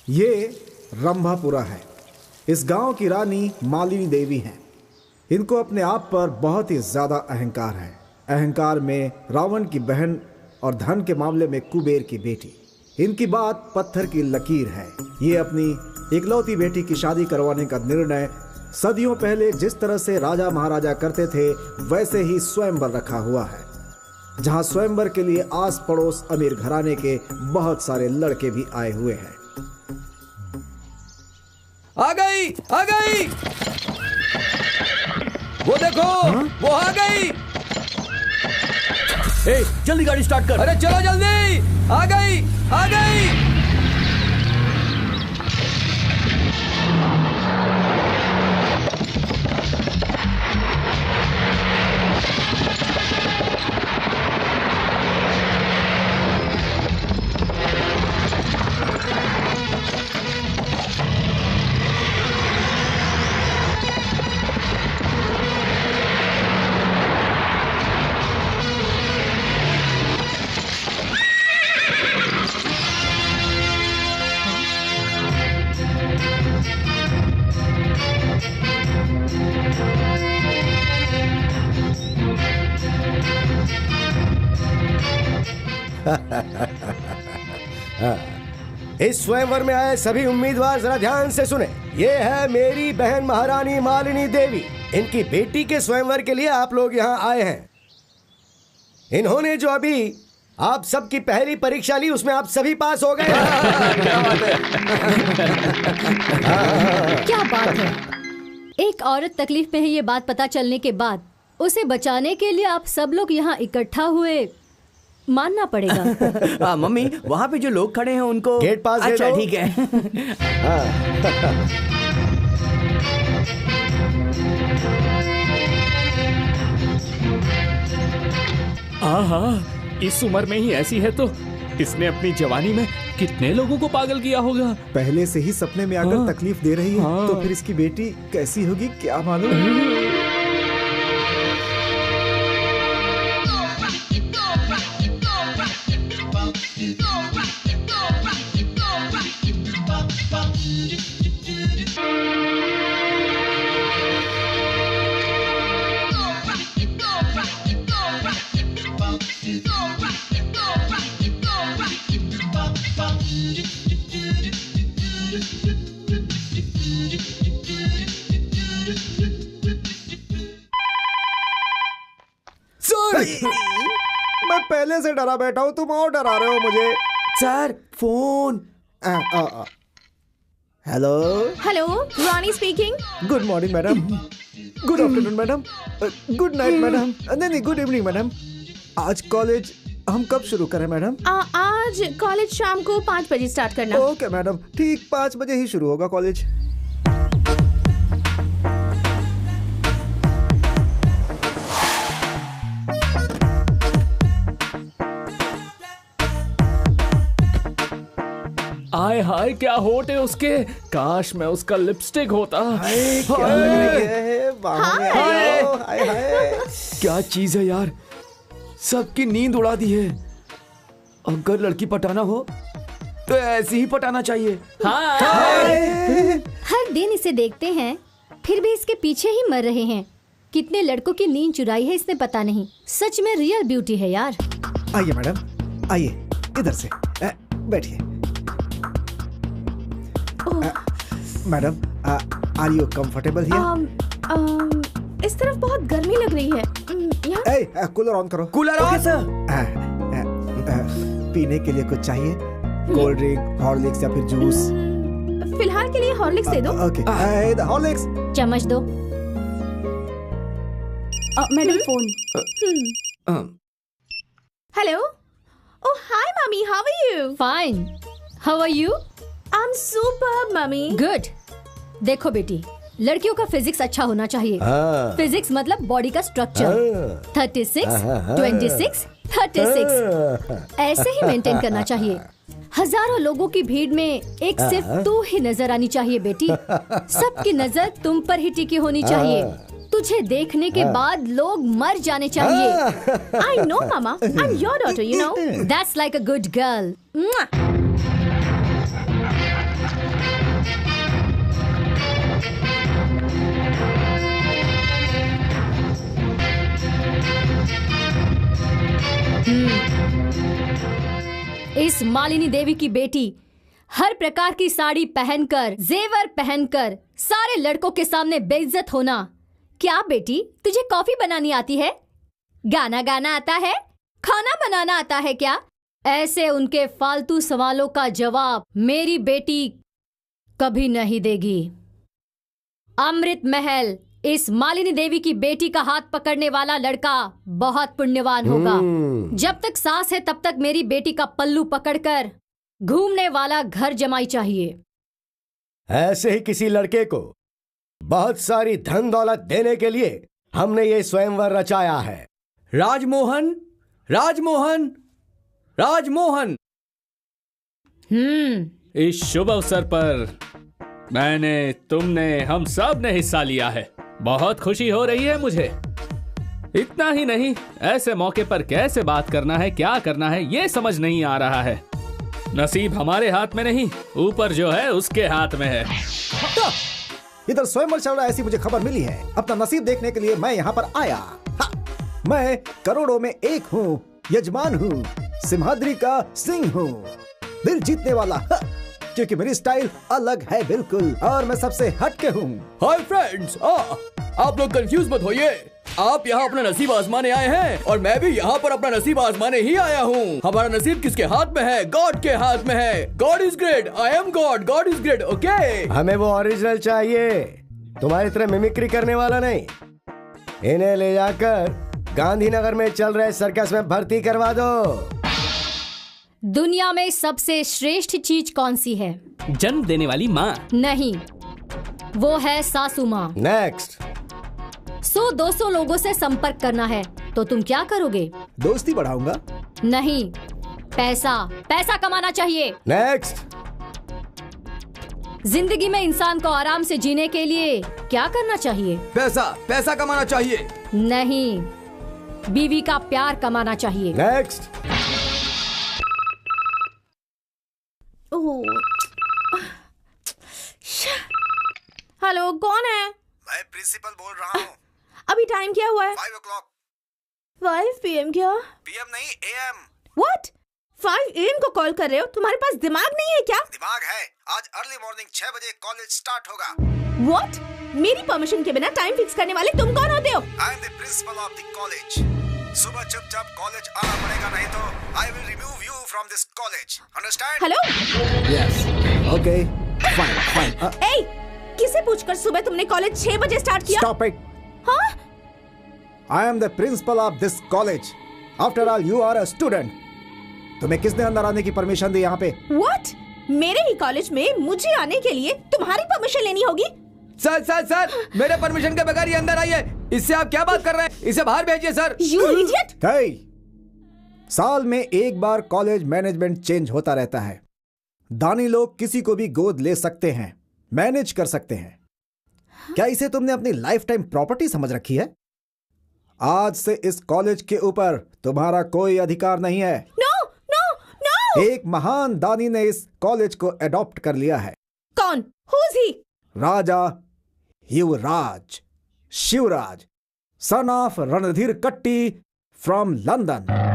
ये रंभापुरा है। इस गांव की रानी मालिनी देवी हैं। इनको अपने आप पर बहुत ही ज्यादा अहंकार है। अहंकार में रावण की बहन और धन के मामले में कुबेर की बेटी। इनकी बात पत्थर की लकीर है। ये अपनी इकलौती बेटी की शादी करवाने का निर्णय सदियों पहले जिस तरह से राजा महाराजा करते थे वैसे ही स्वयंवर रखा हुआ है, जहां स्वयंवर के लिए आस पड़ोस अमीर घराने के बहुत सारे लड़के भी आए हुए हैं। आ गई, आ गई। वो देखो, वो आ गई। ए, जल्दी गाड़ी स्टार्ट कर। अरे चलो जल्दी। आ गई, आ गई। इस स्वयंवर में आए सभी उम्मीदवार जरा ध्यान से सुने। ये है मेरी बहन महारानी मालिनी देवी। इनकी बेटी के स्वयंवर के लिए आप लोग यहाँ आए हैं। इन्होंने जो अभी आप सबकी पहली परीक्षा ली उसमें आप सभी पास हो गए। क्या बात है। एक औरत तकलीफ में है ये बात पता चलने के बाद उसे बचाने के लिए आप सब लोग यहाँ इकट्ठा हुए, मानना पड़ेगा। मम्मी, वहाँ पे जो लोग खड़े हैं उनको गेट पास दे अच्छा दो। ठीक है। हाँ, इस उम्र में ही ऐसी है तो इसने अपनी जवानी में कितने लोगों को पागल किया होगा। पहले से ही सपने में आकर तकलीफ दे रही है तो फिर इसकी बेटी कैसी होगी क्या मालूम। मैं पहले से डरा बैठा हूँ, तुम और डरा रहे हो मुझे। Sir, phone. Hello hello, Rani speaking. Good morning madam. Good afternoon madam. Good night madam. नहीं, गुड इवनिंग मैडम। आज कॉलेज हम कब शुरू करें मैडम? आज कॉलेज शाम को 5 बजे स्टार्ट करना। ओके मैडम, ठीक 5 बजे ही शुरू होगा कॉलेज। आय हाय, क्या होठ है उसके। काश मैं उसका लिपस्टिक होता। क्या चीज है यार, सबकी नींद उड़ा दी है। अगर लड़की पटाना हो तो ऐसे ही पटाना चाहिए। हर दिन इसे देखते हैं फिर भी इसके पीछे ही मर रहे हैं। कितने लड़कों की नींद चुराई है इसने पता नहीं। सच में रियल ब्यूटी है यार। आइए मैडम, आइए इधर से बैठिए। Madam, are you comfortable here? इस तरफ बहुत गर्मी लग रही है। कूलर ऑन करो। Cooler okay sir. पीने के लिए कुछ चाहिए? कोल्ड ड्रिंक, हॉर्लिक्स या फिर जूस? फिलहाल के लिए हॉर्लिक्स दे दो। Okay, Horlicks. चम्मच दो। Madam phone. Hello. Oh hi मम्मी, how are you? Fine, how are you? I am superb मम्मी। गुड। देखो बेटी, लड़कियों का फिजिक्स अच्छा होना चाहिए। फिजिक्स मतलब बॉडी का स्ट्रक्चर। 36, 26, 36 ऐसे ही मेंटेन करना चाहिए। हजारों लोगों की भीड़ में एक सिर्फ तू ही नजर आनी चाहिए बेटी। सबकी नजर तुम पर ही टिकी होनी चाहिए। तुझे देखने के बाद लोग मर जाने चाहिए। I know mama, I'm your daughter, you know. That's like a good girl. इस मालिनी देवी की बेटी हर प्रकार की साड़ी पहनकर, जेवर पहनकर सारे लड़कों के सामने बेइज्जत होना। क्या बेटी, तुझे कॉफी बनानी आती है? गाना गाना आता है? खाना बनाना आता है क्या? ऐसे उनके फालतू सवालों का जवाब मेरी बेटी कभी नहीं देगी। अमृत महल, इस मालिनी देवी की बेटी का हाथ पकड़ने वाला लड़का बहुत पुण्यवान होगा। जब तक सांस है तब तक मेरी बेटी का पल्लू पकड़कर घूमने वाला घर जमाई चाहिए। ऐसे ही किसी लड़के को बहुत सारी धन दौलत देने के लिए हमने ये स्वयंवर रचाया है। राजमोहन, राजमोहन, राजमोहन। इस शुभ अवसर पर मैंने, तुमने, हम सब ने हिस्सा लिया है। बहुत खुशी हो रही है मुझे। इतना ही नहीं, ऐसे मौके पर कैसे बात करना है, क्या करना है, ये समझ नहीं आ रहा है। नसीब हमारे हाथ में नहीं, ऊपर जो है उसके हाथ में है। इधर स्वयंवर चल रहा है, ऐसी मुझे खबर मिली है। अपना नसीब देखने के लिए मैं यहाँ पर आया। मैं करोड़ों में एक हूँ, यजमान हूँ, सिंहाद्री का सिंह हूँ, दिल जीतने वाला, क्योंकि मेरी स्टाइल अलग है बिल्कुल, और मैं सबसे हटके हूँ। हाय फ्रेंड्स, आप लोग कंफ्यूज मत होइए। आप यहाँ अपना नसीब आजमाने आए हैं और मैं भी यहाँ पर अपना नसीब आजमाने ही आया हूँ। हमारा नसीब किसके हाथ में है? गॉड के हाथ में है। God is great, I am God, God is great. Okay, हमें वो ओरिजिनल चाहिए, तुम्हारी तरह मिमिक्री करने वाला नहीं। इन्हें ले जाकर गांधीनगर में चल रहे सर्कस में भर्ती करवा दो। दुनिया में सबसे श्रेष्ठ चीज कौन सी है? जन्म देने वाली माँ। नहीं, वो है सासू माँ। नेक्स्ट। 100-200 लोगों से संपर्क करना है, तो तुम क्या करोगे? दोस्ती बढ़ाऊंगा। नहीं, पैसा, पैसा कमाना चाहिए। नेक्स्ट। जिंदगी में इंसान को आराम से जीने के लिए क्या करना चाहिए? पैसा, पैसा कमाना चाहिए। नहीं, बीवी का प्यार कमाना चाहिए। नेक्स्ट। हेलो, कौन है? मैं प्रिंसिपल बोल रहा हूँ। अभी टाइम क्या हुआ है? 5 o'clock। 5 PM क्या? PM नहीं, AM। What? 5 AM को कॉल कर रहे हो? तुम्हारे पास दिमाग नहीं है क्या? दिमाग है। आज अर्ली मॉर्निंग 6 बजे कॉलेज स्टार्ट होगा। What? मेरी परमिशन के बिना टाइम फिक्स करने वाले तुम कौन होते हो? I am the principal of the college. सुबह चुपचाप कॉलेज आना पड़ेगा, नहीं तो I will remove you from this college. Understand? Hello? Yes, okay, fine, fine. ए, किसे पूछकर सुबह तुमने कॉलेज 6 बजे स्टार्ट किया? Stop it. हाँ? I am the principal of this college. After all, you are a student. तुम्हें किसने अंदर आने की परमिशन दी यहाँ पे? What? मेरे ही कॉलेज में मुझे आने के लिए तुम्हारी परमिशन लेनी होगी? सर सर सर, मेरे परमिशन के बगैर ये अंदर आई है। इससे आप क्या बात कर रहे हैं? इसे बाहर भेजिए सर। You idiot! Hey! साल में एक बार कॉलेज मैनेजमेंट चेंज होता रहता है। दानी लोग किसी को भी गोद ले सकते हैं, मैनेज कर सकते हैं। क्या इसे तुमने अपनी लाइफ टाइम प्रॉपर्टी समझ रखी है? आज से इस कॉलेज के ऊपर तुम्हारा कोई अधिकार नहीं है। No, no, no! एक महान दानी ने इस कॉलेज को अडॉप्ट कर लिया है। कौन? Who's he? Raja Yuvraj Shivraj, son of Randhir कट्टी फ्रॉम लंदन।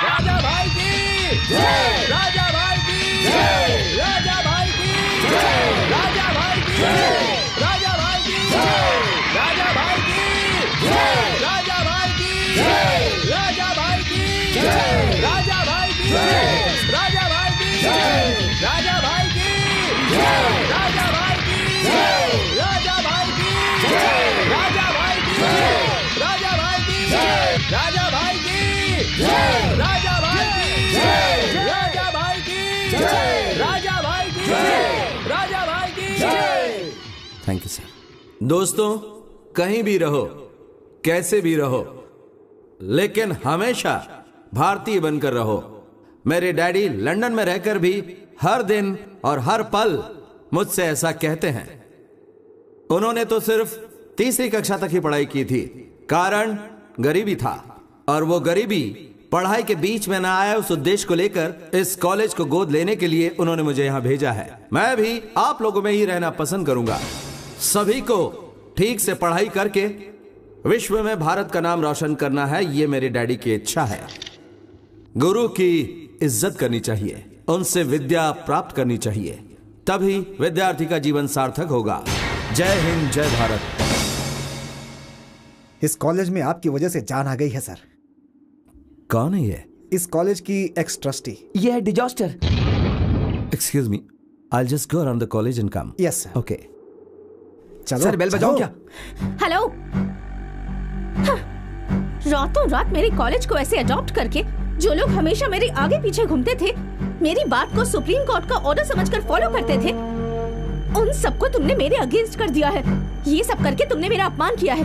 राजा भाई की जय, राजा भाई की जय, राजा भाई की जय, राजा भाई की जय, राजा भाई की जय। Thank you sir. दोस्तों, कहीं भी रहो, कैसे भी रहो, लेकिन हमेशा भारतीय बनकर रहो। मेरे डैडी लंदन में रहकर भी हर दिन और हर पल मुझसे ऐसा कहते हैं। उन्होंने तो सिर्फ तीसरी कक्षा तक ही पढ़ाई की थी, कारण गरीबी था, और वो गरीबी पढ़ाई के बीच में ना आया, उस उद्देश्य को लेकर इस कॉलेज को गोद लेने के लिए उन्होंने मुझे यहां भेजा है। मैं भी आप लोगों में ही रहना पसंद करूंगा। सभी को ठीक से पढ़ाई करके विश्व में भारत का नाम रोशन करना है, ये मेरे डैडी की इच्छा है। गुरु की इज्जत करनी चाहिए, उनसे विद्या प्राप्त करनी चाहिए, तभी विद्यार्थी का जीवन सार्थक होगा। जय हिंद, जय भारत। इस कॉलेज में आपकी वजह से जान आ गई है सर। कौन है ये? इस कॉलेज की एक्स ट्रस्टी। ये है disaster. Excuse me, I just go around the college and come. Yes sir. Okay. चलो सर बेल बजाओ क्या? हेलो। हाँ, रातों रात मेरे कॉलेज को ऐसे अडॉप्ट करके जो लोग हमेशा मेरे आगे पीछे घूमते थे, मेरी बात को सुप्रीम कोर्ट का ऑर्डर समझकर फॉलो करते थे, उन सबको तुमने मेरे अगेंस्ट कर दिया है। ये सब करके तुमने मेरा अपमान किया है।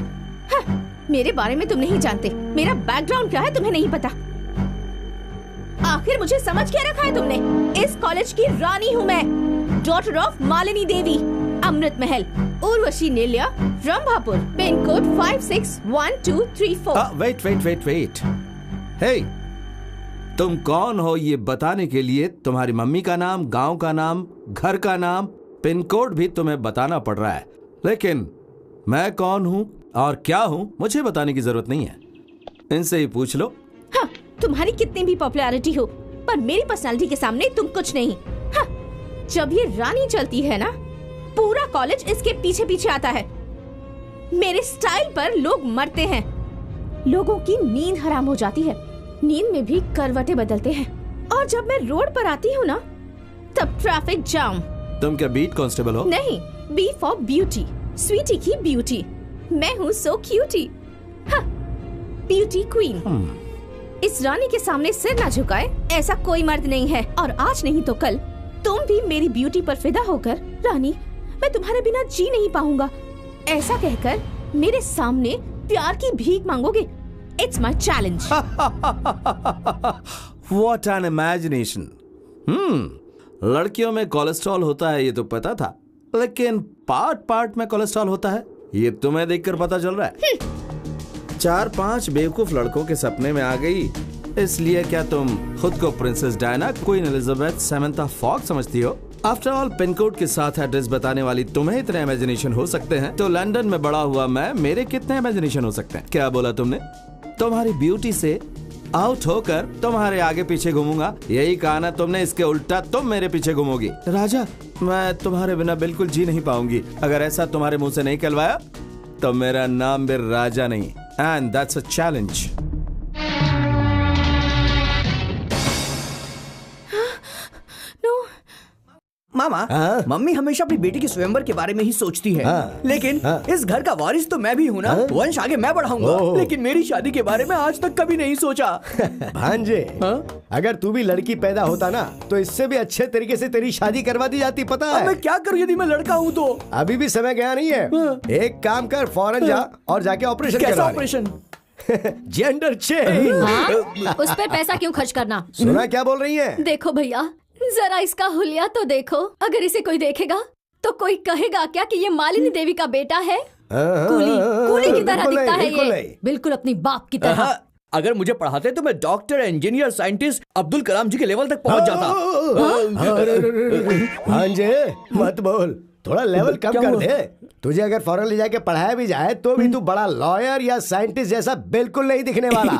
हाँ, मेरे बारे में तुम नहीं जानते, मेरा बैकग्राउंड क्या है तुम्हें नहीं पता। आखिर मुझे समझ क्या रखा है तुमने? इस कॉलेज की रानी हूँ मैं, daughter of Malini Devi, Amrit Mahal, Urvashi Nilaya, Rambhapur, pin code 561234। Wait. Hey, तुम कौन हो ये बताने के लिए तुम्हारी मम्मी का नाम, गांव का नाम, घर का नाम, पिन कोड भी तुम्हें बताना पड़ रहा है, लेकिन मैं कौन हूँ और क्या हूँ मुझे बताने की जरूरत नहीं है। इनसे ही पूछ लो। हाँ, तुम्हारी कितनी भी पॉपुलैरिटी हो, पर मेरी पर्सनालिटी के सामने तुम कुछ नहीं। हाँ, जब ये रानी चलती है ना, पूरा कॉलेज इसके पीछे पीछे आता है। मेरे स्टाइल पर लोग मरते हैं, लोगों की नींद हराम हो जाती है, नींद में भी करवटें बदलते हैं, और जब मैं रोड पर आती हूँ ना, तब ट्रैफिक जाम। तुम क्या बीट कांस्टेबल हो? नहीं, बी फॉर ब्यूटी, स्वीटी की ब्यूटी। मैं हूँ सो क्यूटी, हाँ, ब्यूटी क्वीन। इस रानी के सामने सिर ना झुकाए ऐसा कोई मर्द नहीं है, और आज नहीं तो कल तुम भी मेरी ब्यूटी पर फिदा होकर, रानी मैं तुम्हारे बिना जी नहीं पाऊंगा, ऐसा कहकर मेरे सामने प्यार की भीख मांगोगे। It's my challenge. What an imagination. लड़कियों में कोलेस्ट्रॉल होता है ये तो पता था, लेकिन पार्ट में कोलेस्ट्रॉल होता है ये तुम्हें देखकर पता चल रहा है। 4-5 बेवकूफ लड़कों के सपने में आ गई, इसलिए क्या तुम खुद को princess Diana, queen Elizabeth, Samantha Fox समझती हो? आफ्टर ऑल, पिन कोड के साथ एड्रेस बताने वाली तुम्हें इतने इमेजिनेशन हो सकते हैं, तो लंदन में बड़ा हुआ मैं, मेरे कितने इमेजिनेशन हो सकते हैं? क्या बोला तुमने? तुम्हारी ब्यूटी से आउट होकर तुम्हारे आगे पीछे घूमूंगा, यही कहा ना तुमने? इसके उल्टा तुम मेरे पीछे घूमोगी। राजा, मैं तुम्हारे बिना बिल्कुल जी नहीं पाऊंगी। अगर ऐसा तुम्हारे मुंह से नहीं कहलवाया तो मेरा नाम भी राजा नहीं, and that's a challenge. Mama, mummy हमेशा अपनी बेटी के स्वयंवर के बारे में ही सोचती है, लेकिन इस घर का वारिस तो मैं भी हूँ ना, वंश आगे मैं बढ़ाऊंगा, लेकिन मेरी शादी के बारे में आज तक कभी नहीं सोचा। भांजे, अगर तू भी लड़की पैदा होता ना, तो इससे भी अच्छे तरीके से तेरी शादी करवा दी जाती, पता है? मैं क्या करूँ यदि मैं लड़का हूँ तो? अभी भी समय गया नहीं है। एक काम कर, फौरन जा और जाके ऑपरेशन कैसा करवा ले। ऑपरेशन? Gender change. उस पर पैसा क्यों खर्च करना? सुना क्या बोल रही है? देखो भैया, जरा इसका हुलिया तो देखो। अगर इसे कोई देखेगा तो कोई कहेगा क्या कि ये मालिनी देवी का बेटा है? कूली की तरह दिखता है ये, बिल्कुल अपनी बाप की तरह। अगर मुझे पढ़ाते तो मैं doctor, engineer, scientist, Abdul Kalam जी के लेवल तक पहुंच जाता। भांजे मत बोल, थोड़ा लेवल कम कर दे। तुझे अगर फॉरेन ले जाके पढ़ाया भी जाए तो भी तू बड़ा लॉयर या साइंटिस्ट जैसा बिल्कुल नहीं दिखने वाला।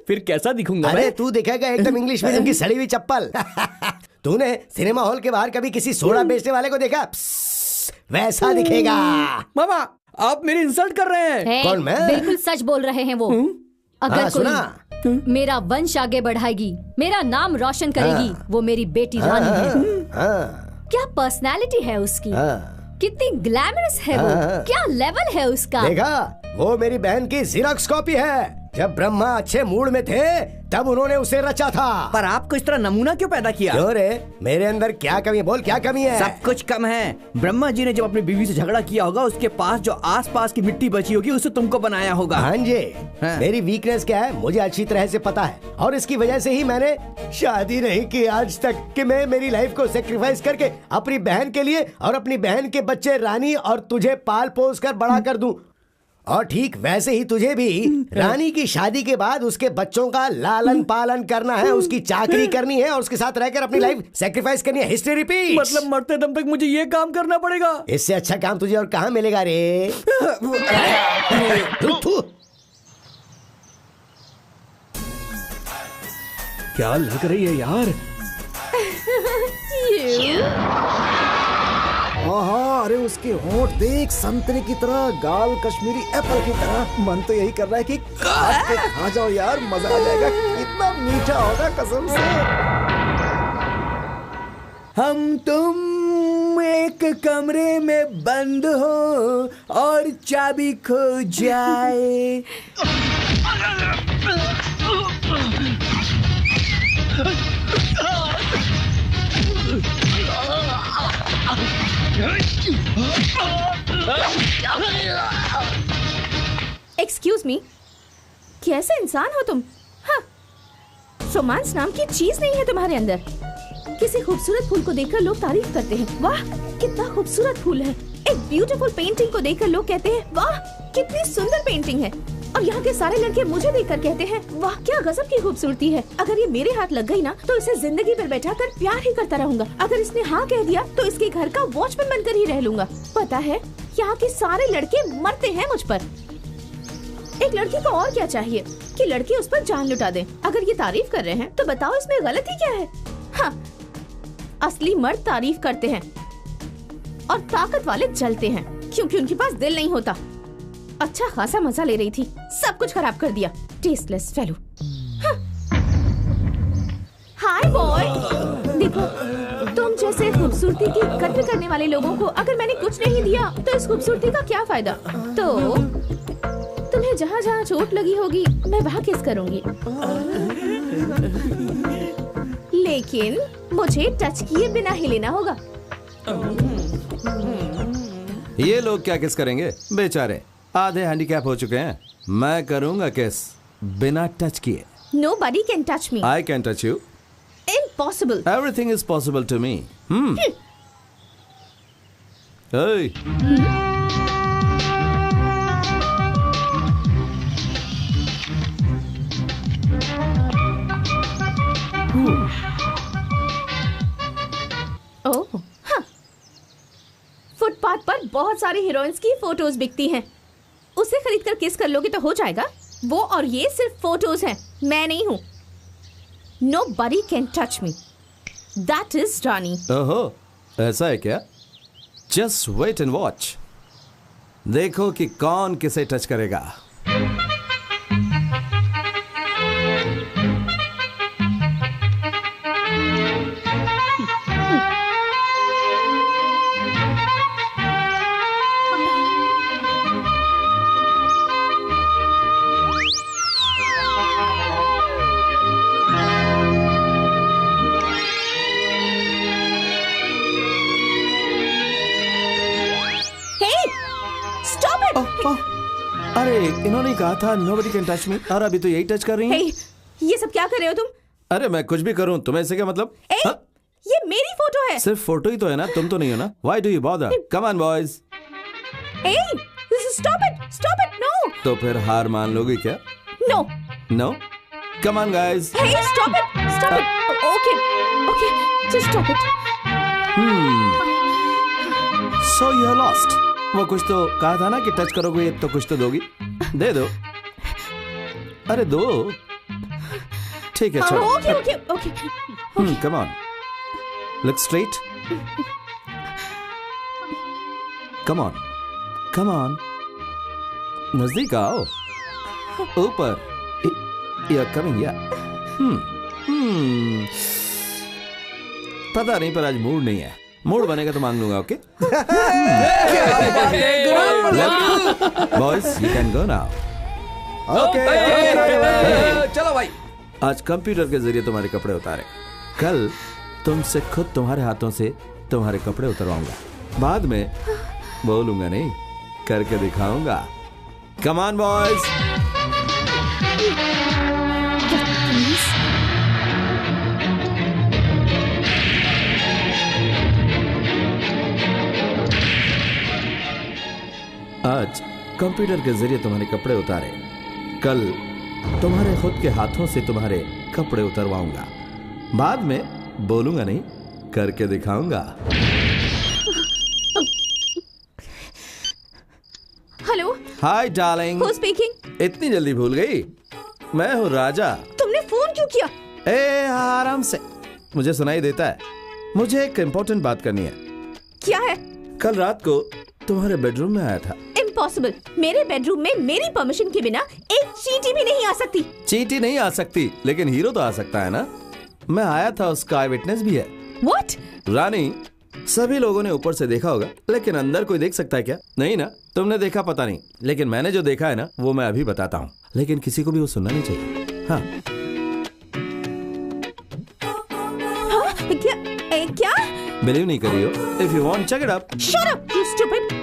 फिर कैसा दिखूंगा? अरे तू दिखेगा एकदम इंग्लिश मीडियम की सड़ी हुई चप्पल। तूने सिनेमा हॉल के बाहर कभी किसी सोडा बेचने वाले को देखा? वैसा दिखेगा। मामा, आप मेरी इंसल्ट कर रहे हैं। कौन, मैं? बिल्कुल सच बोल रहे हैं वो। अगर कोई मेरा वंश आगे बढ़ाएगी, मेरा नाम रोशन करेगी, वो मेरी बेटी रानी है। क्या पर्सनालिटी है उसकी, कितनी ग्लैमरस है वो, क्या लेवल है उसका। देखा, वो मेरी बहन की ज़ेरॉक्स कॉपी है। जब ब्रह्मा अच्छे मूड में थे तब उन्होंने उसे रचा था। पर आपको इस तरह नमूना क्यों पैदा किया? क्यों रे, मेरे अंदर क्या कमी है? बोल, क्या कमी है? सब कुछ कम है। ब्रह्मा जी ने जब अपनी बीवी से झगड़ा किया होगा, उसके पास जो आसपास की मिट्टी बची होगी उसे तुमको बनाया होगा। हाँ जी। हाँ। मेरी वीकनेस क्या है मुझे अच्छी तरह से पता है, और इसकी वजह से ही मैंने शादी नहीं की आज तक कि मैं मेरी लाइफ को सेक्रीफाइस करके अपनी बहन के लिए और अपनी बहन के बच्चे रानी और तुझे पाल पोस कर बड़ा कर दूं। और ठीक वैसे ही तुझे भी रानी की शादी के बाद उसके बच्चों का लालन पालन करना है, उसकी चाकरी करनी है और उसके साथ रहकर अपनी लाइफ सेक्रीफाइस करनी है। History repeat. मतलब मरते दम तक मुझे ये काम करना पड़ेगा? इससे अच्छा काम तुझे और कहाँ मिलेगा रे? क्या लग रही है यार? हाँ, अरे उसके होंठ देख, संतरे की तरह, गाल कश्मीरी एप्पल की तरह। मन तो यही कर रहा है कि काट के खा जाओ यार, मजा आ जाएगा। कितना मीठा होगा कसम से। हम तुम एक कमरे में बंद हो और चाबी खो जाए। एक्सक्यूज मी, कैसे इंसान हो तुम? हाँ, रोमांस नाम की चीज नहीं है तुम्हारे अंदर। किसी खूबसूरत फूल को देखकर लोग तारीफ करते हैं, वाह कितना खूबसूरत फूल है। एक ब्यूटीफुल पेंटिंग को देखकर लोग कहते हैं, वाह कितनी सुंदर पेंटिंग है। और यहाँ के सारे लड़के मुझे देखकर कहते हैं, वाह क्या गजब की खूबसूरती है। अगर ये मेरे हाथ लग गई ना तो इसे जिंदगी भर बैठा कर प्यार ही करता रहूंगा। अगर इसने हाँ कह दिया तो इसके घर का वॉचमैन बनकर ही रह लूंगा। पता है यहाँ के सारे लड़के मरते हैं मुझ पर। एक लड़की को और क्या चाहिए कि लड़के उस पर जान लुटा दें। अगर ये तारीफ कर रहे हैं तो बताओ इसमें गलती क्या है? हाँ, असली मर्द तारीफ करते हैं और ताकत वाले जलते हैं क्योंकि उनके पास दिल नहीं होता। अच्छा खासा मजा ले रही थी, सब कुछ खराब कर दिया। Tasteless fellow. हाय बॉय, देखो तुम जैसे खूबसूरती की कद्र करने वाले लोगों को अगर मैंने कुछ नहीं दिया तो इस खूबसूरती का क्या फायदा? तो तुम्हें जहाँ जहाँ चोट लगी होगी मैं वहाँ किस करूँगी, लेकिन मुझे टच किए बिना ही लेना होगा। ये लोग क्या किस करेंगे? बेचारे आधे हैंडीकैप हो चुके हैं। मैं करूंगा किस बिना टच किए। Nobody can touch me. I can touch you. Impossible. Everything is possible to me. Hey. ओह, हाँ। फुटपाथ पर बहुत सारी हीरोइंस की फोटोज बिकती हैं। उसे खरीद कर किस कर लोगे तो हो जाएगा। वो और ये सिर्फ फोटोज हैं, मैं नहीं हूँ। Nobody can touch me. That is रानी। ओहो, ऐसा है क्या? Just wait and watch. देखो कि कौन किसे टच करेगा। अरे इन्होंने कहा था nobody can touch me, और अभी तो यही टच कर रही हैं। Hey, ये सब क्या कर रहे हो तुम? अरे मैं कुछ भी करूं तुम्हें इससे क्या मतलब? Hey, ये मेरी फोटो है। सिर्फ फोटो ही तो है ना, तुम तो नहीं हो ना। Why do you bother? Come on boys. Hey, stop it, stop it, no. तो फिर हार मान लोगे क्या? No. No? Come on guys. Hey, stop it, stop it. Okay, okay, just stop it. So you are lost. वो कुछ तो कहा था ना कि टच करोगे तो कुछ तो दोगी। दे दो। अरे दो। ठीक है चलो। Okay, okay, okay. Come on. Look straight. Come on. Come on. नजदीक आओ। ऊपर। You're coming, yeah. पता नहीं पर आज मूड नहीं है। मूड बनेगा तो मांग लूंगा, okay? Boys, you can go now. Okay. चलो भाई, आज कंप्यूटर के जरिए तुम्हारे कपड़े उतारे, कल तुमसे खुद तुम्हारे हाथों से तुम्हारे कपड़े उतरवाऊंगा। बाद में बोलूंगा नहीं, करके दिखाऊंगा। Come on boys. आज कंप्यूटर के जरिए तुम्हारे कपड़े उतारे, कल तुम्हारे खुद के हाथों से तुम्हारे कपड़े उतरवाऊंगा। बाद में बोलूंगा नहीं, करके दिखाऊंगा। Hello. Hi darling. Who speaking? इतनी जल्दी भूल गई? मैं हूँ राजा। तुमने फोन क्यों किया? आराम से, मुझे सुनाई देता है। मुझे एक इम्पोर्टेंट बात करनी है। क्या है? कल रात को तुम्हारे बेडरूम में आया था। इम्पॉसिबल। मेरे बेडरूम में मेरी परमिशन के बिना एक चींटी भी नहीं आ सकती। चींटी नहीं आ सकती, लेकिन हीरो तो आ सकता है ना। मैं आया था, उसका आई विटनेस भी है। What? रानी, सभी लोगों ने ऊपर से देखा होगा, लेकिन अंदर कोई देख सकता है क्या? नहीं ना? तुमने देखा पता नहीं, लेकिन मैंने जो देखा है ना, वो मैं अभी बताता हूँ। लेकिन किसी को भी वो सुनना नहीं चाहिए। हाँ। क्या? बिलीव नहीं करी हो? If you want check it up. Shut up you stupid.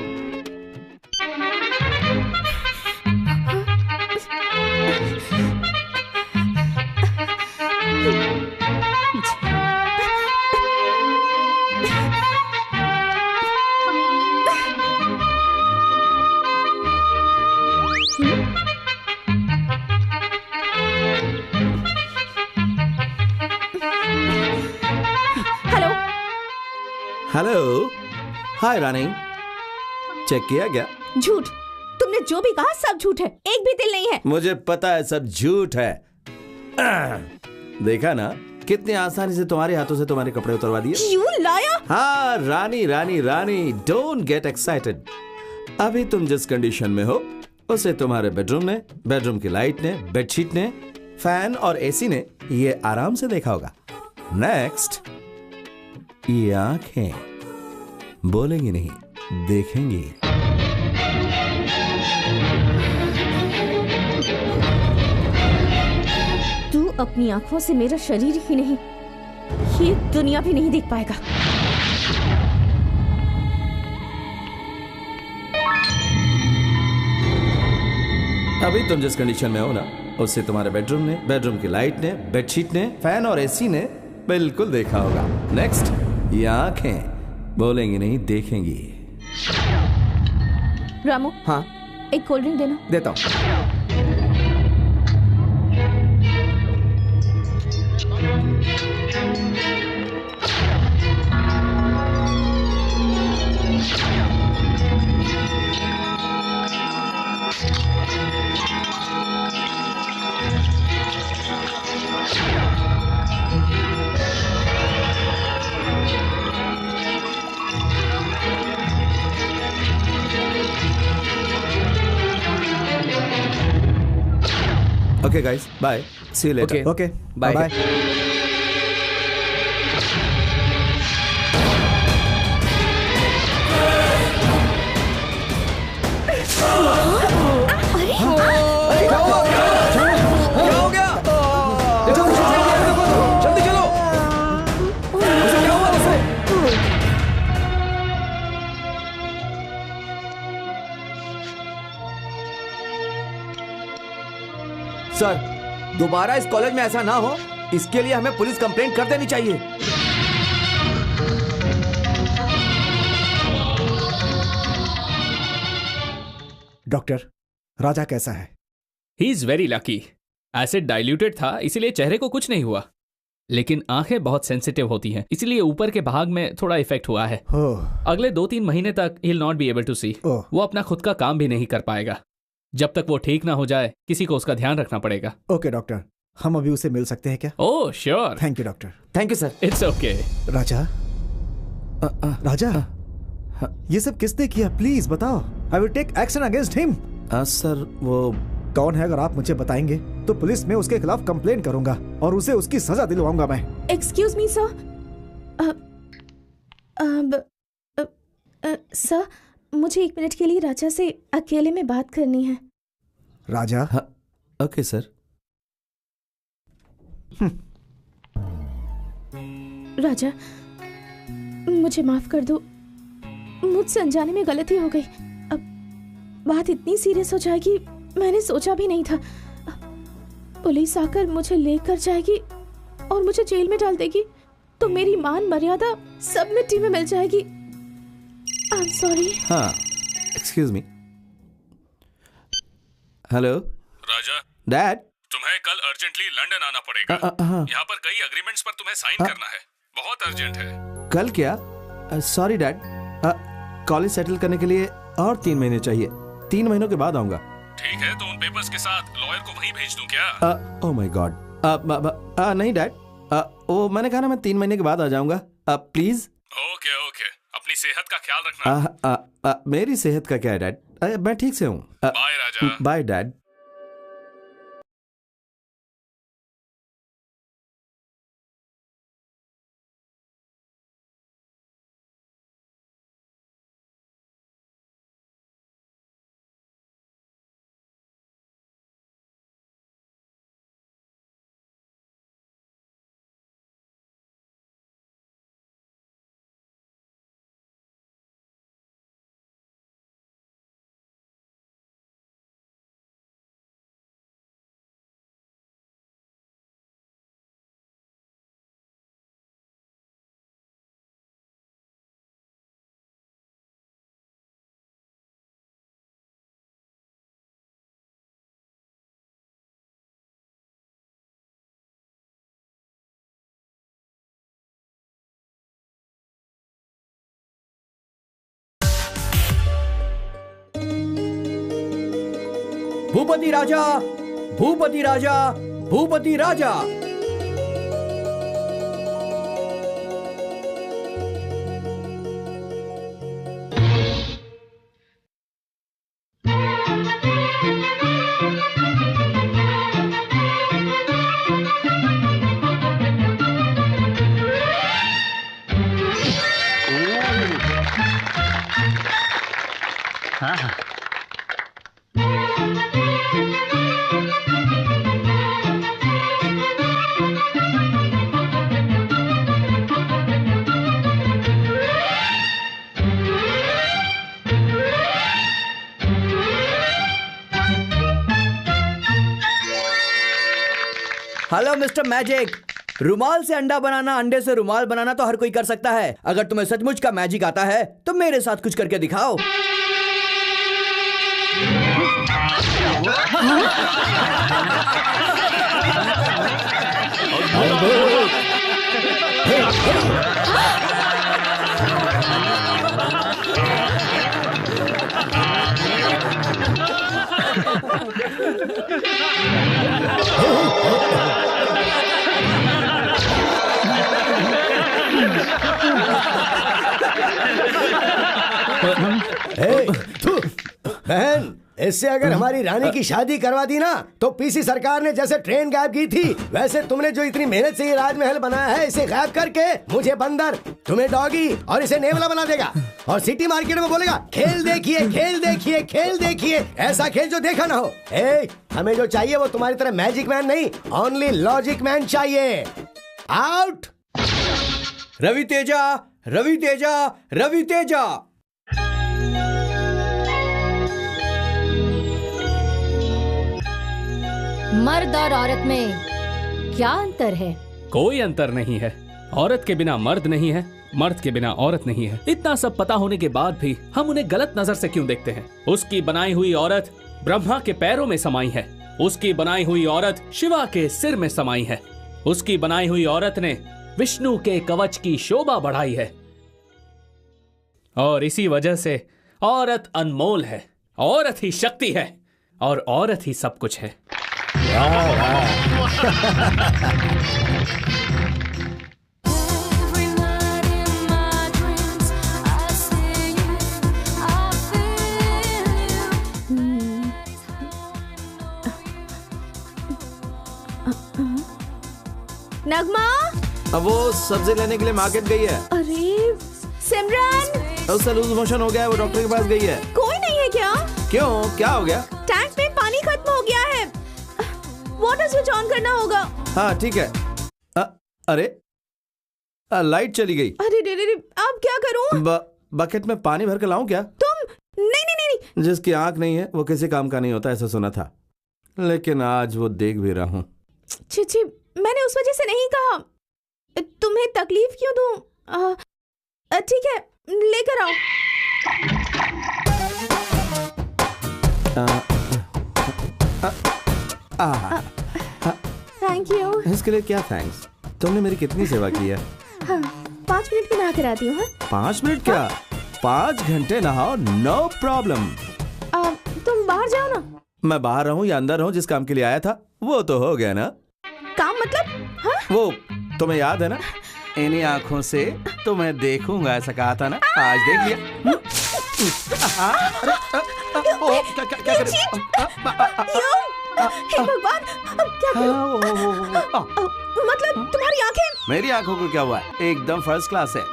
Hello. Hi Rani, check किया क्या? झूठ। तुमने जो भी कहा सब झूठ है, एक भी दिल नहीं है। मुझे पता है सब झूठ है। देखा ना कितनी आसानी से तुम्हारे हाथों से तुम्हारे कपड़े उतरवा दिए। You liar! हाँ रानी रानी रानी, डोंट गेट एक्साइटेड। अभी तुम जिस कंडीशन में हो उसे तुम्हारे बेडरूम ने, बेडरूम की लाइट ने, बेडशीट ने, फैन और एसी ने ये आराम से देखा होगा। नेक्स्ट, ये आंखें बोलेंगी नहीं, देखेंगी। तू अपनी आंखों से मेरा शरीर ही नहीं, ये दुनिया भी नहीं देख पाएगा। अभी तुम जिस कंडीशन में हो ना, उससे तुम्हारे बेडरूम ने, बेडरूम की लाइट ने, बेडशीट ने, फैन और एसी ने बिल्कुल देखा होगा। नेक्स्ट, ये आंखें बोलेंगी नहीं, देखेंगी। रामू। हाँ एक कोल्ड ड्रिंक देना। देता हूँ। Okay guys, bye. See you later. Okay. Bye. Bye. जल्दी चलो। उसे क्या हुआ? उसे सर, दोबारा इस कॉलेज में ऐसा ना हो, इसके लिए हमें पुलिस कंप्लेंट कर देनी चाहिए। डॉक्टर, राजा कैसा है? He is very lucky. Acid diluted था, इसीलिए चेहरे को कुछ नहीं हुआ, लेकिन आंखें बहुत सेंसिटिव होती हैं, इसलिए ऊपर के भाग में थोड़ा इफेक्ट हुआ है। अगले 2-3 महीने तक he will not be able to see. वो अपना खुद का काम भी नहीं कर पाएगा। जब तक वो ठीक ना हो जाए, किसी को उसका ध्यान रखना पड़ेगा। ओके डॉक्टर, हम अभी उसे मिल सकते हैं क्या? Oh sure. Thank you doctor. Thank you sir. It's okay. Raja, Raja, ये सब किसने किया? प्लीज बताओ। I will take action against him. Sir, वो कौन है? अगर आप मुझे बताएंगे तो पुलिस में उसके खिलाफ कंप्लेंट करूंगा और उसे उसकी सजा दिलवाऊंगा मैं। Excuse me sir. सर, मुझे 1 मिनट के लिए राजा से अकेले में बात करनी है। राजा। Okay sir. राजा, मुझे माफ कर दो, मुझसे अनजाने में गलती हो गई। अब बात इतनी सीरियस हो जाएगी मैंने सोचा भी नहीं था। पुलिस आकर मुझे लेकर जाएगी और मुझे जेल में डाल देगी तो मेरी मान मर्यादा सब मिट्टी में मिल जाएगी। I am sorry. हाँ, एक्सक्यूज मी। हेलो राजा, डैड, तुम्हें कल अर्जेंटली लंदन आना पड़ेगा। यहाँ पर कई एग्रीमेंट्स पर तुम्हें साइन करना है, बहुत अर्जेंट है। कल क्या? सॉरी डैड, कॉलेज सेटल करने के लिए और 3 महीने चाहिए। 3 महीनों के बाद आऊंगा। ठीक है, तो उन पेपर्स के साथ लॉयर को वहीं भेज दूं क्या? ओह माय गॉड, नहीं डैड, वो मैंने कहा ना, मैं 3 महीने के बाद आ जाऊंगा। प्लीज। ओके ओके, अपनी सेहत का ख्याल रखना। मेरी सेहत का क्या है डैड? मैं ठीक से हूँ। Bye Raja. Bye dad. Bhupati Raja, Bhupati Raja, Bhupati Raja. Hello mister magic, रुमाल से अंडा बनाना, अंडे से रुमाल बनाना तो हर कोई कर सकता है। अगर तुम्हें सचमुच का मैजिक आता है तो मेरे साथ कुछ करके दिखाओ। बहन, इससे अगर हमारी रानी की शादी करवा दी ना तो पीसी सरकार ने जैसे ट्रेन गायब की थी वैसे तुमने जो इतनी मेहनत से ये राजमहल बनाया है इसे गायब करके मुझे बंदर, तुम्हें डॉगी और इसे नेवला बना देगा और सिटी मार्केट में बोलेगा खेल देखिए, खेल देखिए, खेल देखिए, ऐसा खेल जो देखा ना हो। हमें जो चाहिए वो तुम्हारी तरह मैजिक मैन नहीं, ओनली लॉजिक मैन चाहिए। आउट। रवि तेजा, रवि तेजा, रवि तेजा। मर्द और औरत में क्या अंतर है? कोई अंतर नहीं है। औरत के बिना मर्द नहीं है, मर्द के बिना औरत नहीं है। इतना सब पता होने के बाद भी हम उन्हें गलत नजर से क्यों देखते हैं? उसकी बनाई हुई औरत ब्रह्मा के पैरों में समाई है, उसकी बनाई हुई औरत शिवा के सिर में समाई है, उसकी बनाई हुई औरत ने विष्णु के कवच की शोभा बढ़ाई है। और इसी वजह से औरत अनमोल है, औरत ही शक्ति है और औरत ही सब कुछ है। नगमा, अब वो सब्जी लेने के लिए मार्केट गई है। अरे सिमरन, उसका लूज मोशन हो गया है, वो डॉक्टर के पास गई है। कोई नहीं है क्या? क्यों, क्या हो गया? टैंक में पानी खत्म हो गया है। वाटर स्विच ऑन करना होगा। हाँ ठीक है। अरे लाइट चली गई। अरे रे रे रे, अब क्या करूं? बकेट में पानी भर के लाऊं क्या? तुम नहीं नहीं नहीं। जिसकी आंख नहीं है वो किसी काम का नहीं होता, ऐसा सुना था, लेकिन आज वो देख भी रहा हूँ। छी, मैंने उस वजह से नहीं कहा। तुम्हें तकलीफ क्यों दूं? ठीक है, लेकर आओ। Thank you. इसके लिए क्या थैंक्स? तुमने मेरी कितनी सेवा की है। हाँ, 5 मिनट में नहा कर आती हूँ। 5 मिनट क्या? 5 घंटे नहाओ, नो प्रॉब्लम। तुम बाहर जाओ ना। मैं बाहर रहूं या अंदर रहूं, जिस काम के लिए आया था वो तो हो गया ना। काम मतलब? हाँ? वो तुम्हें याद है ना, इन्हीं आंखों से तुम्हें देखूंगा ऐसा कहा था ना, आज देख लिया। क्या हे भगवान, अब क्या करूं? मतलब तुम्हारी आंखें? मेरी आंखों को क्या हुआ? एकदम फर्स्ट क्लास है।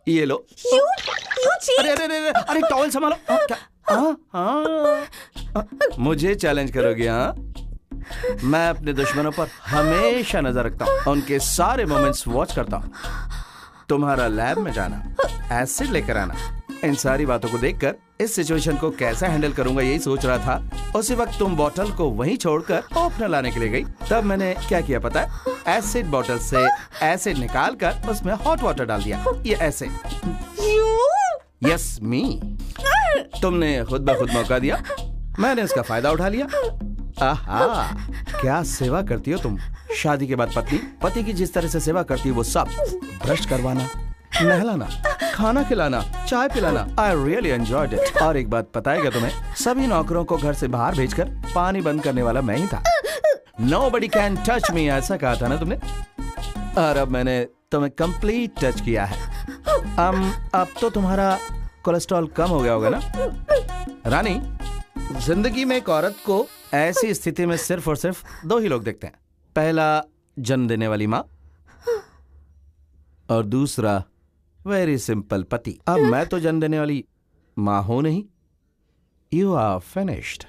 ये लो। अरे अरे अरे अरे टॉवल संभालो। क्या? मुझे चैलेंज करोगे? हाँ, मैं अपने दुश्मनों पर हमेशा नजर रखता हूँ, उनके सारे मोमेंट्स वॉच करता हूँ। तुम्हारा लैब में जाना, एसिड लेकर आना, इन सारी बातों को देखकर इस सिचुएशन को कैसे हैंडल करूंगा यही सोच रहा था। उसी वक्त तुम बोतल को वहीं छोड़कर ओपनर लाने के लिए गई। तब मैंने क्या किया पता है? एसिड बोतल से एसिड निकाल कर उसमें हॉट वाटर डाल दिया। ये ऐसे। यस मी। तुमने खुद ब खुद मौका दिया, मैंने उसका फायदा उठा लिया। आहा, क्या सेवा करती हो तुम। शादी के बाद पति की जिस तरह से सेवा करती है वो सब, ब्रश करवाना, नहलाना, खाना खिलाना, चाय पिलाना, आई रियली एंजॉयड इट। और एक बात पता है क्या तुम्हें? सभी नौकरों को घर से बाहर भेजकर पानी बंद करने वाला मैं ही था। Nobody can touch me, ऐसा कहा था ना तुमने। और अब मैंने तुम्हें कंप्लीट टच किया है। अब तो तुम्हारा कोलेस्ट्रॉल कम हो गया होगा ना रानी। जिंदगी में एक औरत को ऐसी स्थिति में सिर्फ और सिर्फ 2 ही लोग देखते हैं। पहला जन्म देने वाली माँ, और दूसरा वेरी सिंपल पति। अब मैं तो जन्म देने वाली माँ हूं नहीं। You are finished.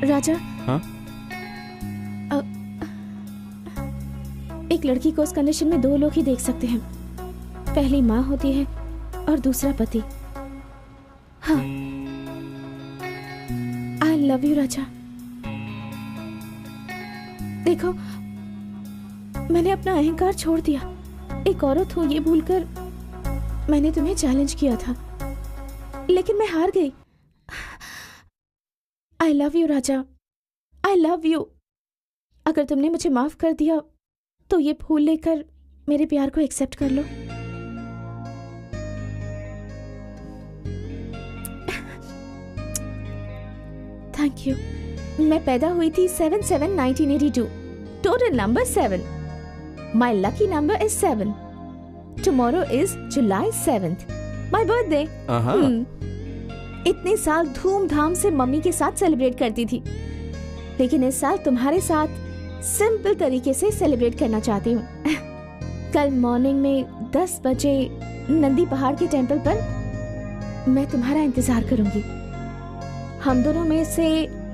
राजा। हाँ? एक लड़की को उस कंडीशन में 2 लोग ही देख सकते हैं। पहली माँ होती है और दूसरा पति। हाँ, आई लव यू राजा। देखो, मैंने अपना अहंकार छोड़ दिया। एक औरत हूं ये भूलकर मैंने तुम्हें चैलेंज किया था, लेकिन मैं हार गई। I love you Raja, I love you. अगर तुमने मुझे माफ कर दिया तो ये फूल लेकर मेरे प्यार को एक्सेप्ट कर लो। Thank you. मैं पैदा हुई थी 7/7/1982। Total number 7। My lucky number is 7. Tomorrow is July 7th. My birthday. इतने साल धूमधाम से मम्मी के साथ सेलिब्रेट करती थी, लेकिन इस साल तुम्हारे साथ सिंपल तरीके से सेलिब्रेट करना चाहती हूँ। कल मॉर्निंग में 10 बजे नंदी पहाड़ के टेंपल पर मैं तुम्हारा इंतजार करूंगी। हम दोनों में से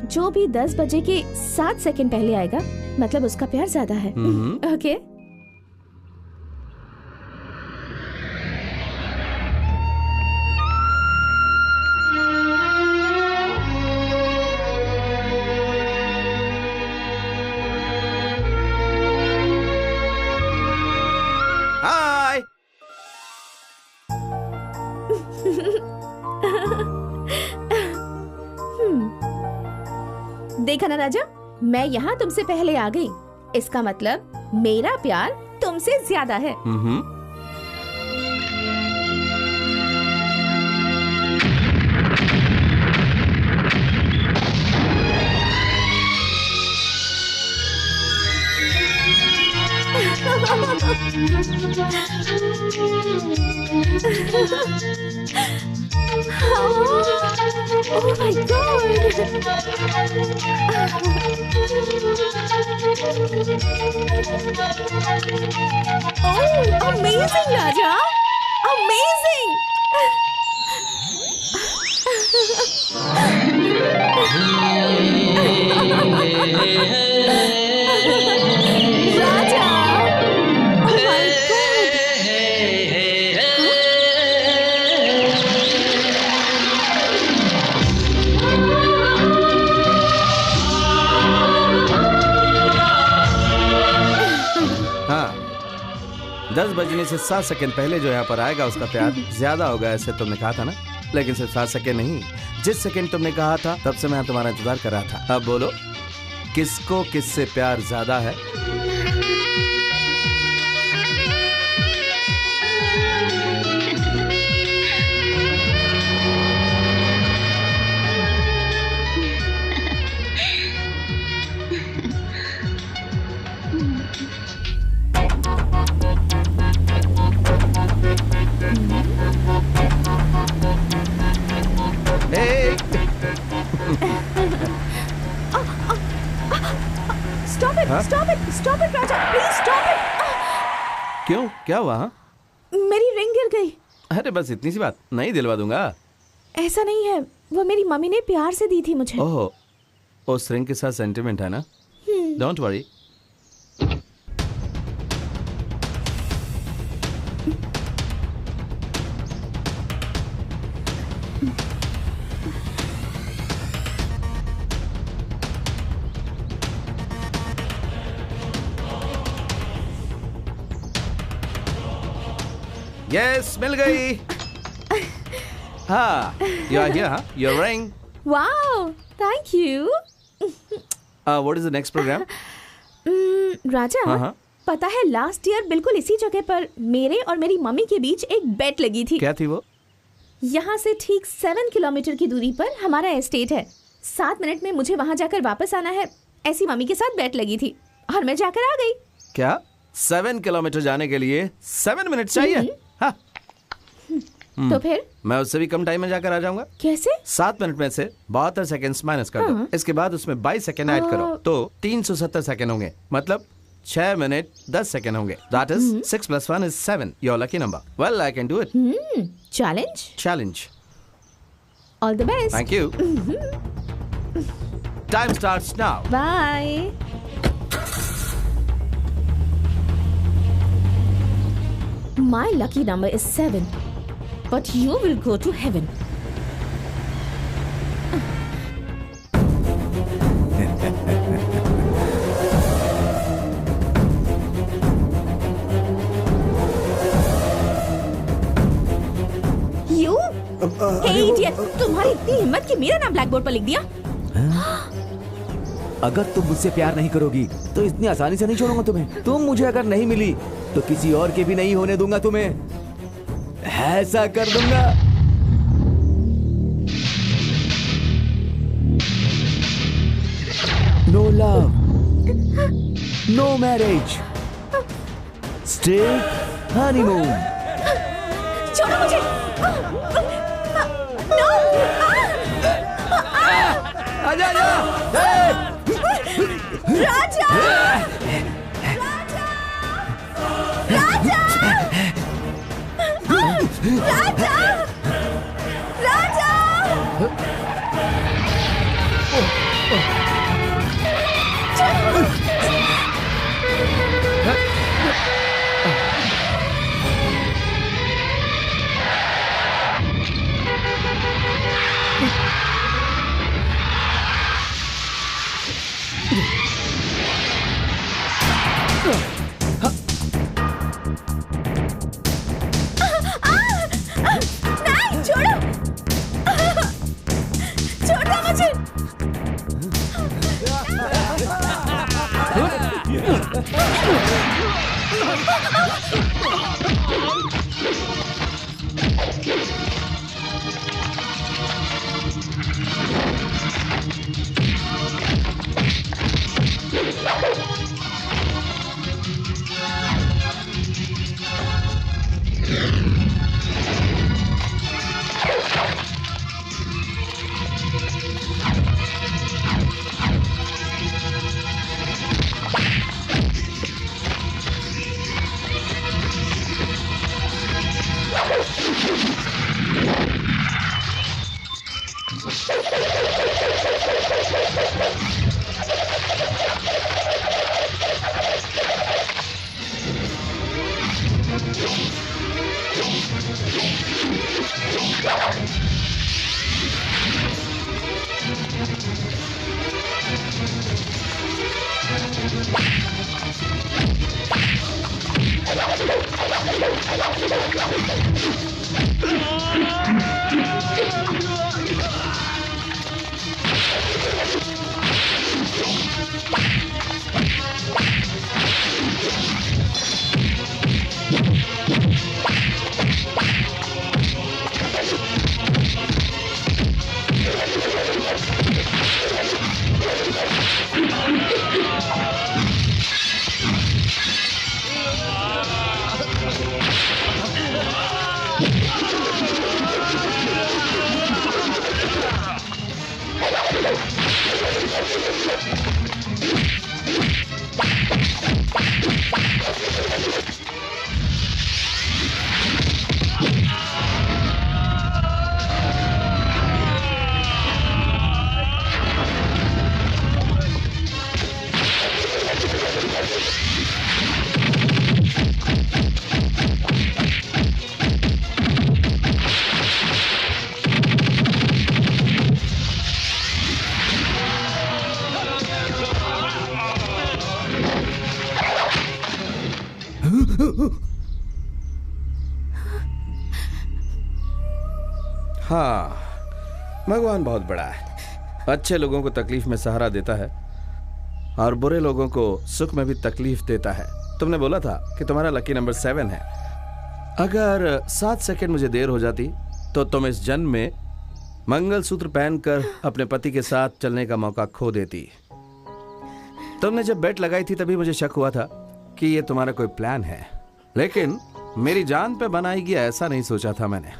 जो भी 10 बजे के 7 सेकंड पहले आएगा, मतलब उसका प्यार ज्यादा है। ओके? देखा ना राजा, मैं यहाँ तुमसे पहले आ गई। इसका मतलब मेरा प्यार तुमसे ज्यादा है। Oh my God! Oh, amazing, Raja! Amazing! Raja! Oh my God! हाँ, 10 बजने से 7 सेकंड पहले जो यहाँ पर आएगा उसका प्यार ज्यादा होगा, ऐसे तुमने कहा था ना। लेकिन सिर्फ 7 सेकंड नहीं, जिस सेकंड तुमने कहा था तब से मैं तुम्हारा इंतजार कर रहा था। अब बोलो, किसको किससे प्यार ज्यादा है? Stop it, Raja! Please stop it! क्यों, क्या हुआ? मेरी रिंग गिर गई। अरे बस इतनी सी बात, नहीं दिलवा दूंगा। ऐसा नहीं है, वो मेरी मम्मी ने प्यार से दी थी मुझे। ओह, उस रिंग के साथ सेंटिमेंट है ना? Don't worry. यस, मिल गई। हाँ, you are here, huh? Your ring. Wow, thank you. What is the next program? राजा, हाँ। पता है लास्ट ईयर बिल्कुल इसी जगह पर मेरे और मेरी मम्मी के बीच एक बेट लगी थी। क्या थी वो? यहाँ से ठीक 7 किलोमीटर की दूरी पर हमारा एस्टेट है। 7 मिनट में मुझे वहाँ जाकर वापस आना है, ऐसी मम्मी के साथ बेट लगी थी और मैं जाकर आ गई। क्या 7 किलोमीटर जाने के लिए 7 मिनट चाहिए? हाँ। तो फिर मैं उससे भी कम टाइम में जाकर आ जाऊंगा। कैसे? 7 मिनट में से 72 सेकंड्स माइनस कर दो, इसके बाद उसमें 22 सेकंड ऐड करो तो 370 सेकंड होंगे, मतलब 6 मिनट 10 सेकंड होंगे। That is 6 + 1 is 7. Your lucky number. Well, I can do it. Challenge? Challenge. All the best. Thank you. Time starts now. Bye. My lucky number is 7, but you will go to heaven. You? Hey idiot! तुम्हारी इतनी हिम्मत कि मेरा नाम black board पर लिख दिया? अगर तुम मुझसे प्यार नहीं करोगी तो इतनी आसानी से नहीं छोड़ूंगा तुम्हें। तुम मुझे अगर नहीं मिली तो किसी और के भी नहीं होने दूंगा तुम्हें। ऐसा कर दूंगा। No love, no marriage, straight honeymoon. छोड़ो मुझे! No! आजा आजा! राजा! राजा! राजा! राजा! नहीं, छोड़ो! हाँ, भगवान बहुत बड़ा है। अच्छे लोगों को तकलीफ में सहारा देता है और बुरे लोगों को सुख में भी तकलीफ देता है। तुमने बोला था कि तुम्हारा लकी नंबर 7 है। अगर 7 सेकंड मुझे देर हो जाती तो तुम इस जन्म में मंगलसूत्र पहनकर अपने पति के साथ चलने का मौका खो देती। तुमने जब बेट लगाई थी तभी मुझे शक हुआ था कि ये तुम्हारा कोई प्लान है, लेकिन मेरी जान पे बनाई गया ऐसा नहीं सोचा था मैंने।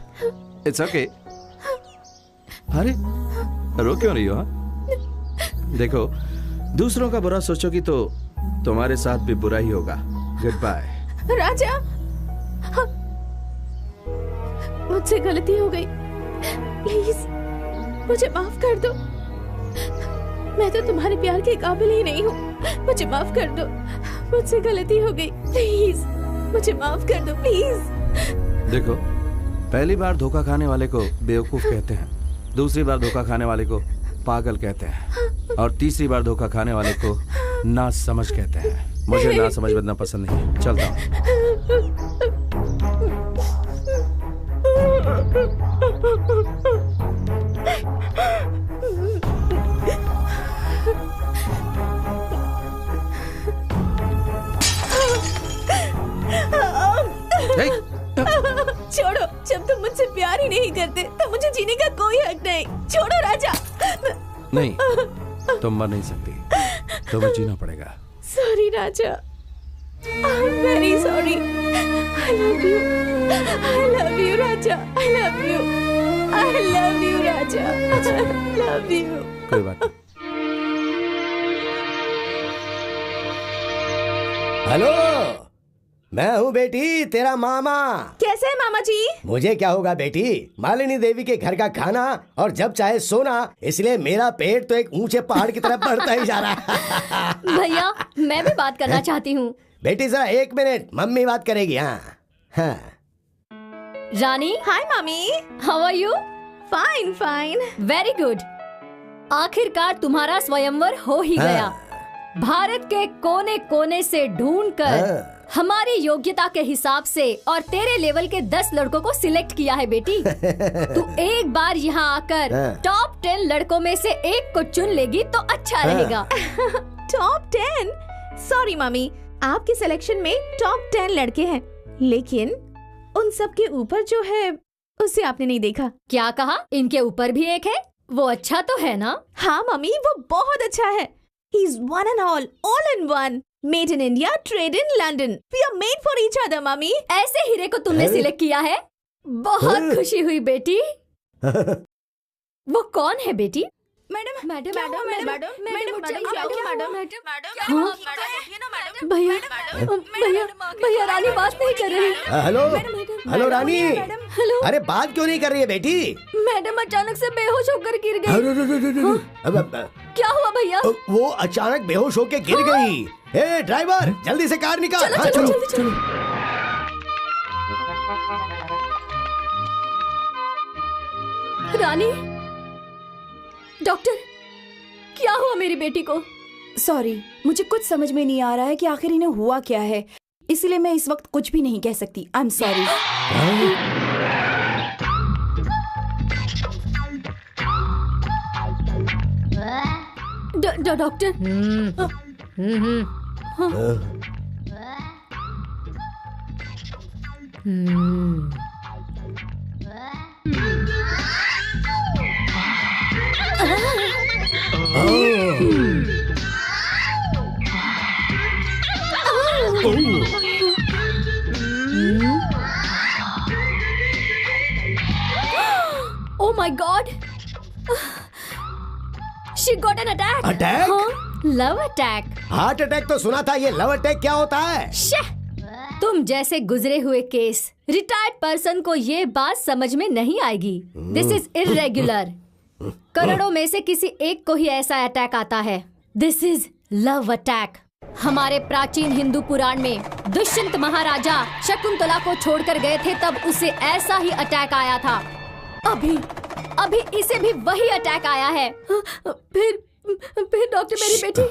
It's okay. अरे रो क्यों रही हो? देखो, दूसरों का बुरा सोचोगी तो तुम्हारे साथ भी बुरा ही होगा। Good bye. राजा, मुझसे गलती हो गई, प्लीज मुझे माफ कर दो। मैं तो तुम्हारे प्यार के काबिल ही नहीं हूँ, मुझे माफ कर दो। मुझसे गलती हो गई, प्लीज मुझे माफ कर दो, प्लीज। देखो, पहली बार धोखा खाने वाले को बेवकूफ कहते हैं, दूसरी बार धोखा खाने वाले को पागल कहते हैं और तीसरी बार धोखा खाने वाले को नासमझ कहते हैं। मुझे नासमझ बनना पसंद नहीं। चलता हूँ। छोड़ो, जब तुम मुझसे प्यार ही नहीं करते तो मुझे जीने का कोई हक नहीं। छोड़ो राजा। नहीं, तुम मर नहीं सकती, तुम्हें जीना पड़ेगा। Sorry Raja, I am very sorry. I love you, I love you Raja, I love you, I love you Raja, I love you. कोई बात नहीं। हेलो, मैं हूँ बेटी, तेरा मामा। कैसे है मामा जी? मुझे क्या होगा बेटी, मालिनी देवी के घर का खाना और जब चाहे सोना, इसलिए मेरा पेट तो एक ऊंचे पहाड़ की तरफ बढ़ता ही जा रहा है। भैया, मैं भी बात करना चाहती हूँ। बेटी जरा 1 मिनट, मम्मी बात करेगी। हाँ। रानी। हाय मामी। How are you? Fine fine. Very good. आखिरकार तुम्हारा स्वयंवर हो ही गया। भारत के कोने कोने से ढूंढकर हमारी योग्यता के हिसाब से और तेरे लेवल के 10 लड़कों को सिलेक्ट किया है बेटी। तू एक बार यहाँ आकर टॉप 10 लड़कों में से एक को चुन लेगी तो अच्छा रहेगा। टॉप 10? सॉरी मम्मी, आपके सिलेक्शन में टॉप 10 लड़के हैं, लेकिन उन सब के ऊपर जो है उसे आपने नहीं देखा। क्या कहा? इनके ऊपर भी एक है? वो अच्छा तो है ना? हाँ मम्मी, वो बहुत अच्छा है। He's one and all in one. Made in India, trade in London. We are made for each other, mummy. ऐसे हीरे को तुमने सिलेक्ट किया है? बहुत खुशी हुई बेटी। वो कौन है बेटी? Madam madam madam madam madam madam भैया भैया भैया रानी बात नहीं कर रही। हेलो हेलो रानी। हेलो। अरे बात क्यों नहीं कर रही है बेटी? मैडम अचानक से बेहोश होकर गिर गई। क्या हुआ भैया? वो अचानक बेहोश होके गिर गई। ए ड्राइवर जल्दी से कार निकाल। चलो हाँ, चलो जल्दी चलो। रानी, डॉक्टर क्या हुआ मेरी बेटी को? सॉरी, मुझे कुछ समझ में नहीं आ रहा है कि आखिर इन्हें हुआ क्या है, इसलिए मैं इस वक्त कुछ भी नहीं कह सकती। I am sorry. Doctor Oh my God! She got an attack. Attack? हाँ, love attack. हार्ट अटैक तो सुना था, ये लव अटैक क्या होता है? शे! तुम जैसे गुजरे हुए केस रिटायर्ड पर्सन को ये बात समझ में नहीं आएगी। This is irregular. करोड़ों में से किसी एक को ही ऐसा अटैक आता है। This is love attack. हमारे प्राचीन हिंदू पुराण में दुष्यंत महाराजा शकुंतला को छोड़कर गए थे, तब उसे ऐसा ही अटैक आया था। अभी इसे भी वही अटैक आया है। फिर डॉक्टर मेरी बेटी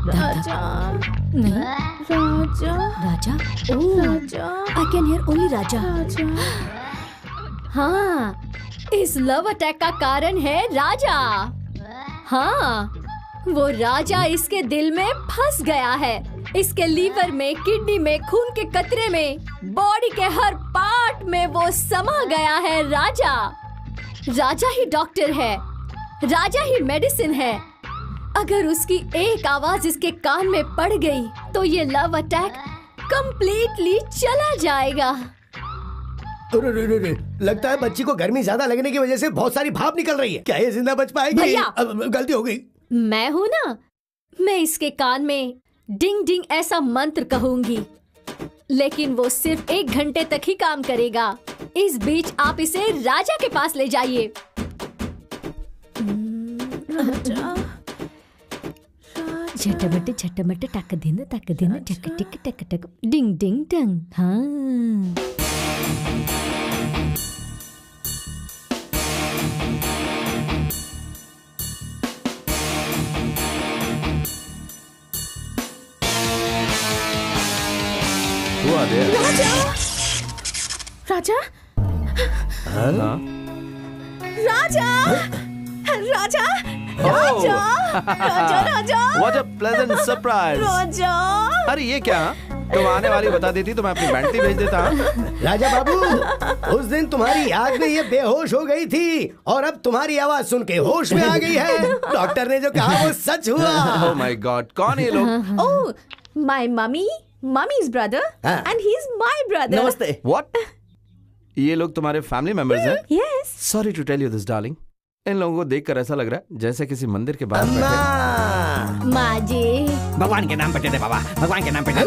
राजा आई कैन हियर ओनली राजा। हाँ, इस लव अटैक का कारण है राजा। हाँ, वो राजा इसके दिल में फंस गया है। इसके लीवर में, किडनी में, खून के कतरे में, बॉडी के हर पार्ट में वो समा गया है। राजा ही डॉक्टर है, राजा ही मेडिसिन है। अगर उसकी एक आवाज इसके कान में पड़ गई तो ये लव अटैक कंप्लीटली चला जाएगा। लगता है बच्ची को गर्मी ज्यादा लगने की वजह से बहुत सारी भाप निकल रही है। क्या ये जिंदा बच पाएगी? भैया! गलती हो गई। मैं हूँ ना, मैं इसके कान में डिंग डिंग ऐसा मंत्र कहूंगी, लेकिन वो सिर्फ 1 घंटे तक ही काम करेगा। इस बीच आप इसे राजा के पास ले जाइए। झटमट झटमट टक दिन टक टक टिक टक टक डिंग डिंग डंग। हाँ, राजा राजा राजा राजा राजा राजा राजा What a pleasant surprise! राजा। अरे ये क्या? तुम आने वाली बता देती तो मैं अपनी बैंटी भेज देता। राजा बाबू, उस दिन तुम्हारी याद में ये बेहोश हो गई थी और अब तुम्हारी आवाज सुन के होश में आ गई है। डॉक्टर ने जो कहा वो सच हुआ। Oh my God! कौन है ये लोग? Oh, my mummy's brother, and he's my brother. नमस्ते। What? ये लोग तुम्हारे फैमिली मेंबर्स हैं? Yes. Sorry to tell you this, darling. इन लोगों को देखकर ऐसा लग रहा है जैसे किसी मंदिर के बाहर बैठे हैं। माँ जी, भगवान के नाम पे दे दे बाबा, भगवान के नाम पे दे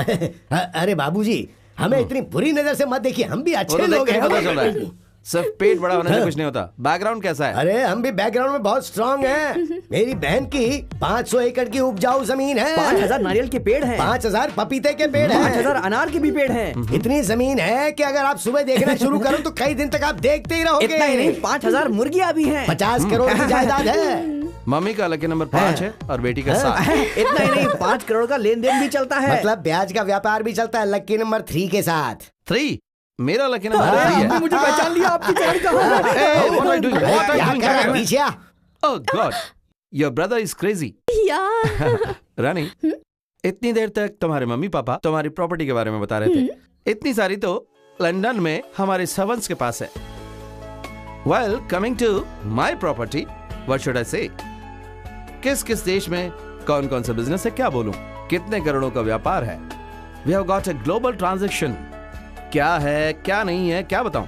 दे। अरे बाबूजी, हमें इतनी बुरी नजर से मत देखिए, हम भी वो अच्छे तो लोग देख के हैं। पता चल रहा है। सिर्फ पेट बड़ा होने से कुछ नहीं होता। बैकग्राउंड कैसा है? अरे हम भी बैकग्राउंड में बहुत स्ट्रांग हैं। मेरी बहन की 500 एकड़ की उपजाऊ जमीन है। 5000 नारियल के पेड़ हैं, 5000 पपीते के पेड़ हैं, 5000 अनार के भी पेड़ हैं। इतनी जमीन है कि अगर आप सुबह देखना शुरू करो तो कई दिन तक आप देखते ही रहोगे। इतना ही नहीं, 5000 मुर्गियां भी हैं। 50 करोड़ की जायदाद है। मम्मी का लकी नंबर 5 है और बेटी का 7। इतना ही नहीं, 5 करोड़ का लेन देन भी चलता है। मतलब ब्याज का व्यापार भी चलता है लकी नंबर 3 के साथ। 3? मेरा लकी नंबर 3 है। आपने मुझे पहचान लिया, आपकी जान कहाँ है? Hey, what are you doing? What are you doing? क्या कर रहे हो? पीछे आ। Oh God, your brother is crazy. Yeah. रानी, इतनी देर तक तुम्हारे मम्मी पापा तुम्हारी प्रॉपर्टी के बारे में बता रहे थे। इतनी सारी तो लंदन में हमारे सर्वेंट्स के पास है। Well, coming to my property, what should I say? किस किस देश में कौन कौन सा बिजनेस है क्या बोलूं, कितने करोड़ों का व्यापार है। We have got a global transaction. क्या है क्या नहीं है क्या बताऊं,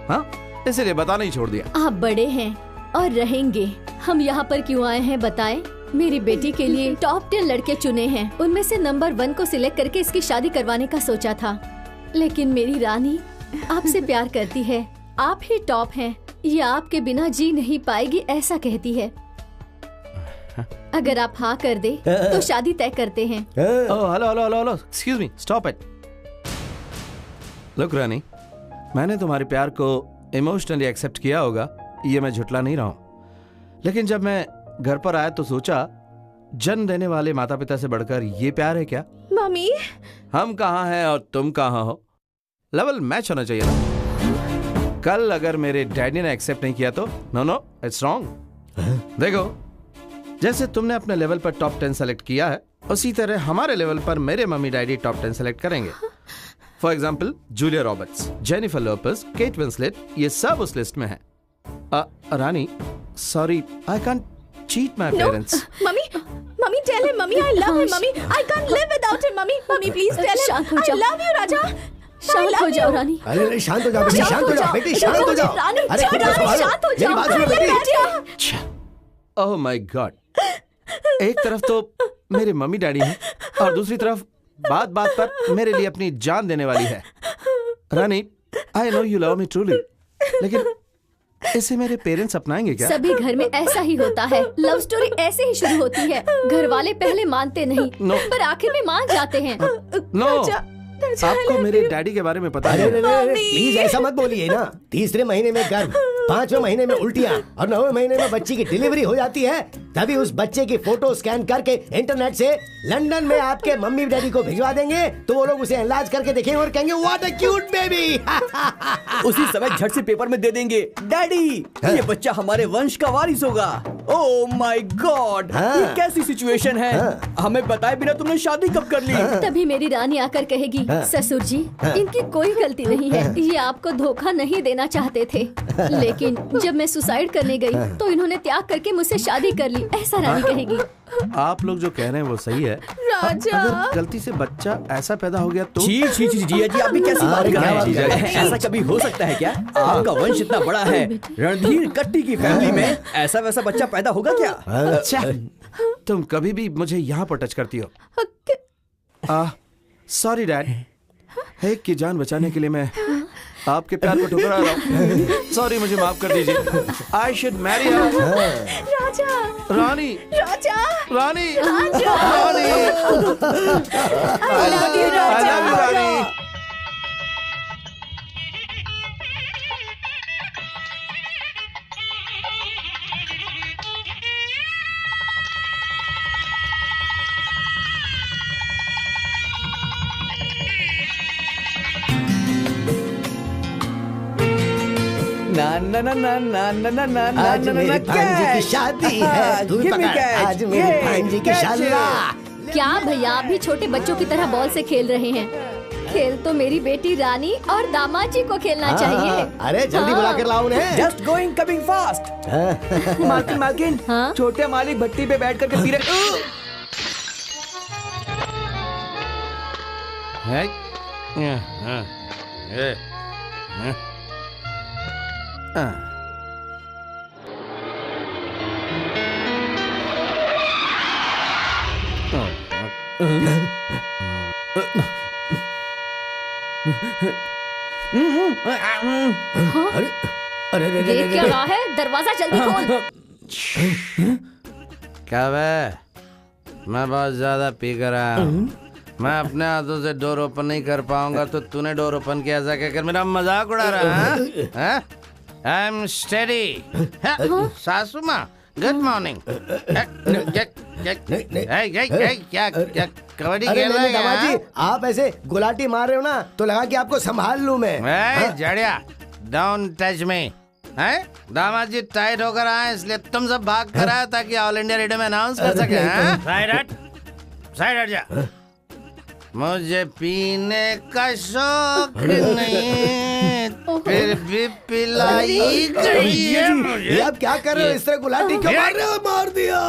हाँ इसीलिए बताना ही छोड़ दिया। आप बड़े हैं और रहेंगे। हम यहाँ पर क्यों आए हैं बताएं? मेरी बेटी के लिए टॉप 10 लड़के चुने हैं, उनमें से नंबर 1 को सिलेक्ट करके इसकी शादी करवाने का सोचा था, लेकिन मेरी रानी आपसे प्यार करती है, आप ही टॉप हैं, ये आपके बिना जी नहीं पाएगी ऐसा कहती है। अगर आप हाँ कर दे तो शादी तय करते हैं। Oh hello hello hello hello, excuse me, stop it. Look Rani, मैंने तुम्हारे प्यार को इमोशनली एक्सेप्ट किया होगा, ये मैं झुटला नहीं रहा हूं, लेकिन जब मैं घर पर आया तो सोचा जन्म देने वाले माता पिता से बढ़कर ये प्यार है क्या? मम्मी, हम कहाँ हैं और तुम कहाँ हो, लेवल मैच होना चाहिए ना। कल अगर मेरे डैडी ने एक्सेप्ट नहीं किया तो नो नो इट्स रॉन्ग। देखो, जैसे तुमने अपने लेवल पर टॉप 10 सेलेक्ट किया है, उसी तरह हमारे लेवल पर मेरे मम्मी डैडी टॉप 10 सेलेक्ट करेंगे। For example Julia Roberts, Jennifer Lopez, Kate Winslet, ये सब उस लिस्ट में है। Rani sorry, I can't cheat my parents. Mummy, Mummy, tell him, Mummy, I love him, Mummy. I can't live without him, Mummy. Mummy, please tell him. I love you, Raja. शांत हो जाओ रानी। अरे शांत हो जाओ बेटी, शांत हो जाओ बेटी, शांत हो जाओ। अरे शांत हो जाओ, मेरी बात सुनो बेटी। ओह माय गॉड, एक तरफ तो मेरे मम्मी डैडी हैं और दूसरी तरफ बात बात पर मेरे लिए अपनी जान देने वाली है। Rani, I know you love me truly, लेकिन इसे मेरे पेरेंट्स अपनाएंगे क्या? सभी घर में ऐसा ही होता है, लव स्टोरी ऐसे ही शुरू होती है। घर वाले पहले मानते नहीं, पर आखिर में मान जाते हैं। आपको मेरे डैडी के बारे में पता है? प्लीज ऐसा मत बोलिए ना। तीसरे महीने में गर्भ, 5वें महीने में उल्टियाँ और 9वें महीने में बच्ची की डिलीवरी हो जाती है, तभी उस बच्चे की फोटो स्कैन करके इंटरनेट से लंदन में आपके मम्मी डैडी को भिजवा देंगे, तो वो लोग उसे एनलार्ज करके देखेंगे और कहेंगे व्हाट अ क्यूट बेबी। उसी समय झट से पेपर में दे देंगे, डैडी ये बच्चा हमारे वंश का वारिस होगा। ओह माय गॉड, ये कैसी सिचुएशन है? हमें बताए बिना तुमने शादी कब कर ली? तभी मेरी रानी आकर कहेगी, ससुर जी इनकी कोई गलती नहीं है, ये आपको धोखा नहीं देना चाहते थे, लेकिन जब मैं सुसाइड करने गई तो इन्होंने त्याग करके मुझसे शादी कर ली, ऐसा रानी कहेगी। आप लोग जो कह रहे हैं वो सही है। राजा, अगर गलती से बच्चा ऐसा पैदा हो गया तो? जी आप भी कैसी बात कर रहे हैं? ऐसा कभी हो सकता है क्या? आपका वंश इतना बड़ा है, रणधीर कट्टी की फैमिली में ऐसा वैसा बच्चा पैदा होगा क्या? अच्छा, तुम कभी भी मुझे यहाँ पर टच करती हो। सॉरी डैड, एक की जान बचाने के लिए मैं आपके प्यार को ठुकरा रहा हूँ। सॉरी, मुझे माफ कर दीजिए। I should Mary Raja, Rani, Raja, Rani, Raja, Rani, I love you, राजा। रानी। ना ना ना ना ना ना ना ना आज मेरी भांजी की शादी है, तू पकड़, आज मेरी भांजी की शादी। क्या भैया आप भी छोटे बच्चों की तरह बॉल से खेल रहे हैं? खेल तो मेरी बेटी रानी और दामाद जी को खेलना चाहिए। अरे जल्दी बुला कर लाओ उन्हें। Just going coming fast. मालकिन छोटे मालिक भट्टी पे बैठ करके पी रहे। अरे देख क्या रहा है? दरवाजा जल्दी खोल। क्या वे? मैं बहुत ज्यादा पी कर आया हूँ, मैं अपने हाथों से डोर ओपन नहीं कर पाऊंगा, तो तूने डोर ओपन किया ऐसा कहकर मेरा मजाक उड़ा रहा है? I am steady. सासू माँ, गुड मॉर्निंग। क्या कबड्डी खेल रहे हैं? आप ऐसे गुलाटी मार रहे हो ना, तो लगा कि आपको संभाल लूं मैं। जड़िया, डोंट टच मी। दामाद जी टाइट होकर आए, इसलिए तुम सब भाग कर आए ताकि ऑल इंडिया रेडियो में अनाउंस कर सके। साइड हट जा। मुझे पीने का शौक नहीं, फिर भी पिलाई गई है मुझे। ये आप क्या कर रहे हो? इस तरह गुलाटी क्यों मार रहे हो? मार दिया।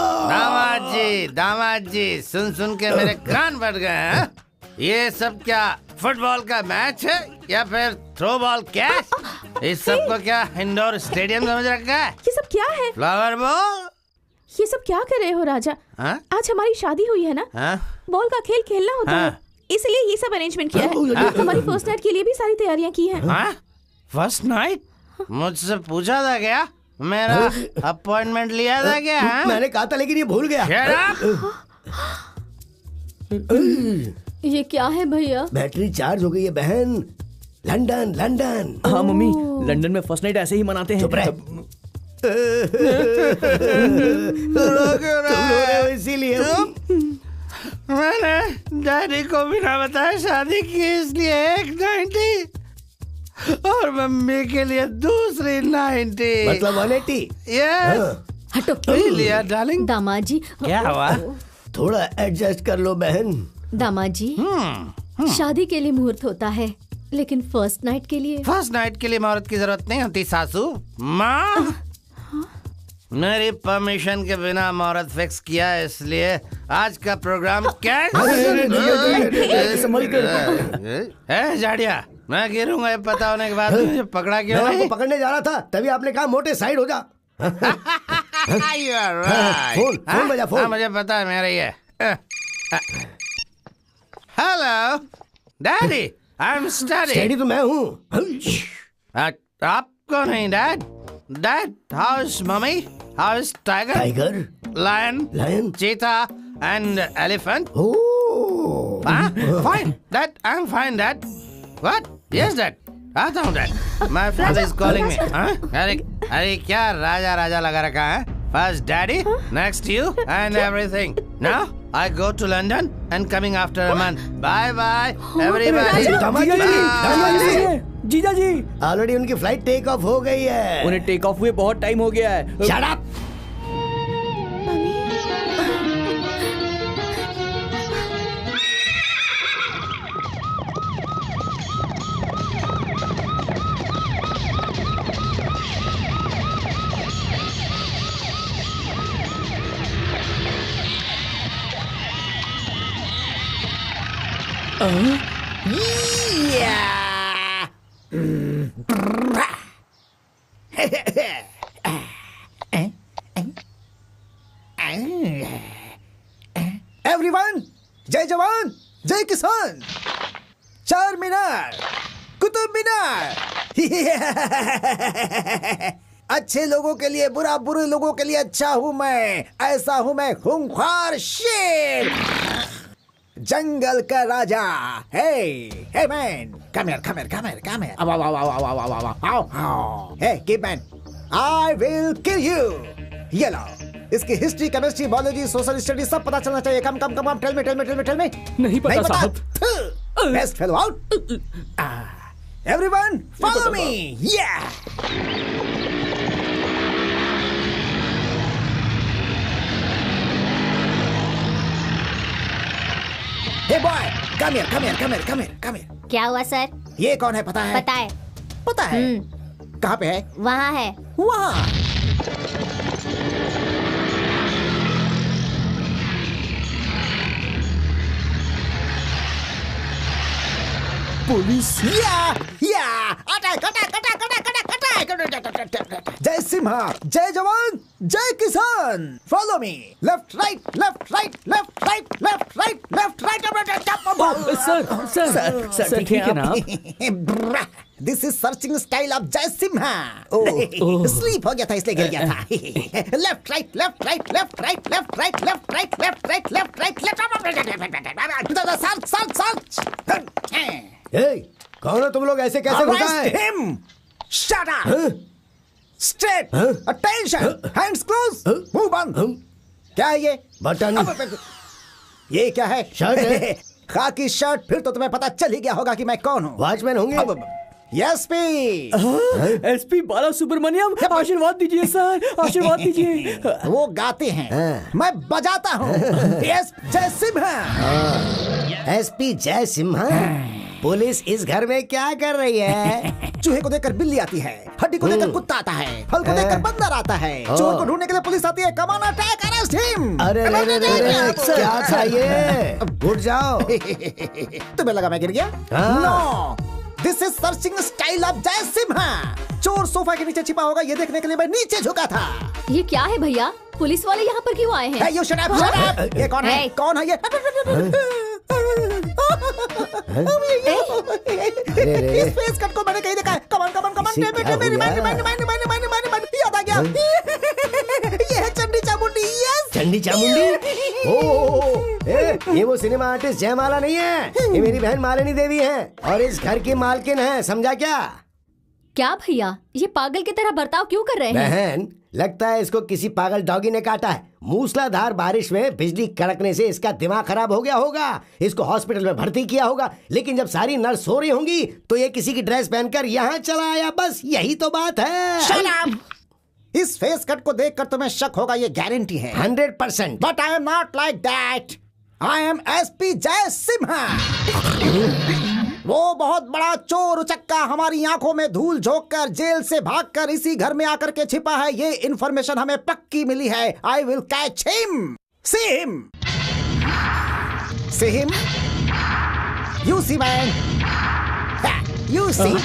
दामाद जी सुन सुन के मेरे कान फट गए हैं। ये सब क्या फुटबॉल का मैच है या फिर थ्रो बॉल कैच? इस सब को क्या इंडोर स्टेडियम समझ रखा है? ये सब क्या है? Flower ball. ये सब क्या कर रहे हो राजा? आज हमारी शादी हुई है ना? बॉल का खेल खेलना होता है, इसलिए ये सब अरेंजमेंट किया है। हमारी फर्स्ट नाइट के लिए भी सारी तैयारियां की हैं। First night? मुझसे पूछा था क्या? मेरा अपॉइंटमेंट लिया था क्या? मैंने कहा था लेकिन ये भूल गया। ये क्या है भैया? बैटरी चार्ज हो गई है बहन। London London. हाँ मम्मी, लंदन में फर्स्ट नाइट ऐसे ही मनाते हैं। चुप रहे। इसीलिए मैंने डैडी को बिना बताए शादी की, इसलिए एक 90 और मम्मी के लिए दूसरी 90, मतलब 180। हटो लिया डार्लिंग। दामाद जी क्या हुआ? थोड़ा एडजस्ट कर लो बहन। दामाद जी शादी के लिए मुहूर्त होता है, लेकिन फर्स्ट नाइट के लिए? फर्स्ट नाइट के लिए मुहूर्त की जरूरत नहीं होती सासू माँ। मेरी परमिशन के बिना मुहूर्त फिक्स किया, इसलिए आज का प्रोग्राम है जाड़िया। मैं गिरूंगा ये पता होने के बाद मुझे पकड़ा क्यों नहीं? पकड़ने जा रहा था तभी आपने कहा मोटे साइड हो जा। फोन बजा फोन। मुझे पता है मेरा ये। Hello daddy, I am study. तो मैं हूँ। आप कौन है dad? Dad, how is mommy? How is tiger? Tiger? Lion? Cheetah and elephant? Oh. Fine. Dad, I'm fine, Dad. What? Yes, Dad. आता हूँ Dad. My father is calling me. अरे क्या राजा लगा रखा है? First Daddy, next you and everything. Now I go to London and coming after a month. Bye, everybody. जीजा जी, already उनकी flight take off हो गई है। उन्हें टेक ऑफ हुए बहुत टाइम हो गया है। Shut up. एवरीवन, जय जवान जय किसान। चार मीनार, कुतुब मीनार। अच्छे लोगों के लिए बुरा, बुरे लोगों के लिए अच्छा हूं मैं। ऐसा हूं मैं, खूंखार शेर, जंगल का राजा। Hey man, come here. Hey keep man, I will kill you. ये लो, इसकी history, chemistry, biology, social study सब पता चलना चाहिए। Come tell me. नहीं पता साहब। Best fellow out. Everyone follow me. Hey boy, come here. क्या हुआ सर? ये कौन है पता है? पता है। कहाँ पे है? वहाँ है। वहाँ। पुलिस। जय सिम्हा, जय जवान जय किसान। Follow me. Left right. Sir ठीक है ना? This is searching style of Jai Simha. Sleep हो गया था इसलिए गिर गया था। Left right. कौन हो तुम लोग? ऐसे कैसे होता है? Shut up! Straight! Attention! Hands close! मुंह बंद! क्या है ये? बटन। ये क्या है? शर्ट है। खाकी शर्ट। फिर तो तुम्हें पता चल ही गया होगा कि मैं कौन हूँ। वॉचमैन होंगे। एसपी एसपी बाला सुब्रमण्यम, आशीर्वाद दीजिए सर, आशीर्वाद दीजिए। वो गाते हैं, मैं बजाता हूँ। एस जय सिम्हा। एसपी जय सिम्हा, पुलिस इस घर में क्या कर रही है? चूहे को देखकर बिल्ली आती है, हड्डी को देखकर कुत्ता आता है, फल को देखकर बंदर आता है, चोर को ढूंढने के लिए पुलिस आती है। Come on attack, arrest him. अरे क्या था ये? उठ जाओ। तुम्हें लगा मैं गिर गया? No, this is searching style of Jai Simha. चोर सोफा के नीचे छिपा होगा, ये देखने के लिए मैं नीचे झुका था। ये क्या है भैया? पुलिस वाले यहाँ पर क्यों आए हैं? Hey, you shut up, shut up! ये कौन है? कौन है ये? इस फेस कट को मैंने कहीं देखा है। Come on, come on, come on! याद आ गया। ये है चंडी चामुंडी। Yes! चंडी चामुंडी? ओह, ये वो सिनेमा आर्टिस्ट जयमाला नहीं है, ये मेरी बहन मालिनी देवी है और इस घर की मालकिन है, समझा क्या? क्या भैया, ये पागल की तरह बर्ताव क्यों कर रहे हैं? बहन, लगता है इसको किसी पागल डॉगी ने काटा है। मूसलाधार बारिश में बिजली कड़कने से इसका दिमाग खराब हो गया होगा। इसको हॉस्पिटल में भर्ती किया होगा, लेकिन जब सारी नर्स सो रही होंगी तो ये किसी की ड्रेस पहनकर यहाँ चला आया। बस यही तो बात है। Shut up! इस फेस कट को देखकर तुम्हें शक होगा, ये गारंटी है। 100%। But I am not like that. I am SP जय सिम्हा। वो बहुत बड़ा चोर उचक्का हमारी आंखों में धूल झोंककर जेल से भागकर इसी घर में आकर के छिपा है। ये इन्फॉर्मेशन हमें पक्की मिली है। I will catch him. See him. See him. You see man. You see.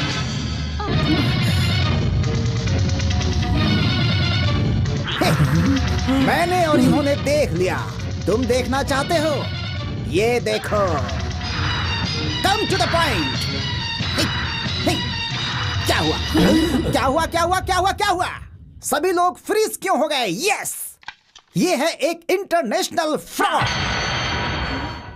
मैंने और इन्होंने देख लिया। तुम देखना चाहते हो? ये देखो। Come to the point. क्या हुआ? क्या हुआ? क्या हुआ? क्या हुआ? क्या हुआ? सभी लोग फ्रीज क्यों हो गए? यस, ये है एक इंटरनेशनल फ्रॉड।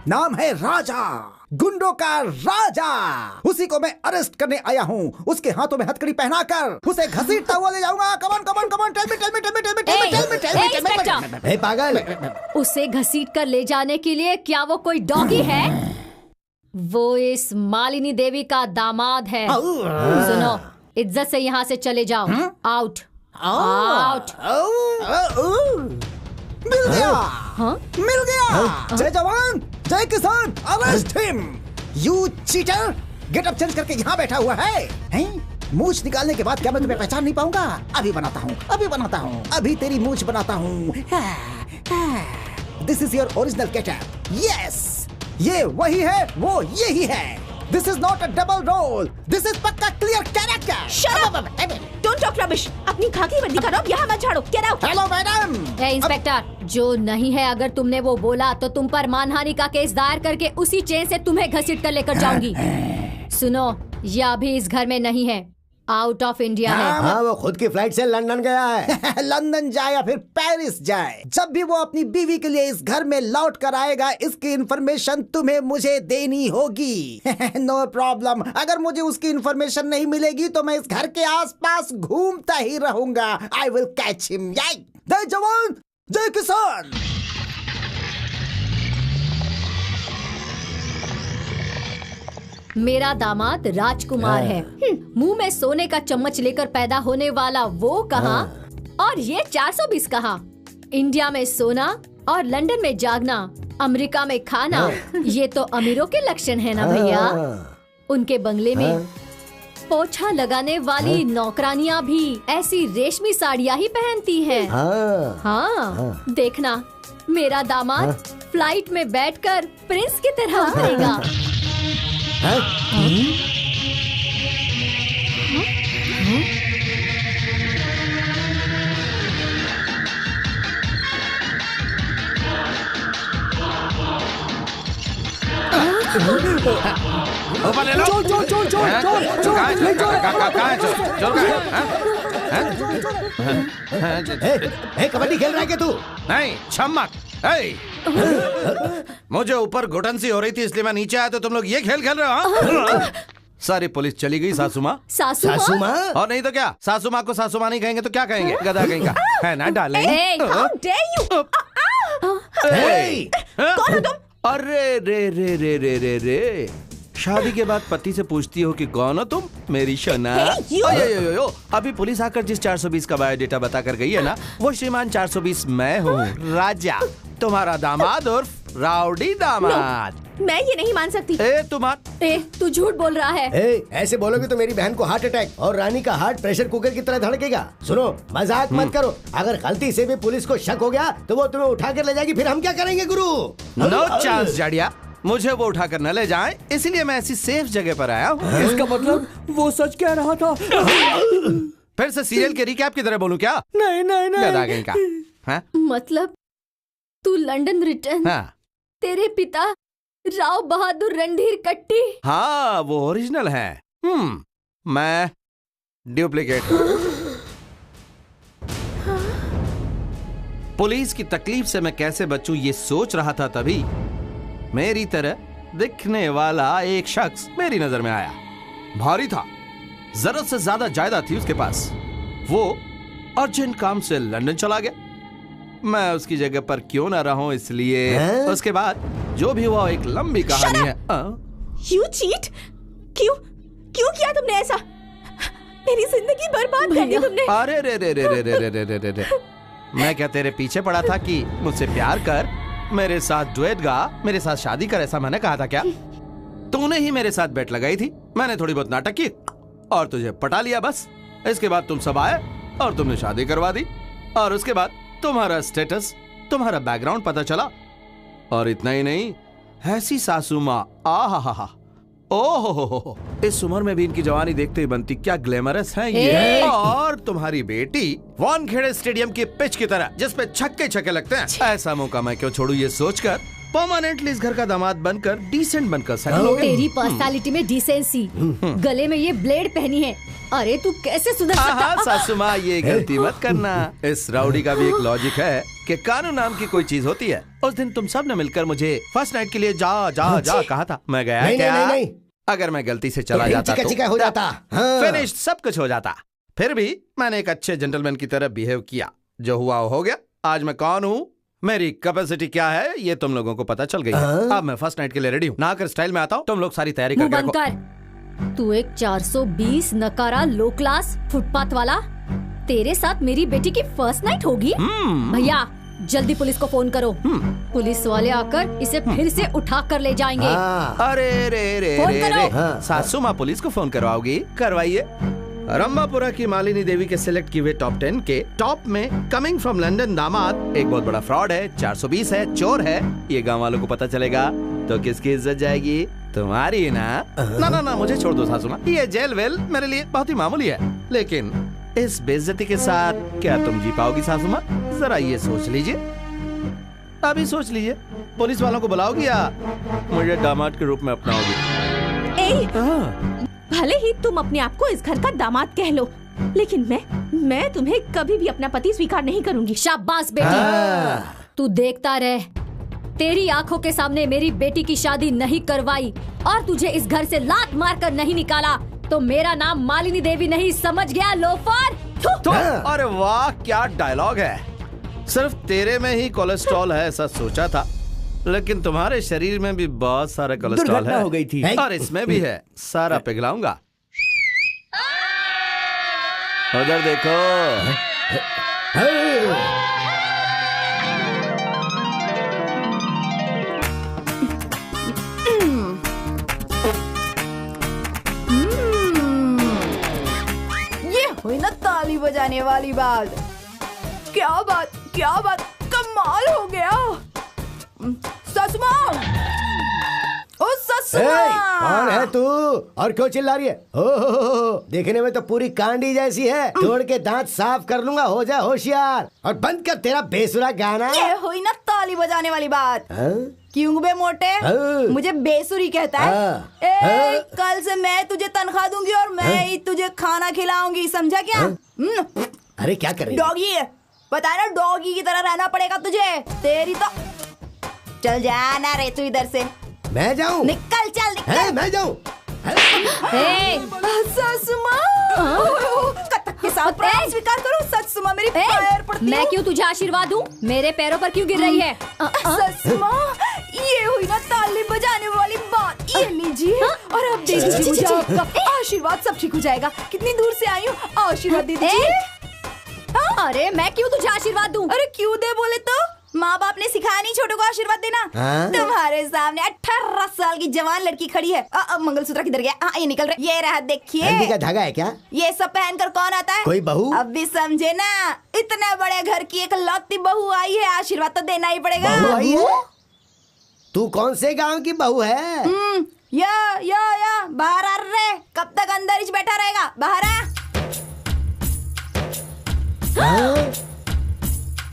नाम है राजा, गुंडों का राजा। उसी को मैं अरेस्ट करने आया हूँ। उसके हाथों में हथकड़ी पहनाकर उसे घसीटता हुआ ले जाऊंगा। Come on, come on, come on, tell me, tell me, tell me, tell me, tell me, tell me, tell me, tell me. Hey पागल, उसे घसीट कर ले जाने के लिए क्या वो कोई डॉगी है? वो इस मालिनी देवी का दामाद है। सुनो, इज्जत से यहाँ से चले जाओ। Out, out. मिल गया, मिल गया। जय जवान, जय किसान, arrest him. You cheater, get up change करके यहाँ बैठा हुआ है, हैं? मूछ निकालने के बाद क्या मैं तुम्हें पहचान नहीं पाऊंगा? अभी बनाता हूँ, अभी बनाता हूँ, अभी तेरी मूछ बनाता हूँ। This is your original getup. Yes, ये वही है, वो यही है। This is not a double role, this is पक्का clear character. Shut up! Don't talk rubbish. अपनी खाकी वर्दी का रौब यहाँ मत झाड़ो। Get out. Hello madam. Inspector, जो नहीं है, अगर तुमने वो बोला तो तुम पर मानहानि का केस दायर करके उसी चेन से तुम्हें घसीट कर लेकर जाऊंगी। सुनो, ये अभी इस घर में नहीं है, आउट ऑफ इंडिया है। हाँ, वो खुद की फ्लाइट से लंदन गया है। लंदन जाए या फिर पेरिस जाए, जब भी वो अपनी बीवी के लिए इस घर में लौट कर आएगा, इसकी इंफॉर्मेशन तुम्हें मुझे देनी होगी। No problem. अगर मुझे उसकी इंफॉर्मेशन नहीं मिलेगी तो मैं इस घर के आसपास घूमता ही रहूंगा। I will catch him. जय जवान, जय किसान। मेरा दामाद राजकुमार है। मुंह में सोने का चम्मच लेकर पैदा होने वाला वो कहाँ और ये 420 कहाँ? इंडिया में सोना और लंदन में जागना, अमेरिका में खाना, ये तो अमीरों के लक्षण है ना भैया। उनके बंगले में पोछा लगाने वाली नौकरानियां भी ऐसी रेशमी साड़ियां ही पहनती हैं। हाँ, देखना, मेरा दामाद फ्लाइट में बैठकर प्रिंस की तरह उतरेगा। ऊपर ले लो। चोर चोर चोर चोर चोर चोर कहाँ है चोर? कहाँ है चोर? कबड्डी खेल रहा है क्या तू? नहीं, छमक। मुझे ऊपर घुटन सी हो रही थी, इसलिए मैं नीचे आया। तो तुम लोग ये खेल खेल रहे हो? सारी पुलिस चली गई। सासू माँ, सासू माँ? और नहीं तो क्या? सासू माँ को सासू माँ नहीं कहेंगे तो क्या कहेंगे? गधा कहीं का है ना डाले। How dare you? कौन हो तुम? अरे रे रे रे रे रे रे, शादी के बाद पति से पूछती हो कि कौन हो तुम, मेरी शना। यो, अभी पुलिस आकर जिस 420 का बायोडेटा बता कर गई है ना, वो श्रीमान 420 मैं हूँ, राजा, तुम्हारा दामाद और राउडी दामाद। मैं ये नहीं मान सकती। तू झूठ बोल रहा है। ऐसे बोलोगे तो मेरी बहन को हार्ट अटैक और रानी का हार्ट प्रेशर कुकर की तरह धड़केगा। सुनो, मजाक मत करो। अगर गलती से भी पुलिस को शक हो गया तो वो तुम्हें उठा कर ले जाएगी, फिर हम क्या करेंगे गुरु? नो चांस जाड़िया, मुझे वो उठा कर न ले जाए, इसलिए मैं ऐसी सेफ जगह पर आया हूँ। इसका मतलब वो सच कह रहा था। फिर से सीरियल के रिकैप की तरह बोलूं क्या? नहीं। हाँ? मतलब तू लंदन रिटर्न। हाँ। तेरे पिता राव बहादुर रणधीर कट्टी। हाँ, वो ओरिजिनल है। मैं डुप्लीकेट। पुलिस की तकलीफ से मैं कैसे बचूं ये सोच रहा था, तभी मेरी तरह दिखने वाला एक शख्स मेरी नजर में आया। भारी था, जरूरत से ज्यादा जायदाद थी उसके पास। वो अर्जेंट काम से लंदन चला गया। मैं उसकी जगह पर क्यों ना रहूं, इसलिए उसके बाद जो भी हुआ एक लंबी कहानी है। You cheat? क्यों किया तुमने ऐसा? मेरी जिंदगी बर्बाद कर दी तुमने। अरे रे, मैं क्या तेरे पीछे पड़ा था कि मुझसे प्यार कर, मेरे साथ डुएट गा, मेरे साथ शादी कर, ऐसा मैंने कहा था क्या? तूने ही मेरे साथ बेट लगाई थी, मैंने थोड़ी बहुत नाटक की और तुझे पटा लिया बस। इसके बाद तुम सब आए और तुमने शादी करवा दी, और उसके बाद तुम्हारा स्टेटस, तुम्हारा बैकग्राउंड पता चला, और इतना ही नहीं, ऐसी सासू माँ, आहा, ओहो, इस उम्र में भी इनकी जवानी देखते ही बनती, क्या ग्लैमरस है ये। और तुम्हारी बेटी वानखेड़े स्टेडियम की पिच की तरह, जिसपे छक्के लगते हैं, ऐसा मौका मैं क्यों छोड़ू ये सोचकर परमानेंटली इस घर का दामाद बनकर, डिसेंट बनकर सेटल हो गया। तेरी पर्सनालिटी में डिसेंसी, गले में ये ब्लेड पहनी है। अरे तू कैसे सुधर सकता? सासू माँ, ये गलती मत करना। इस राउडी का भी एक लॉजिक है कि कानून नाम की कोई चीज होती है। उस दिन तुम सब ने मिलकर मुझे फर्स्ट नाइट के लिए जा कहा था, मैं गया क्या? नहीं। अगर मैं गलती से चला जाता तो हो जाता, फिनिश, सब कुछ हो जाता। फिर भी मैंने एक अच्छे जेंटलमैन की तरह बिहेव किया, जो हुआ हो गया। आज मैं कौन हूँ, मेरी कैपेसिटी क्या है, ये तुम लोगों को पता चल गई है। अब मैं फर्स्ट नाइट के लिए रेडी हूँ, नहाकर स्टाइल में आता हूँ। तुम लोग सारी तैयारी करके रखो। तू एक 420 नकारा लो क्लास फुटपाथ वाला, तेरे साथ मेरी बेटी की फर्स्ट नाइट होगी? भैया जल्दी पुलिस को फोन करो। पुलिस वाले आकर इसे फिर से उठा कर ले जाएंगे। अरे रे, सासू माँ पुलिस को फोन करवाओगी? करवाइए। रंभापुरा की मालिनी देवी के सिलेक्ट किए टॉप 10 के टॉप में कमिंग फ्रॉम लंदन दामाद एक बहुत बड़ा फ्रॉड है, 420 है, चोर है। ये गांव वालों को पता चलेगा तो किसकी इज्जत जाएगी? तुम्हारी ना। ना, मुझे छोड़ दो सासू माँ, ये जेल वेल मेरे लिए बहुत ही मामूली है, लेकिन इस बेइज्जती के साथ क्या तुम जी पाओगी सासू माँ? जरा ये सोच लीजिए, अभी सोच लीजिए। पुलिस वालों को बुलाओगी या मुझे दामाद के रूप में अपनाओगी? भले ही तुम अपने आप को इस घर का दामाद कह लो, लेकिन मैं तुम्हें कभी भी अपना पति स्वीकार नहीं करूंगी। शाबाश बेटी, तू देखता रह। तेरी आंखों के सामने मेरी बेटी की शादी नहीं करवाई और तुझे इस घर से लात मार कर नहीं निकाला तो मेरा नाम मालिनी देवी नहीं, समझ गया लोफर? अरे वाह, क्या डायलॉग है। सिर्फ तेरे में ही कोलेस्ट्रॉल है ऐसा सोचा था, लेकिन तुम्हारे शरीर में भी बहुत सारा कोलेस्ट्रॉल है। हो गई थी और इसमें भी है, सारा पिघलाऊंगा। उधर देखो। ये हुई ना ताली बजाने वाली बात। क्या बात, कमाल हो गया। ससुमा, ओ ससुमा, कौन है तू और क्यों चिल्ला रही है? ओह, देखने में तो पूरी कांडी जैसी है। तोड़ के दांत साफ कर लूंगा, हो जा होशियार और बंद कर तेरा बेसुरा गाना। ये हुई ना ताली बजाने वाली बात। क्यों बे मोटे, मुझे बेसुरी कहता है? कल से मैं तुझे तनख्वाह दूंगी और मैं ही तुझे खाना खिलाऊंगी, समझा क्या? अरे क्या कर रही है? डॉगी पता है ना, डॉगी की तरह रहना पड़ेगा तुझे। तेरी तो चल जाना रे तू इधर से। मैं जाऊं? निकल, चल निकल। मैं जाऊं? कत्तक के साथ प्राण स्वीकार करो। ससुमा मेरी पैर पड़ती है। मैं क्यों तुझे आशीर्वाद दूं? मेरे पैरों पर क्यों गिर रही है? ससुमा, ये हुई ना ताली बजाने वाली बात। ये लीजिए और अब दे दीजिए मुझे आपका आशीर्वाद, सब ठीक हो जाएगा। कितनी दूर से आई हूँ, आशीर्वाद दे दीजिए। अरे मैं क्यों तुझे आशीर्वाद दूं? अरे क्यों दे बोले तो? माँ बाप ने सिखाया नहीं छोटों को आशीर्वाद देना। तुम्हारे सामने 18 साल की जवान लड़की खड़ी है। मंगलसूत्र किधर गया? ये निकल रहा, ये रहा, देखिए। हल्दी का धागा है क्या? ये सब पहनकर कौन आता है? कोई बहू? अब भी समझे ना, इतने बड़े घर की एक लौती बहू आई है, आशीर्वाद तो देना ही पड़ेगा। बहू आई है? तू कौन से गांव की बहू है? या बाहर आ रे, कब तक अंदर ही बैठा रहेगा? बाहर आ।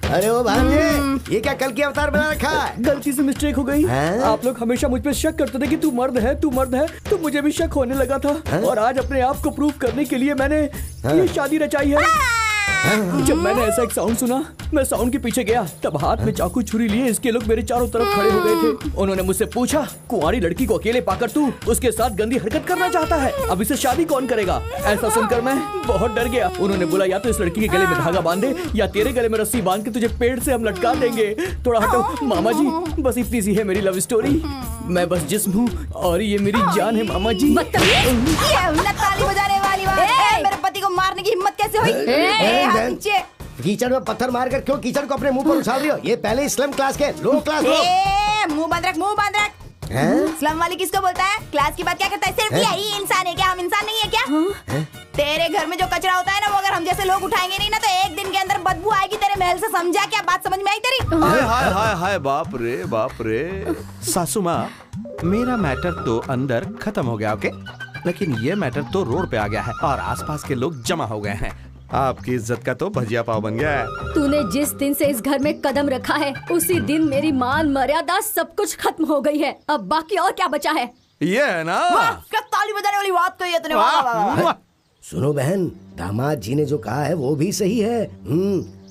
अरे ओ भांजे, ये क्या कल की अवतार बना रखा है? गलती से मिस्टेक हो गई। आप लोग हमेशा मुझ पे शक करते थे कि तू मर्द है, तू मर्द है, तो मुझे भी शक होने लगा था। और आज अपने आप को प्रूव करने के लिए मैंने ये शादी रचाई है। जब मैंने ऐसा एक साउंड सुना, मैं साउंड के पीछे गया, तब हाथ में चाकू छुरी लिए इसके लोग मेरे चारों तरफ खड़े हो गए थे। उन्होंने मुझसे पूछा, कुंवारी लड़की को अकेले पाकर तू उसके साथ गंदी हरकत करना चाहता है, अब इसे शादी कौन करेगा? ऐसा सुनकर मैं बहुत डर गया। उन्होंने बोला, या तो इस लड़की के गले में धागा बांधे या तेरे गले में रस्सी बांध के तुझे पेड़ से हम लटका देंगे। थोड़ा हटो मामा जी, बस इतनी सी है मेरी लव स्टोरी। मैं बस जिस्म हूँ और ये मेरी जान है मामा जी। ताली बजाने वाली बात है। मेरे पति को मारने की हिम्मत कैसे हुई? कीचड़ में पत्थर मारकर क्यों कीचड़ को अपने मुंह पर उछाल रही हो? ये पहले स्लम क्लास के लो क्लास लोग। मुंह बंद रख, मुंह बंद रख। स्लम वाली किसको बोलता है? क्लास की बात क्या करता है? सिर्फ यही इंसान है क्या? हम इंसान नहीं है क्या? तेरे घर में जो कचरा होता है ना, वो अगर हम जैसे लोग उठाएंगे नहीं ना, तो एक दिन के अंदर बदबू आएगी तेरे महल से। समझा? क्या बात समझ में आई तेरी? हाय हाय हाय हाय, बाप रे। सासू माँ, मेरा मैटर तो अंदर खत्म हो गया, ओके, लेकिन ये मैटर तो रोड पे आ गया है और आसपास के लोग जमा हो गए हैं। आपकी इज्जत का तो भजिया पाव बन गया है। तूने जिस दिन से इस घर में कदम रखा है, उसी दिन मेरी मान मर्यादा सब कुछ खत्म हो गई है। अब बाकी और क्या बचा है? ये है ना, क्या ताली बजाने वाली बात कही है तूने। सुनो बहन, दामाद जी ने जो कहा है वो भी सही है।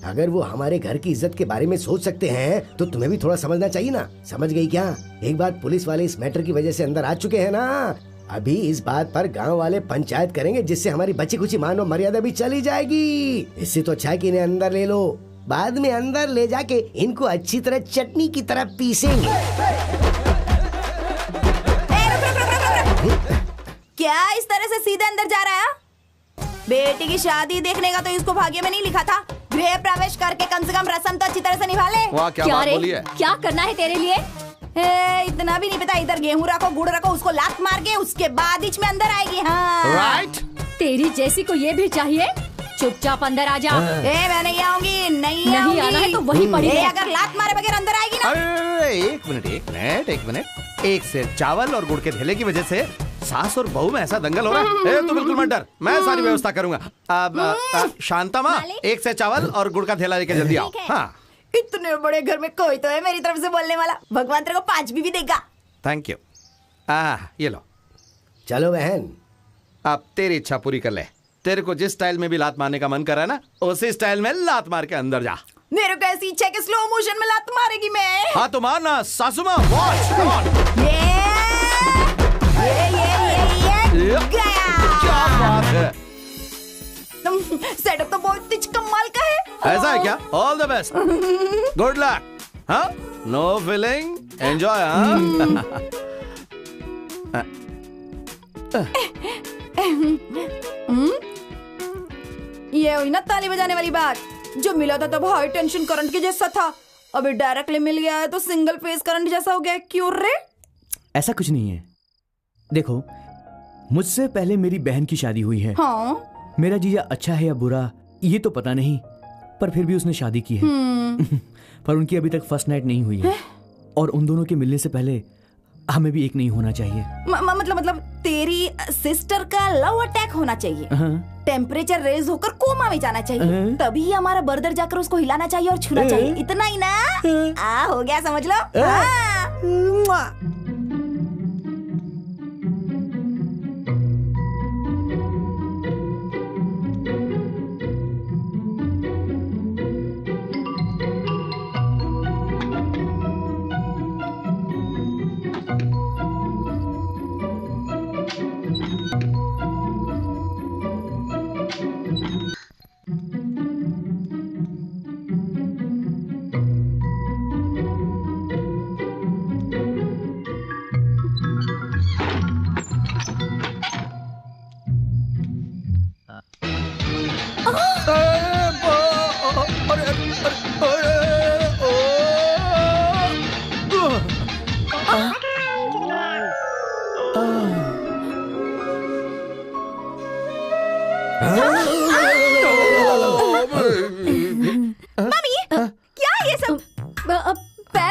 अगर वो हमारे घर की इज्जत के बारे में सोच सकते हैं तो तुम्हें भी थोड़ा समझना चाहिए ना। समझ गई क्या? एक बार पुलिस वाले इस मैटर की वजह से अंदर आ चुके हैं ना, अभी इस बात पर गांव वाले पंचायत करेंगे, जिससे हमारी बची खुची मान और मर्यादा भी चली जाएगी। इससे तो अच्छा है कि इन्हें अंदर ले लो, बाद में अंदर ले जाके इनको अच्छी तरह चटनी की तरह पीसेंगे। क्या इस तरह से सीधे अंदर जा रहा है? बेटी की शादी देखने का तो इसको भाग्य में नहीं लिखा था। गृह प्रवेश करके कम से कम रस्म तो अच्छी तरह से निभा ले। वाह, क्या बात बोली है। क्या करना है तेरे लिए? इतना भी नहीं पता, इधर गेहूं रखो, गुड़ रखो, उसको लात मार के उसके बाद बीच में अंदर आएगी। हाँ राइट। तेरी जैसी को ये भी चाहिए? चुपचाप अंदर आ जा। मैं नहीं आऊंगी, नहीं आना है तो वही पड़ी है। अगर लात मारे बगैर अंदर आएगी ना। अरे एक मिनट, एक से चावल और गुड़ के ढेले की वजह से सास और बहू में ऐसा दंगल हो रहा है। तू बिल्कुल मत डर, मैं सारी व्यवस्था करूंगा। शांता माँ, एक से चावल और गुड़ का थैला लेके जल्दी आओ। हाँ, इतने बड़े घर में कोई तो है मेरी तरफ से बोलने वाला। भगवान तेरे को 5 भी देगा। Thank you. ये लो। चलो बहन, अब तेरी इच्छा पूरी कर ले। तेरे को जिस स्टाइल में भी लात मारने का मन कर रहा है ना, उसी स्टाइल में लात मार के अंदर जा। मेरे को ऐसी इच्छा है कि स्लो मोशन में लात मारेगी मैं। हाँ तो मारना सासू माँ, वॉच, कम ऑन। ये क्या बात है। सेटअप तो बहुत ही कमाल का है। ऐसा है क्या? All the best, good luck. हाँ, नो फीलिंग, एंजॉय। ये हुई ना ताली बजाने वाली बात। जो मिला था तब हाई टेंशन करंट के जैसा था, अभी डायरेक्टली मिल गया है तो सिंगल फेज करंट जैसा हो गया। क्यों रे? ऐसा कुछ नहीं है। देखो, मुझसे पहले मेरी बहन की शादी हुई है। हाँ? मेरा जीजा अच्छा है या बुरा ये तो पता नहीं, पर फिर भी उसने शादी की है। पर उनकी अभी तक फर्स्ट नाइट नहीं हुई है। और उन दोनों के मिलने से पहले हमें भी एक नहीं होना चाहिए। मतलब तेरी सिस्टर का लव अटैक होना चाहिए। टेम्परेचर रेज होकर कोमा में जाना चाहिए, तभी हमारा बर्दर जाकर उसको हिलाना चाहिए और छूना चाहिए। इतना ही ना? हो गया, समझ लो।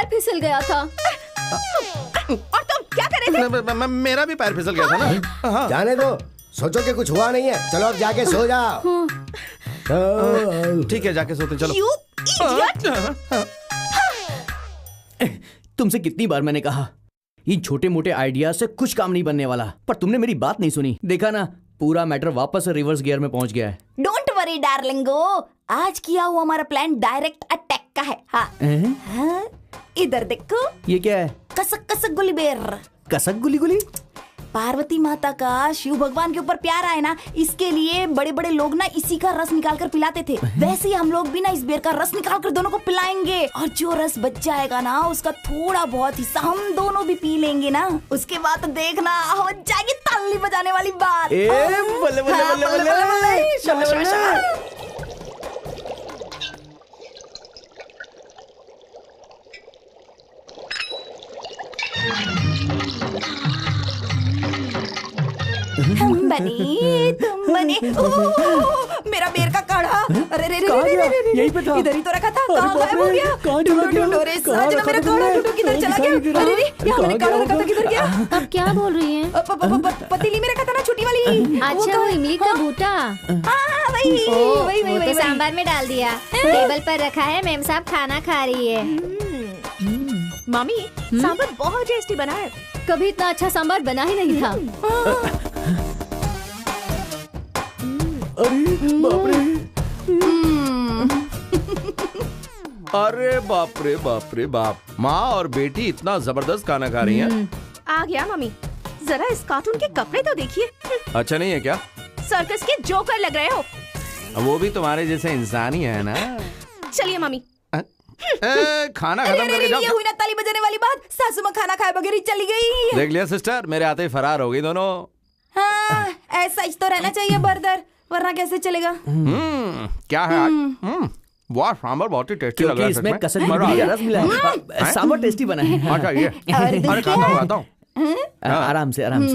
पैर फिसल गया था। और तुम क्या कर रहे थे? मेरा भी पैर फिसल गया था ना। हाँ। जाने दो, सोचो कि कुछ हुआ नहीं है। चलो अब जाके सो जाओ। ठीक है, जाके सोते चलो। You idiot! तुमसे कितनी बार मैंने कहा, इन छोटे मोटे आइडिया से कुछ काम नहीं बनने वाला, पर तुमने मेरी बात नहीं सुनी। देखा ना, पूरा मैटर वापस रिवर्स गियर में पहुंच गया है। डोंट वरी डार्लिंगो, आज किया हुआ हमारा प्लान डायरेक्ट अटैक का है। हाँ, इधर देखो। ये क्या है? कसक कसक गुली बेर। कसक गुली गुली? पार्वती माता का शिव भगवान के ऊपर प्यार आए ना, इसके लिए बड़े बड़े लोग ना इसी का रस निकाल कर पिलाते थे। वैसे ही हम लोग भी ना इस बेर का रस निकाल कर दोनों को पिलाएंगे, और जो रस बच जाएगा ना उसका थोड़ा बहुत हिस्सा हम दोनों भी पी लेंगे ना। उसके बाद देखना हो जाएगी ताली बजाने वाली बात। बल्ले बल्ले बल्ले बल्ले, शाबाश। हम बने, तुम बने। मेरा बेर का काढ़ा। अरे रे रे रे रे, यहीं पे था। इधर ही तो रखा था। कहाँ गायब हो गया? ढूंढो रे साजना, मेरा काढ़ा ढूंढो, किधर चला गया? अरे रे, यहाँ मैंने काढ़ा रखा था, किधर गया? अब क्या बोल रही हैं? पतीली में रखा था ना, छोटी वाली। अच्छा, वो इमली का बूटा। हाँ, वही वो तो सांभर में डाल दिया, टेबल पर रखा है। मेम साहब खाना खा रही है। मामी, सांभर बहुत टेस्टी बना है। कभी इतना अच्छा सांभर बना ही नहीं था। अरे बाप रे बाप रे बाप, माँ और बेटी इतना जबरदस्त खाना खा रही हैं। आ गया मामी, जरा इस कार्टून के कपड़े तो देखिए। अच्छा नहीं है क्या? सर्कस के जोकर लग रहे हो। वो भी तुम्हारे जैसे इंसान ही है ना। चलिए मामी। खाना खत्म करके जाओ। ये हुई ना ताली बजाने वाली बात। सासू माँ खाना खाए बगैर ही चली गई। देख लिया सिस्टर, मेरे आते ही फरार हो गई दोनों। हाँ, ऐसा ही तो रहना चाहिए बर्दर, वरना कैसे चलेगा? क्या है आज? वाह, सांभर बहुत ही टेस्टी लग रहा है। इसमें कसक गुली का रस मिला है। सांभर टेस्टी बना है। अच्छा ये, अरे खाता हूँ। आराम से आराम से।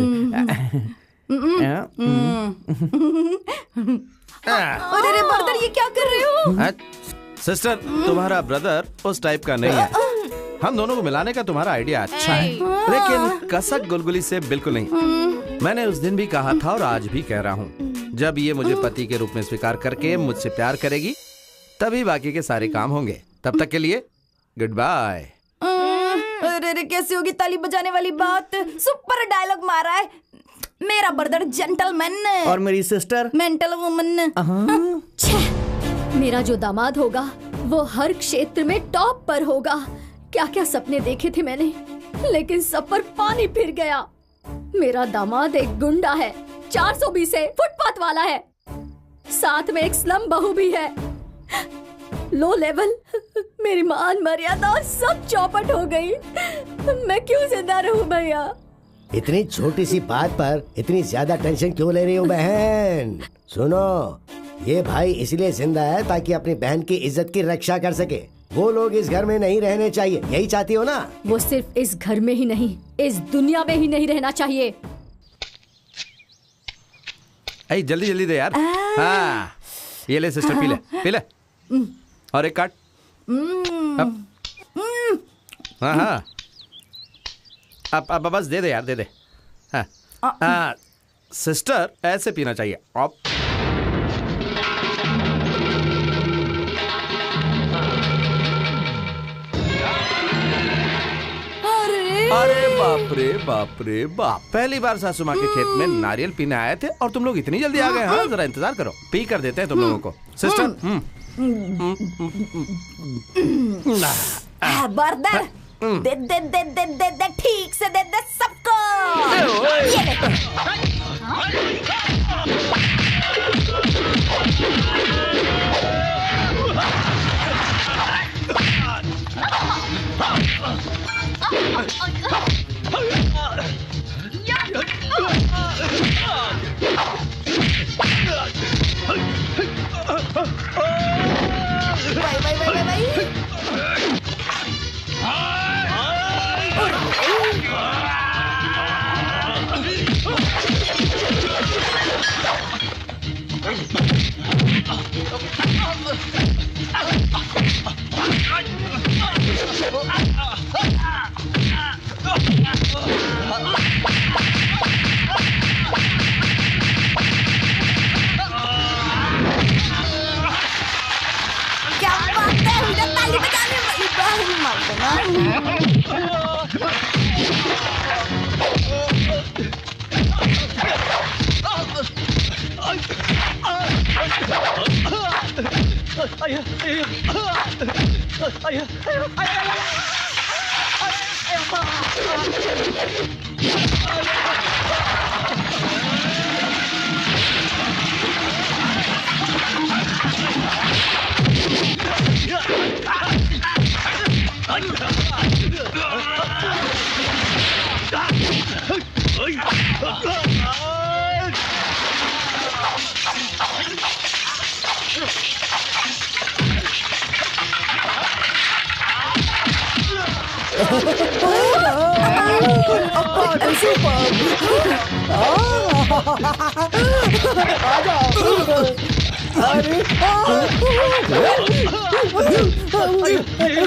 अरे बर्दर, ये क्या कर रहे हो? सिस्टर, तुम्हारा ब्रदर उस टाइप का नहीं है। हम दोनों को मिलाने का तुम्हारा आइडिया अच्छा है, लेकिन कसक गुलगुली से बिल्कुल नहीं। मैंने उस दिन भी कहा था और आज भी कह रहा हूँ, जब ये मुझे पति के रूप में स्वीकार करके मुझसे प्यार करेगी, तभी बाकी के सारे काम होंगे। तब तक के लिए गुड बाय। अरे कैसे होगी ताली बजाने वाली बात? सुपर डायलॉग मारा है। मेरा ब्रदर जेंटलमैन और मेरी सिस्टर मेंटल वुमन। मेरा जो दामाद होगा वो हर क्षेत्र में टॉप पर होगा। क्या क्या सपने देखे थे मैंने, लेकिन सब पर पानी फिर गया। मेरा दामाद एक गुंडा है, 420 है, फुटपाथ वाला है, साथ में एक स्लम बहू भी है। लो लेवल, मेरी मान मर्यादा सब चौपट हो गई। मैं क्यों जिंदा रहूं भैया? इतनी छोटी सी बात पर इतनी ज्यादा टेंशन क्यों ले रही हो बहन? सुनो, ये भाई इसलिए जिंदा है ताकि अपनी बहन की इज्जत की रक्षा कर सके। वो लोग इस घर में नहीं रहने चाहिए, यही चाहती हो ना? वो सिर्फ इस घर में ही नहीं, इस दुनिया में ही नहीं रहना चाहिए। ऐ जल्दी जल्दी दे यार। हाँ, ये ले सिस्टर, पी ले और एक काट। हाँ हाँ, अब बस दे दे यार, दे दे। हाँ सिस्टर, ऐसे पीना चाहिए। अब अरे बाप रे बाप रे बाप, पहली बार सासू माँ के खेत में नारियल पीने आए थे और तुम लोग इतनी जल्दी आ गए। हाँ, जरा इंतजार करो, पी कर देते हैं तुम लोगों को। सिस्टर बर्दर, दे दे दे दे दे दे, ठीक से दे दे सबको।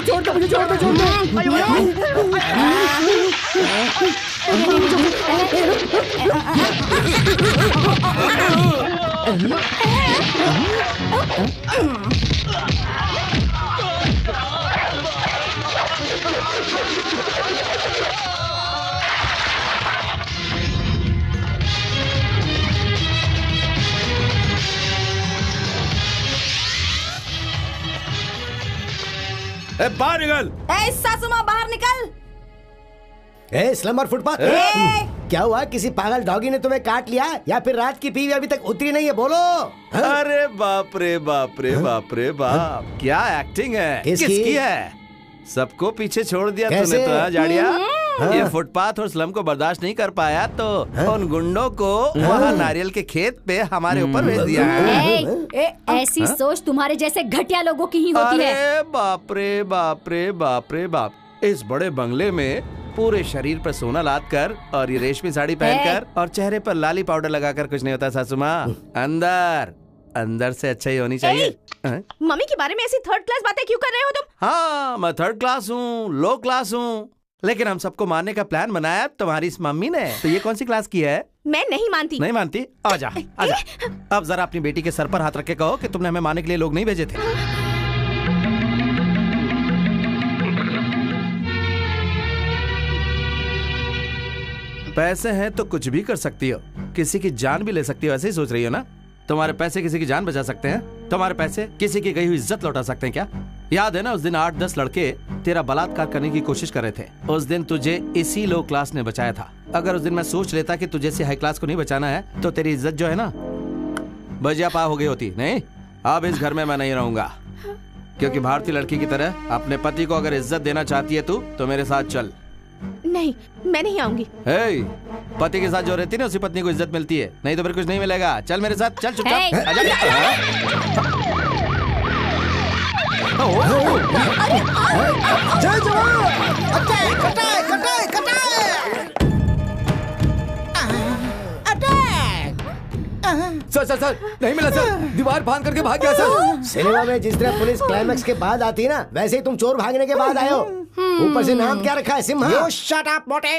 छोड़ दो मुझे, छोड़ दो, छोड़ दो। बाहर निकल। सासू माँ बाहर निकल। स्लम्बर फुटपाथ, क्या हुआ? किसी पागल डॉगी ने तुम्हें काट लिया या फिर रात की पीवी अभी तक उतरी नहीं है? बोलो। अरे बाप रे बाप रे बाप रे बाप, क्या एक्टिंग है। किसकी है? सबको पीछे छोड़ दिया तूने तो, जाड़िया। ये फुटपाथ और स्लम को बर्दाश्त नहीं कर पाया तो उन गुंडों को वहाँ नारियल के खेत पे हमारे ऊपर भेज दिया है। ऐसी सोच तुम्हारे जैसे घटिया लोगों की ही होती है। अरे बाप रे बाप रे बाप रे बाप, इस बड़े बंगले में पूरे शरीर पर सोना लाद कर और ये रेशमी साड़ी पहनकर और चेहरे पर लाली पाउडर लगाकर कुछ नहीं होता सासू माँ। अंदर अंदर से अच्छा ही होनी चाहिए। मम्मी के बारे में ऐसी थर्ड क्लास बातें क्यों कर रहे हो तुम? हाँ, मैं थर्ड क्लास हूँ, लो क्लास हूँ, लेकिन हम सबको मारने का प्लान बनाया तुम्हारी इस मम्मी ने। तो ये कौन सी क्लास की है? मैं नहीं मानती। नहीं मानती? आजा आजा। अब जरा अपनी बेटी के सर पर हाथ रख के कहो कि तुमने हमें मारने के लिए लोग नहीं भेजे थे। पैसे हैं तो कुछ भी कर सकती हो, किसी की जान भी ले सकती हो, ऐसे ही सोच रही हो ना? तुम्हारे पैसे किसी की जान बचा सकते हैं? तुम्हारे पैसे किसी की गई हुई इज्जत लौटा सकते हैं क्या? याद है ना उस दिन 8-10 लड़के तेरा बलात्कार करने की कोशिश कर रहे थे। उस दिन तुझे इसी लो क्लास ने बचाया था। अगर उस दिन मैं सोच लेता कि तुझे से हाई क्लास को नहीं बचाना है तो तेरी इज्जत जो है ना बजिया पा हो गई होती। नहीं, अब इस घर में मैं नहीं रहूंगा, क्योंकि भारतीय लड़की की तरह अपने पति को अगर इज्जत देना चाहती है तू तो मेरे साथ चल। नहीं, मैं नहीं आऊंगी। पति के साथ जो रहती है ना उसी पत्नी को इज्जत मिलती है, नहीं तो फिर कुछ नहीं मिलेगा। चल मेरे साथ, चल चुपचाप। जय जवान। सर नहीं मिला सर, दीवार फांद करके भाग गया सर। सिनेमा में जिस तरह पुलिस क्लाइमैक्स के बाद आती है ना, वैसे ही तुम चोर भागने के बाद आए हो। ऊपर से नाम क्या रखा है? सिम्हा। You shut up, मोटे।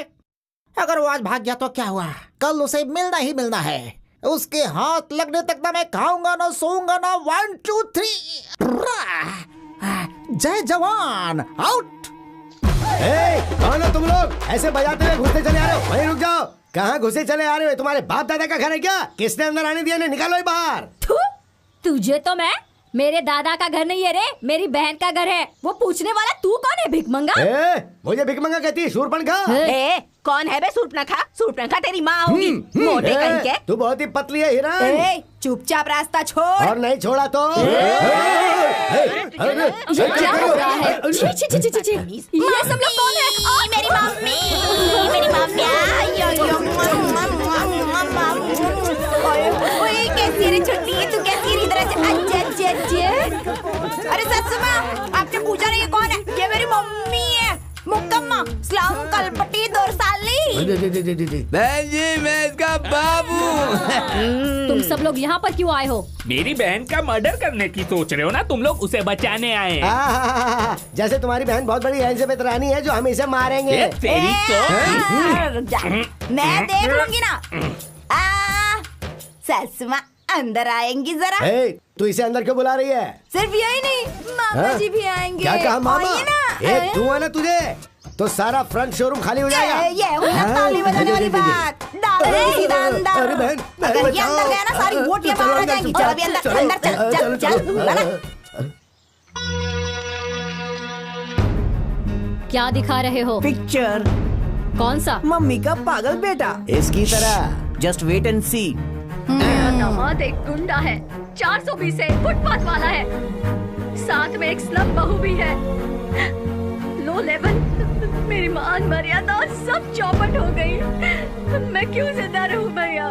अगर वो आज भाग गया तो क्या हुआ? कल उसे मिलना ही मिलना है। उसके हाथ लगने तक ना मैं खाऊंगा ना सोऊंगा ना। 1 2 3 जय जवान आउट। कौन हो तुम लोग? ऐसे बजाते हुए घुसते चले आ रहे हो? वहीं रुक जाओ। कहाँ घुसे चले आ रहे हो? तुम्हारे बाप दादा का घर है क्या? किसने अंदर आने दिया? निकालो ही बाहर। तुझे तो मैं, मेरे दादा का घर नहीं है रे, मेरी बहन का घर है। वो पूछने वाला तू कौन है? भिकमंगा? मुझे भिकमंगा कहती है? शूरपणखा? कौन है बे शूरपणखा? शूरपणखा तेरी माँ होगी, मोटे कहीं के। तू बहुत ही पतली है हिरण। चुपचाप रास्ता छोड़। और नहीं छोड़ा तो ये क्या हो रहा है? ये सब लोग कौन है? मेरी मम्मी, मेरी मम्मी। ओए कैसी रे छुट्टी, तू कैसी रे इधर से? अरे ससु माँ, आपने पूछा नहीं ये कौन है? ये मेरी मम्मी है, मुक्कम्मा स्लाम कलपटी दोरसाली। बहन जी, मैं इसका बाबू। तुम सब लोग यहाँ पर क्यों आए हो? मेरी बहन का मर्डर करने की सोच रहे हो ना तुम लोग? उसे बचाने आए। जैसे तुम्हारी बहन बहुत बड़ी एलिजाबेथ है जो हम इसे मारेंगे। मैं देख लूंगी ना। सासु माँ अंदर आएंगी जरा। तू इसे अंदर क्यों बुला रही है? सिर्फ यही नहीं, मामा जी भी आएंगे। क्या कहा मामा? एक धुआं ना तुझे तो सारा फ्रंट शोरूम खाली हो जाएगा। ये हुई ना ताली बजाने वाली बात। डाल दे सीधा अंदर। अरे बहन, अगर ये अंदर गया ना सारी बोटियां बाहर आ जाएंगी। चल अभी अंदर अंदर चल चल चल। क्या दिखा रहे हो? पिक्चर। कौन सा? मम्मी का पागल बेटा। इसकी तरह। जस्ट वेट एंड सी। मेरा दामाद एक गुंडा है, 420 है, फुटपाथ वाला है, साथ में एक स्लम बहू भी है। लो लेवल, मेरी मान मर्यादा सब चौपट हो गई। मैं क्यों जिंदा रहूं भैया?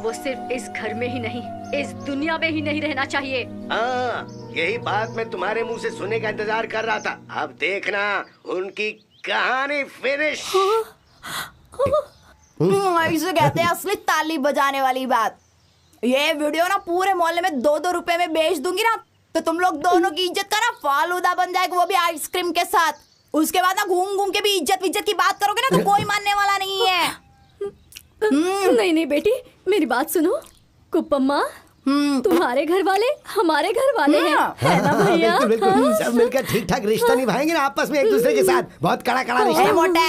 वो सिर्फ इस घर में ही नहीं, इस दुनिया में ही नहीं रहना चाहिए। यही बात मैं तुम्हारे मुंह से सुनने का इंतजार कर रहा था। अब देखना उनकी कहानी फिनिश। इसे कहते हैं असली ताली बजाने वाली बात। ये वीडियो ना पूरे मोहल्ले में 2-2 रुपए में बेच दूंगी ना, तो तुम लोग दोनों की इज्जत का ना फालूदा बन जाएगा, वो भी आइसक्रीम के साथ। उसके बाद ना घूम घूम के भी इज्जत की बात करोगे ना तो कोई मानने वाला नहीं है। नहीं नहीं बेटी, मेरी बात सुनो। कुप्पम्मा, तुम्हारे घर वाले हमारे घर वाले हैं, है ना भैया? बिल्कुल, सब मिलकर ठीक ठाक रिश्ता निभाएंगे ना आपस में एक दूसरे के साथ। बहुत कड़ा रिश्ता। मोटे,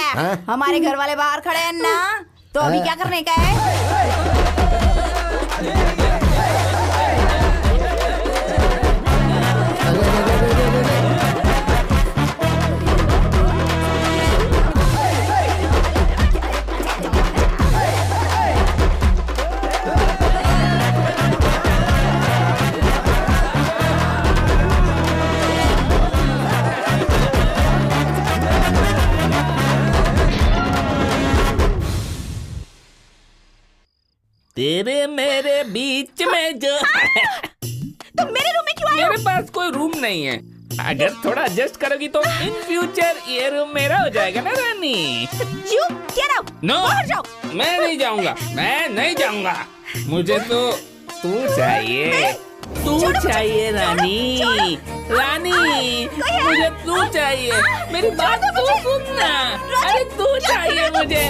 हमारे घर वाले बाहर खड़े हैं ना, तो अभी क्या करने का है? तेरे मेरे बीच में जो तो मेरे रूम में क्यों आए हो? मेरे पास कोई रूम नहीं है। अगर थोड़ा एडजस्ट करोगी तो इन फ्यूचर ये रूम मेरा हो जाएगा ना रानी। You get out! नो, बाहर जाओ। मैं नहीं जाऊंगा, मैं नहीं जाऊंगा। मुझे तो तू चाहिए, तू चाहिए रानी, रानी मुझे तू चाहिए। मेरी बात तो सुनना। अरे तू चाहिए मुझे।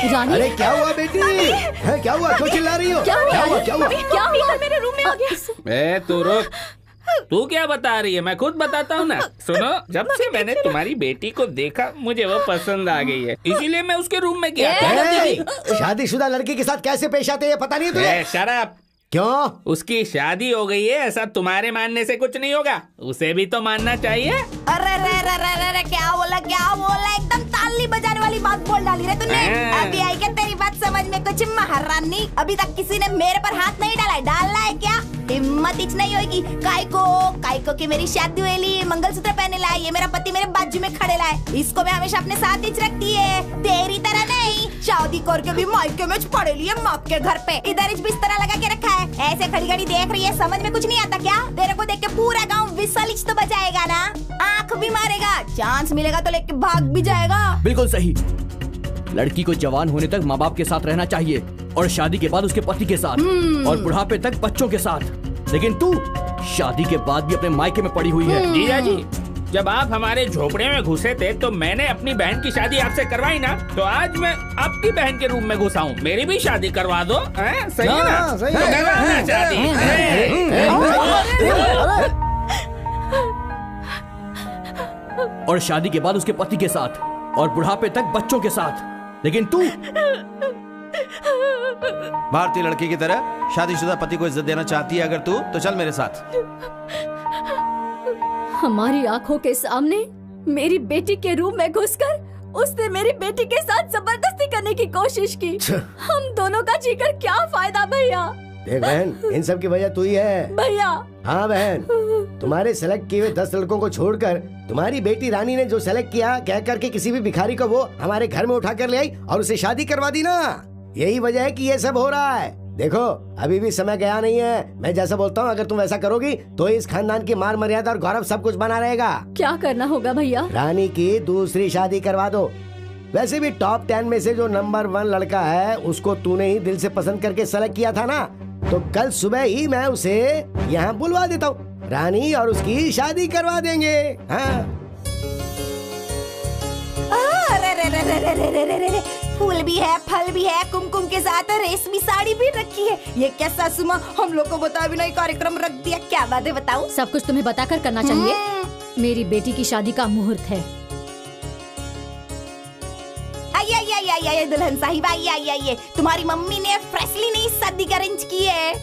रानी, अरे क्या हुआ बेटी? है क्या हुआ? क्यों चिल्ला रही हो? क्या हुआ? क्या हुआ? क्या हुआ? मेरे रूम में आ गया। तू रुक, तू क्या बता रही है? मैं खुद बताता हूँ ना। सुनो, जब से मैंने तुम्हारी बेटी को देखा मुझे वो पसंद आ गई है, इसीलिए मैं उसके रूम में गया। शादीशुदा लड़की के साथ कैसे पेश आते हैं पता नहीं है तुझे? शराब। क्यों? उसकी शादी हो गई है, ऐसा तुम्हारे मानने से कुछ नहीं होगा, उसे भी तो मानना चाहिए। अरे रे रे रे रे रे क्या बोला एकदम ताली बजाने वाली बात बोल डाली रे तूने। अभी आई क्या तेरी बात समझ में कुछ महारानी? अभी तक किसी ने मेरे पर हाथ नहीं डाला है। डालना है क्या? हिम्मत इच नहीं होगी। काइको की मेरी शादी हुई, मंगलसूत्र पहने लाए, ये मेरा पति मेरे बाजू में खड़े लाए, इसको मैं हमेशा अपने साथ इच रखती है, तेरी तरह नहीं। शादी करके भी मायके में पड़े लिए माँ के घर पे, इधर इच बिस्तरा लगा के रखा है। ऐसे खड़ी खड़ी देख रही है, समझ में कुछ नहीं आता क्या? तेरे को देख के पूरा गाँव विसल इच तो बजाएगा ना, आँख भी मारेगा, चांस मिलेगा तो लेके भाग भी जाएगा। बिल्कुल सही। लड़की को जवान होने तक माँ बाप के साथ रहना चाहिए और शादी के बाद उसके पति के साथ और बुढ़ापे तक बच्चों के साथ। लेकिन तू शादी के बाद भी अपने मायके में पड़ी हुई है। जीजा जी, जब आप हमारे झोपड़े में घुसे थे तो मैंने अपनी बहन की शादी आपसे करवाई ना, तो आज मैं आपकी बहन के रूम में घुसा हूँ, मेरी भी शादी करवा दो। सही है ना? सही तो करवाना शादी। और शादी के बाद उसके पति के साथ और बुढ़ापे तक बच्चों के साथ। लेकिन तू भारतीय लड़की की तरह शादीशुदा पति को इज्जत देना चाहती है अगर तू, तो चल मेरे साथ। हमारी आंखों के सामने मेरी बेटी के रूम में घुसकर उसने मेरी बेटी के साथ जबरदस्ती करने की कोशिश की। हम दोनों का जीकर क्या फायदा भैया? देख बहन, इन सब की वजह तू ही है। भैया। हाँ बहन, तुम्हारे सेलेक्ट किए हुए 10 लड़कों को छोड़कर तुम्हारी बेटी रानी ने जो सेलेक्ट किया, कह करके किसी भी भिखारी को वो हमारे घर में उठा कर ले आई और उसे शादी करवा दी ना। यही वजह है कि ये सब हो रहा है। देखो, अभी भी समय गया नहीं है। मैं जैसा बोलता हूँ अगर तुम वैसा करोगी तो इस खानदान की मान मर्यादा और गौरव सब कुछ बना रहेगा। क्या करना होगा भैया? रानी की दूसरी शादी करवा दो। वैसे भी टॉप 10 में से जो नंबर 1 लड़का है उसको तूने ही दिल से पसंद करके सेलेक्ट किया था ना, तो कल सुबह ही मैं उसे यहाँ बुलवा देता हूँ, रानी और उसकी शादी करवा देंगे। हाँ। फूल भी है, फल भी है, कुमकुम के साथ रेशमी साड़ी भी रखी है। ये क्या सासू माँ हम लोग को बता भी नहीं कार्यक्रम रख दिया। क्या बात है बताऊं? सब कुछ तुम्हें बताकर करना चाहिए। मेरी बेटी की शादी का मुहूर्त है। आइए दुल्हन साहिबा, आइए। तुम्हारी मम्मी ने फ्रेशली नई शादी का अरेंज की है।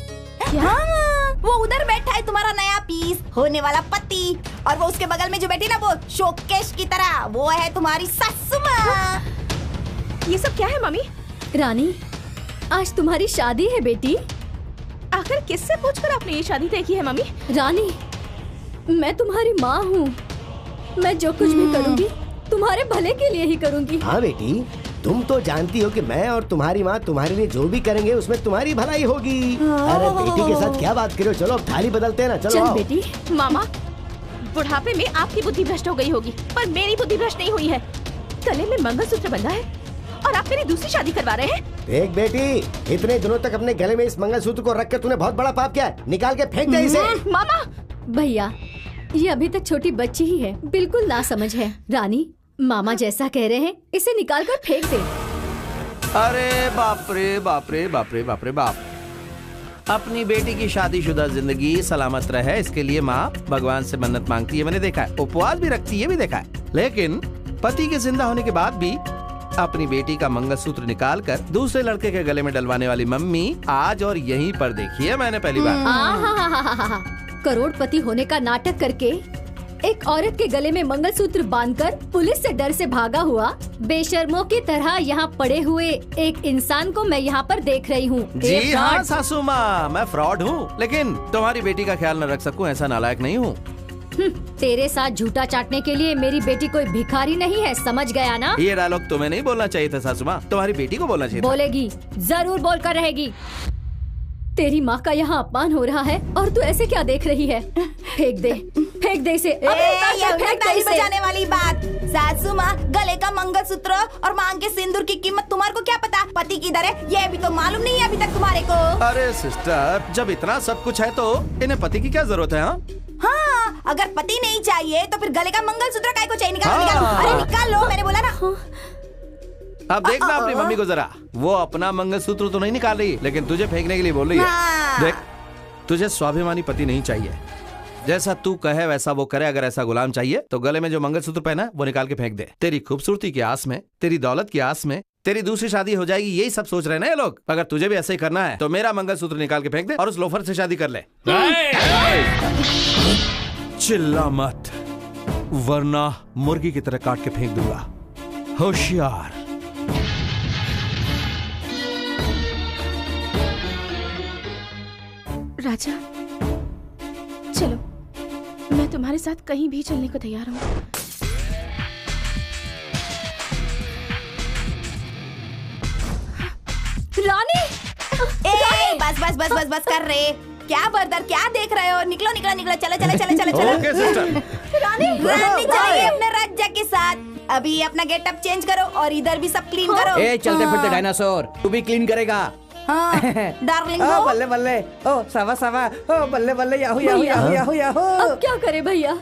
हाँ, वो उधर बैठा है तुम्हारा नया पीस होने वाला पति, और वो उसके बगल में जो बैठी ना वो शोकेश की तरह, वो है तुम्हारी सासू माँ। ये सब क्या है मम्मी? रानी, आज तुम्हारी शादी है बेटी। आखिर किससे पूछकर आपने ये शादी तय की है मम्मी? रानी, मैं तुम्हारी माँ हूँ। मैं जो कुछ भी करूँगी तुम्हारे भले के लिए ही करूँगी। हाँ बेटी, तुम तो जानती हो कि मैं और तुम्हारी माँ तुम्हारे लिए जो भी करेंगे उसमें तुम्हारी भलाई होगी। अरे बेटी के साथ क्या बात करो, चलो अब थाली बदलते हैं ना, चलो। चल बेटी। मामा, बुढ़ापे में आपकी बुद्धि भ्रष्ट हो गई होगी, पर मेरी बुद्धि भ्रष्ट नहीं हुई है। गले में मंगलसूत्र बंधा है और आप मेरी दूसरी शादी करवा रहे हैं। देख बेटी, इतने दिनों तक अपने गले में इस मंगलसूत्र को रखकर तूने बहुत बड़ा पाप किया है। निकाल के फेंक दे इसे। मामा, भैया, ये अभी तक छोटी बच्ची ही है, बिल्कुल ना समझ है। रानी, मामा जैसा कह रहे हैं इसे निकाल कर फेंक दे। अरे बाप रे बाप रे बाप रे बाप रे बाप। अपनी बेटी की शादीशुदा जिंदगी सलामत रहे, इसके लिए माँ भगवान से मन्नत मांगती है, मैंने देखा है। उपवास भी रखती है, भी देखा है। लेकिन पति के जिंदा होने के बाद भी अपनी बेटी का मंगलसूत्र निकाल कर दूसरे लड़के के गले में डलवाने वाली मम्मी आज और यहीं पर देखी है मैंने पहली बार। करोड़पति होने का नाटक करके एक औरत के गले में मंगलसूत्र बांधकर पुलिस से डर से भागा हुआ बेशर्मों की तरह यहाँ पड़े हुए एक इंसान को मैं यहाँ पर देख रही हूँ। जी हाँ सासू माँ, मैं फ्रॉड हूँ, लेकिन तुम्हारी बेटी का ख्याल न रख सकूँ ऐसा नालायक नहीं हूँ। तेरे साथ झूठा चाटने के लिए मेरी बेटी कोई भिखारी नहीं है, समझ गया ना? ये डायलॉग तुम्हें नहीं बोलना चाहिए था सासू माँ, तुम्हारी बेटी को बोलना चाहिए था। बोलेगी, जरूर बोलकर रहेगी। तेरी माँ का यहाँ अपमान हो रहा है और तू ऐसे क्या देख रही है? फेंक दे इसे। ताली बजाने वाली बात। सासू माँ, गले का मंगलसूत्र और मांग के सिंदूर की कीमत तुम्हारे को क्या पता? पति किधर है ये भी तो मालूम नहीं है अभी तक तुम्हारे को। अरे सिस्टर, जब इतना सब कुछ है तो इन्हें पति की क्या जरूरत है? हाँ, अगर पति नहीं चाहिए तो फिर गले का मंगलसूत्र काय को चाहिए? निकालो। अरे निकाल लो, मैंने बोला ना। अब देखना अपनी मम्मी को जरा, वो अपना मंगलसूत्र तो नहीं निकाल रही, लेकिन तुझे फेंकने के लिए बोल रही है। देख, तुझे स्वाभिमानी पति नहीं चाहिए। जैसा तू कहे वैसा वो करे। अगर ऐसा गुलाम चाहिए तो गले में जो मंगलसूत्र पहना है वो निकाल के फेंक दे। तेरी खूबसूरती की आस में, तेरी दौलत की आस में तेरी दूसरी शादी हो जाएगी, यही सब सोच रहे हैं ना ये लोग। अगर तुझे भी ऐसे ही करना है तो मेरा मंगलसूत्र निकाल के फेंक दे और उस लोफर से शादी कर ले। चिल्ला मत, वरना मुर्गी की तरह काट के फेंक दूंगा। होशियार। राजा, चलो, मैं तुम्हारे साथ कहीं भी चलने को तैयार हूँ। रानी, बस कर रहे। क्या बर्दर, क्या देख रहे हो? निकलो, चलो। Okay sister. रानी चाहिए अपने राजा के साथ। अभी अपना गेटअप चेंज करो और इधर भी सब क्लीन करो। ए, चलते फिरते डायनासोर, तू भी क्लीन करेगा? डार्लिंग, बल्ले बल्ले, ओ सावा, ओ बल्ले बल्ले, याहू। अब क्या करे भैया?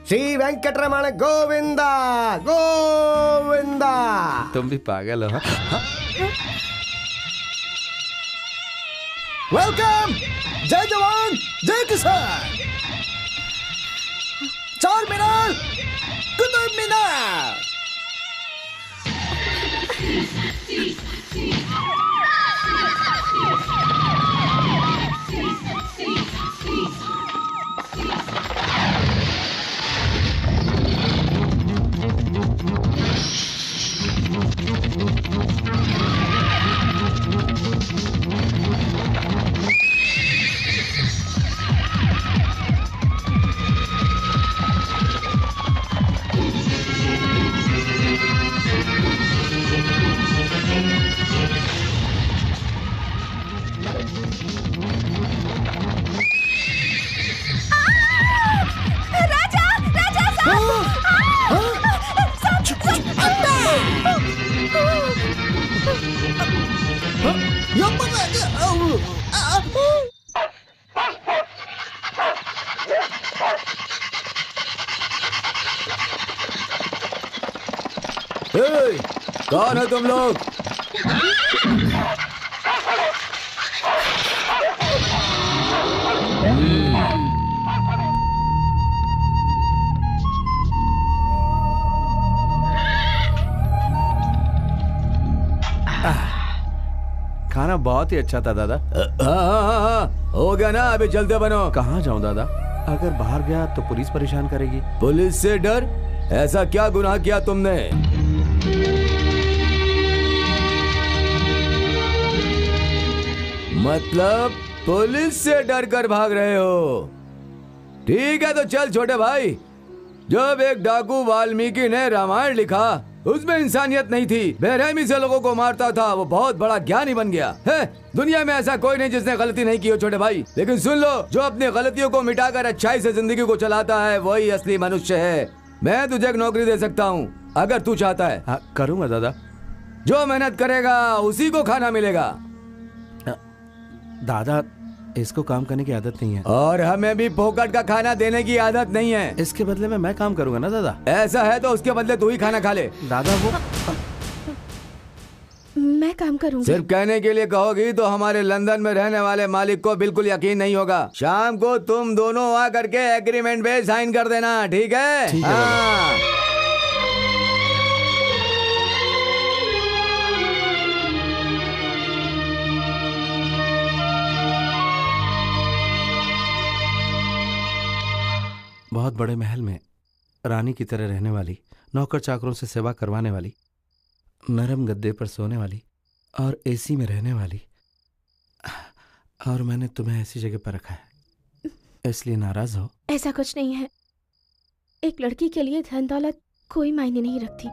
श्री वेंकटरमण गोविंदा गोविंदा। तुम भी पागल हो। वेलकम, जय जवान जय किसान। चार मीनार, कुतुब मीनार। कौन हो तुम लोग? खाना बहुत ही अच्छा था दादा। हाँ, हो गया ना, अभी चलते बनो। कहाँ जाऊँ दादा? अगर बाहर गया तो पुलिस परेशान करेगी। पुलिस से डर? ऐसा क्या गुनाह किया तुमने? मतलब पुलिस से डर कर भाग रहे हो? ठीक है तो चल छोटे भाई। जब एक डाकू वाल्मीकि ने रामायण लिखा, उसमें इंसानियत नहीं थी, बेरहमी से लोगों को मारता था, वो बहुत बड़ा ज्ञानी बन गया है। दुनिया में ऐसा कोई नहीं जिसने गलती नहीं की हो छोटे भाई। लेकिन सुन लो, जो अपनी गलतियों को मिटाकर अच्छाई से जिंदगी को चलाता है वही असली मनुष्य है। मैं तुझे एक नौकरी दे सकता हूँ अगर तू चाहता है। हाँ, करूँगा दादा। जो मेहनत करेगा उसी को खाना मिलेगा। दादा, इसको काम करने की आदत नहीं है और हमें भी फोकट का खाना देने की आदत नहीं है। इसके बदले में मैं काम करूंगा ना दादा। ऐसा है तो उसके बदले तू ही खाना खा ले। दादा वो मैं काम करूंगी। सिर्फ कहने के लिए कहोगी तो हमारे लंदन में रहने वाले मालिक को बिल्कुल यकीन नहीं होगा। शाम को तुम दोनों आ करके एग्रीमेंट पे साइन कर देना, ठीक है? ठीक है। बहुत बड़े महल में रानी की तरह रहने वाली, नौकर चाकरों से सेवा करवाने वाली, नरम गद्दे पर सोने वाली और एसी में रहने वाली, और मैंने तुम्हें ऐसी जगह पर रखा है, इसलिए नाराज हो? ऐसा कुछ नहीं है। एक लड़की के लिए धन दौलत कोई मायने नहीं रखती,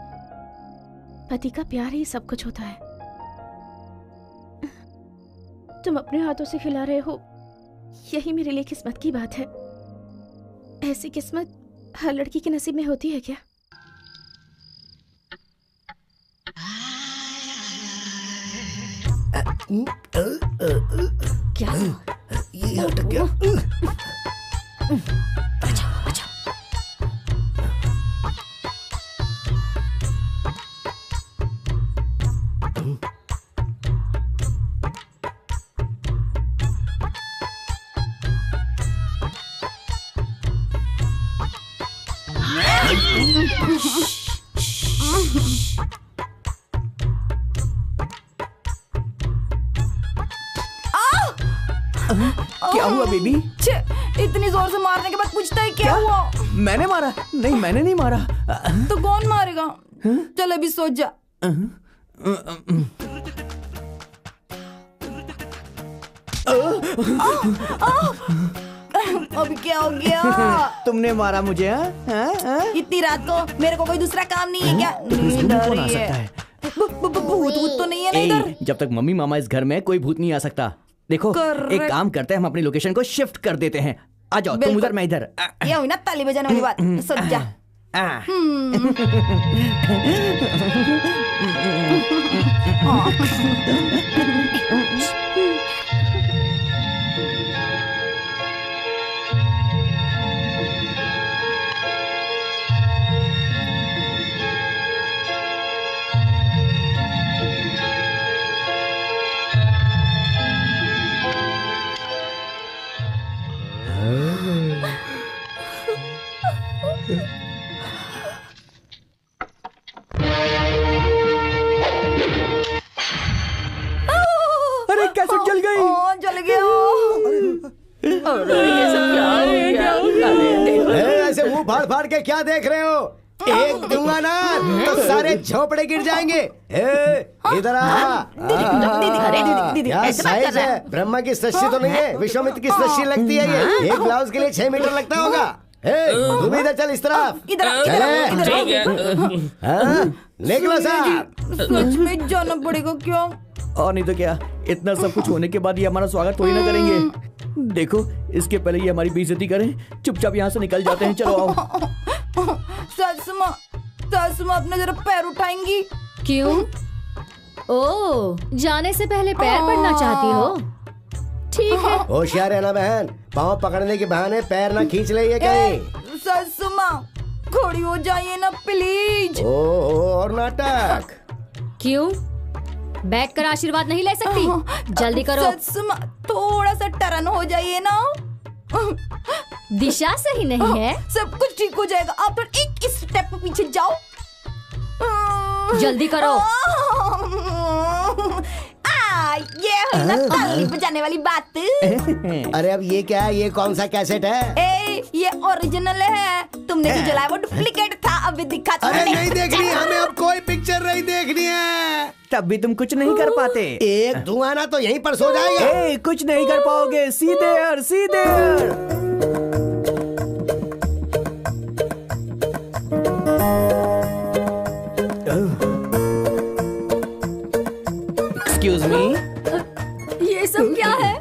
पति का प्यार ही सब कुछ होता है। तुम अपने हाथों से खिला रहे हो, यही मेरे लिए किस्मत की बात है। ऐसी किस्मत हर लड़की के नसीब में होती है क्या? क्या ये अटक गया? अच्छा अच्छा। क्या हुआ बेबी? इतनी जोर से मारने के बाद पूछता है क्या हुआ? मैंने मारा? नहीं, मैंने नहीं मारा। तो कौन मारेगा? चल अभी सो जा। अभी क्या हो गया? तुमने मारा मुझे? इतनी रात को मेरे को कोई दूसरा काम नहीं है क्या? कौन आ सकता है? भूत तो नहीं है ना इधर? जब तक मम्मी मामा इस घर में कोई भूत नहीं आ सकता। देखो, एक काम करते हैं, हम अपनी लोकेशन को शिफ्ट कर देते हैं। आ जाओ, तुम उधर, मैं इधर। ये हुई ना ताली बजाने वाली बात। सो जा। अरे कैसे जल गई? जल गया। अरे ये सब क्या हो गया? ऐसे मुंह फाड़ फाड़ के क्या देख रहे हो? एक दूंगा ना तो सारे झोपड़े गिर जाएंगे। इधर आ। क्या साइज है? ब्रह्मा की सृष्टि तो नहीं है, विश्वामित्र की सृष्टि लगती है ये। एक ब्लाउज के लिए 6 मीटर लगता होगा। तुम इधर चल, इस तरफ निकलो साहब। सच में जाना पड़ेगा क्या? और नहीं तो क्या, इतना सब कुछ होने के बाद ये हमारा स्वागत थोड़ी ना करेंगे। देखो, इसके पहले ये हमारी बेइज्जती करें, चुपचाप यहाँ से निकल जाते हैं। चलो आओ। सासुमा अपना जरा पैर उठाएंगी? क्यों? ओ, जाने से पहले पैर पड़ना चाहती हो? ठीक है। होशियार रहना बहन, पाँव पकड़ने के बहाने पैर ना खींच ले ये कहीं। सासुमा खड़ी हो जाइए ना प्लीज। और नाटक क्यों? बैठकर आशीर्वाद नहीं ले सकती? जल्दी करो। सासुमा थोड़ा सा टर्न हो जाइए ना। दिशा सही नहीं है। सब कुछ ठीक हो जाएगा, आप तो एक स्टेप पीछे जाओ। जल्दी करो। ये ये हुई ना ताली बजाने वाली बात। अरे अब ये क्या है? ये कौन सा कैसेट है? ये ओरिजिनल है, तुमने जो जलाया वो डुप्लीकेट था। अभी दिखा। अरे नहीं देखनी हमें, अब कोई पिक्चर नहीं देखनी है। तब भी तुम कुछ नहीं कर पाते। एक धुआं ना तो यहीं पर सो जाएगा। कुछ नहीं कर पाओगे। सीधे सीधे। एक्सक्यूज मी, ये सब क्या है?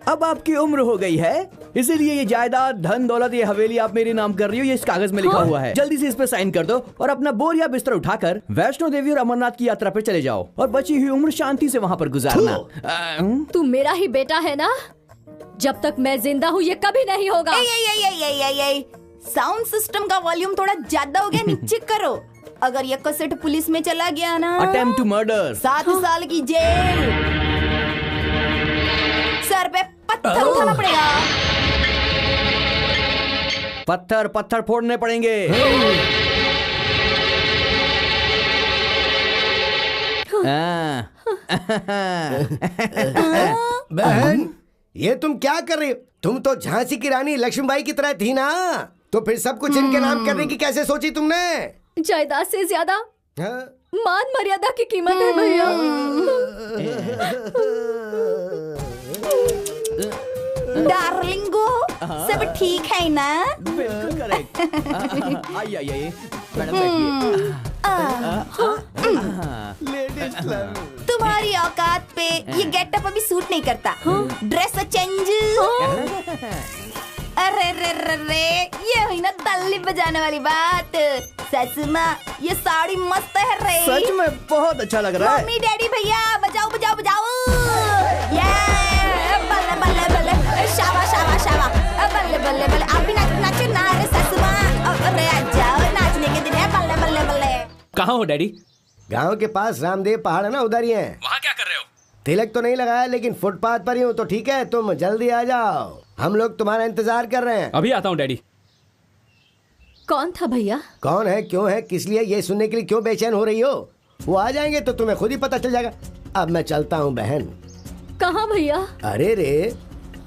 अब आपकी उम्र हो गई है, इसीलिए ये जायदाद, धन दौलत, ये हवेली आप मेरे नाम कर रही हो। ये इस कागज में लिखा हुआ है। जल्दी से इस पे साइन कर दो और अपना बोरिया बिस्तर उठाकर वैष्णो देवी और अमरनाथ की यात्रा पे चले जाओ और बची हुई उम्र शांति से वहाँ पर गुजारना। तू मेरा ही बेटा है ना? जब तक मैं जिंदा हूँ ये कभी नहीं होगा। साउंड सिस्टम का वॉल्यूम थोड़ा ज्यादा हो गया, नीचे करो। अगर ये कैसेट पुलिस में चला गया ना, अटेम्प्ट टू मर्डर, 7 साल की जेल, सर पे पत्थर उठाना पड़ेगा। पत्थर पत्थर फोड़ने पड़ेंगे। बहन, ये तुम क्या कर रही हो? तुम तो झांसी की रानी लक्ष्मीबाई की तरह थी ना, तो फिर सब कुछ इनके नाम करने की कैसे सोची तुमने? जायदाद से ज्यादा मान मर्यादा की कीमत है भैया। डार्लिंगो, सब ठीक है ना? बिल्कुल करेक्ट। आइए तुम्हारी औकात पे ये गेटअप अभी सूट नहीं करता। Dress change. अरे रे रे रे, ये हुई ना ताली बजाने वाली बात। ससुमा, ये साड़ी मस्त है रे। सच में बहुत अच्छा लग रहा है। मम्मी डैडी भैया बजाओ बजाओ बजाओ। ये बल्ले बल्ले बल्ले, शाबा शाबा शाबा, बल्ले बल्ले बल्ले। आप भी नाचो ना रे ससुमा। अरे आ जाओ, नाचने के दिन है। बल्ले बल्ले बल्ले। कहाँ हो डैडी? गांव के पास रामदेव पहाड़ है ना, उधर ही है। वहाँ क्या कर रहे हो? तिलक तो नहीं लगाया, लेकिन फुटपाथ पर ही हूँ। तो ठीक है, तुम जल्दी आ जाओ, हम लोग तुम्हारा इंतजार कर रहे हैं। अभी आता हूँ डैडी। कौन था भैया? कौन है, क्यों है, किस लिए, ये सुनने के लिए क्यों बेचैन हो रही हो? वो आ जाएंगे तो तुम्हें खुद ही पता चल जाएगा। अब मैं चलता हूँ बहन। कहाँ भैया? अरे रे,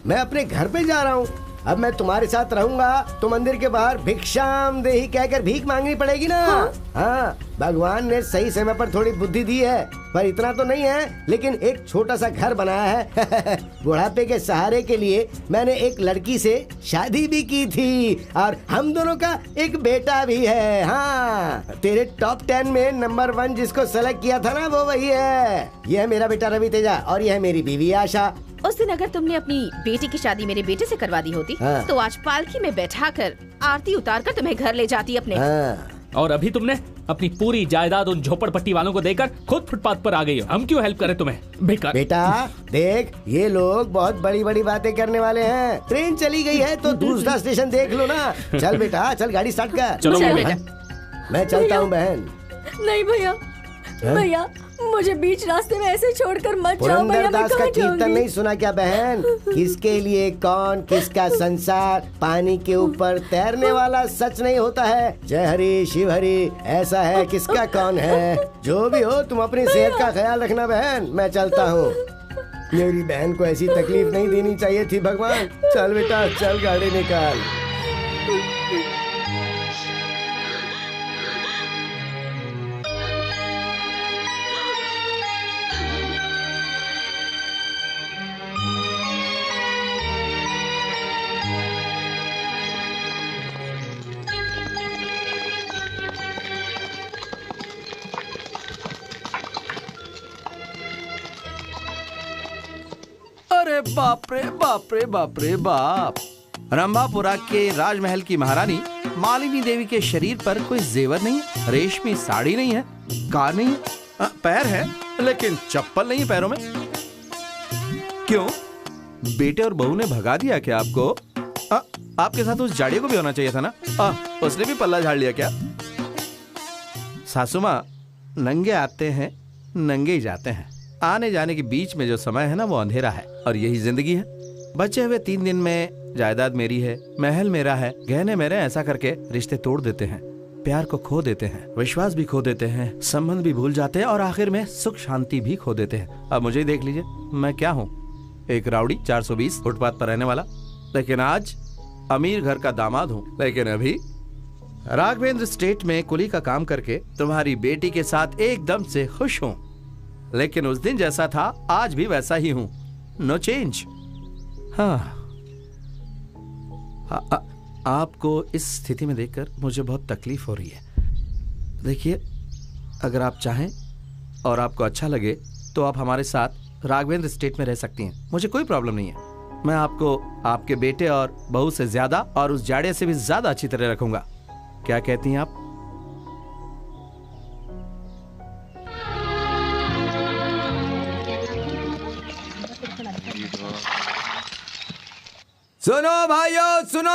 मैं अपने घर पे जा रहा हूँ। अब मैं तुम्हारे साथ रहूंगा तो मंदिर के बाहर भिक्षाम देही कहकर भीख मांगनी पड़ेगी ना। हाँ, भगवान ने सही समय पर थोड़ी बुद्धि दी है, पर इतना तो नहीं है, लेकिन एक छोटा सा घर बनाया है। बुढ़ापे के सहारे के लिए मैंने एक लड़की से शादी भी की थी और हम दोनों का एक बेटा भी है। हाँ, तेरे टॉप 10 में नंबर 1 जिसको सेलेक्ट किया था ना, वो वही है। ये है मेरा बेटा रवि तेजा और ये है मेरी बीवी आशा। उस दिन अगर तुमने अपनी बेटी की शादी मेरे बेटे से करवा दी होती, तो आज पालकी में बैठाकर आरती उतारकर तुम्हें घर ले जाती अपने। और अभी तुमने अपनी पूरी जायदाद उन झोपड़पट्टी वालों को देकर खुद फुटपाथ पर आ गई हो। हम क्यों हेल्प करें तुम्हें? बेकार। बेटा देख, ये लोग बहुत बड़ी बड़ी बातें करने वाले हैं। ट्रेन चली गई है तो दूसरा स्टेशन देख लो ना। चल बेटा, चल गाड़ी स्टार्ट कर। चलो बेटा। मैं चलता हूँ बहन। नहीं भैया, भैया मुझे बीच रास्ते में ऐसे छोड़कर मत जाओ भैया। पुरंदरदास का कीर्तन नहीं सुना क्या बहन? किसके लिए कौन, किसका संसार, पानी के ऊपर तैरने वाला सच नहीं होता है। जय हरि शिव हरि, ऐसा है किसका कौन है। जो भी हो, तुम अपनी सेहत का ख्याल रखना बहन। मैं चलता हूँ। मेरी बहन को ऐसी तकलीफ नहीं देनी चाहिए थी भगवान। चल बेटा चल, गाड़ी निकाल। अरे बाप रे बाप रे बाप रे बाप। रंभापुरा के राजमहल की महारानी मालिनी देवी के शरीर पर कोई जेवर नहीं है, रेशमी साड़ी नहीं है, कार नहीं है, पैर है लेकिन चप्पल नहीं है पैरों में। क्यों, बेटे और बहू ने भगा दिया क्या आपको? आपके साथ उस जाड़िया को भी होना चाहिए था ना। उसने भी पल्ला झाड़ लिया क्या? सासू माँ, नंगे आते हैं नंगे ही जाते हैं। आने जाने के बीच में जो समय है ना, वो अंधेरा है और यही जिंदगी है। बचे हुए 3 दिन में जायदाद मेरी है, महल मेरा है, गहने मेरे, ऐसा करके रिश्ते तोड़ देते हैं। प्यार को खो देते हैं, विश्वास भी खो देते हैं, संबंध भी भूल जाते हैं और आखिर में सुख शांति भी खो देते हैं। अब मुझे देख लीजिए, मैं क्या हूँ? एक राउडी 420 फुटपाथ पर रहने वाला, लेकिन आज अमीर घर का दामाद हूँ। लेकिन अभी राघवेंद्र स्टेट में कुली का काम करके तुम्हारी बेटी के साथ एकदम से खुश हूँ। लेकिन उस दिन जैसा था आज भी वैसा ही हूँ, नो चेंज। हाँ, आपको इस स्थिति में देखकर मुझे बहुत तकलीफ हो रही है। देखिए, अगर आप चाहें और आपको अच्छा लगे तो आप हमारे साथ राघवेंद्र स्टेट में रह सकती हैं, मुझे कोई प्रॉब्लम नहीं है। मैं आपको आपके बेटे और बहू से ज्यादा और उस जाड़े से भी ज्यादा अच्छी तरह रखूंगा। क्या कहती हैं आप? सुनो भाइयों सुनो,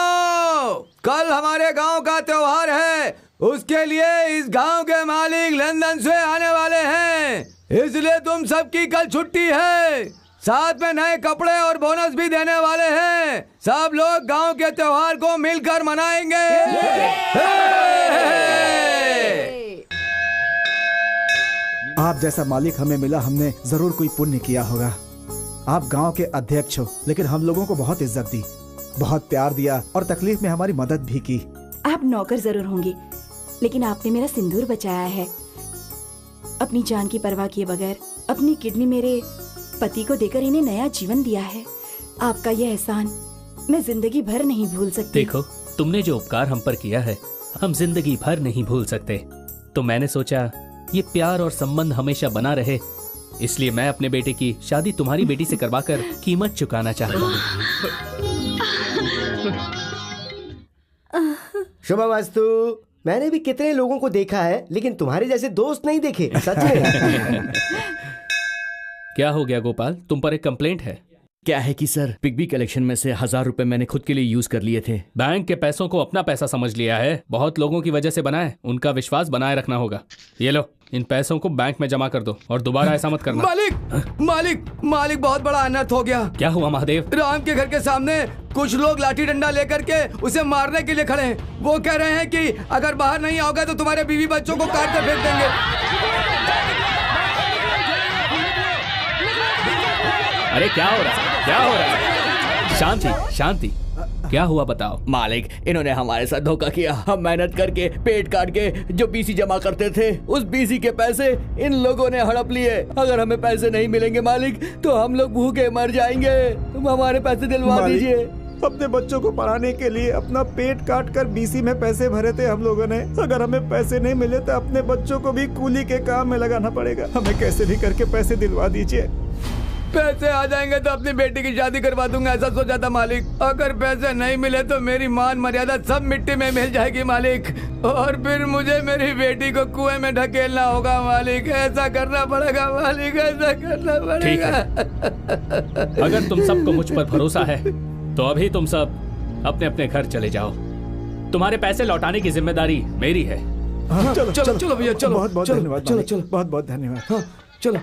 कल हमारे गांव का त्योहार है, उसके लिए इस गांव के मालिक लंदन से आने वाले हैं, इसलिए तुम सबकी कल छुट्टी है। साथ में नए कपड़े और बोनस भी देने वाले हैं। सब लोग गांव के त्योहार को मिलकर मनाएंगे। आप जैसा मालिक हमें मिला, हमने जरूर कोई पुण्य किया होगा। आप गांव के अध्यक्ष हो, लेकिन हम लोगों को बहुत इज्जत दी, बहुत प्यार दिया और तकलीफ में हमारी मदद भी की। आप नौकर जरूर होंगे, लेकिन आपने मेरा सिंदूर बचाया है। अपनी जान की परवाह किए बगैर अपनी किडनी मेरे पति को देकर इन्हें नया जीवन दिया है। आपका यह एहसान मैं जिंदगी भर नहीं भूल सकती। देखो, तुमने जो उपकार हम पर किया है हम जिंदगी भर नहीं भूल सकते। तो मैंने सोचा ये प्यार और संबंध हमेशा बना रहे, इसलिए मैं अपने बेटे की शादी तुम्हारी बेटी से करवाकर कीमत चुकाना चाहता हूँ। शुभमस्तु। मैंने भी कितने लोगों को देखा है, लेकिन तुम्हारे जैसे दोस्त नहीं देखे, सच में। क्या हो गया गोपाल, तुम पर एक कंप्लेंट है? क्या है कि सर, पिग्बी कलेक्शन में से 1000 रुपए मैंने खुद के लिए यूज कर लिए थे। बैंक के पैसों को अपना पैसा समझ लिया है। बहुत लोगों की वजह से बना है, उनका विश्वास बनाए रखना होगा। ये लो, इन पैसों को बैंक में जमा कर दो और दोबारा ऐसा मत करना। मालिक मालिक मालिक, बहुत बड़ा अनर्थ हो गया। क्या हुआ महादेव? राम के घर के सामने कुछ लोग लाठी डंडा लेकर के उसे मारने के लिए खड़े हैं। वो कह रहे हैं कि अगर बाहर नहीं आओगे तो तुम्हारे बीवी बच्चों को काट कर फेंक देंगे। अरे क्या हो रहा है, क्या हो रहा है? शांति शांति, क्या हुआ बताओ। मालिक, इन्होंने हमारे साथ धोखा किया। हम मेहनत करके पेट काट के जो बीसी जमा करते थे, उस बीसी के पैसे इन लोगों ने हड़प लिए। अगर हमें पैसे नहीं मिलेंगे मालिक तो हम लोग भूखे मर जाएंगे। तुम हमारे पैसे दिलवा दीजिए। अपने बच्चों को पढ़ाने के लिए अपना पेट काट कर बीसी में पैसे भरे थे हम लोगों ने। अगर हमें पैसे नहीं मिले तो अपने बच्चों को भी कूली के काम में लगाना पड़ेगा। हमें कैसे भी करके पैसे दिलवा दीजिए। पैसे आ जाएंगे तो अपनी बेटी की शादी करवा दूंगा, ऐसा सोचा था मालिक। अगर पैसे नहीं मिले तो मेरी मान मर्यादा सब मिट्टी में मिल जाएगी मालिक, और फिर मुझे मेरी बेटी को कुएं में ढकेलना होगा मालिक। ऐसा करना पड़ेगा मालिक, ऐसा करना पड़ेगा। अगर तुम सबको मुझ पर भरोसा है तो अभी तुम सब अपने अपने घर चले जाओ। तुम्हारे पैसे लौटाने की जिम्मेदारी मेरी है। चलो चलो चलो भैया, चलो। बहुत बहुत धन्यवाद। चलो चलो, बहुत बहुत धन्यवाद। चलो।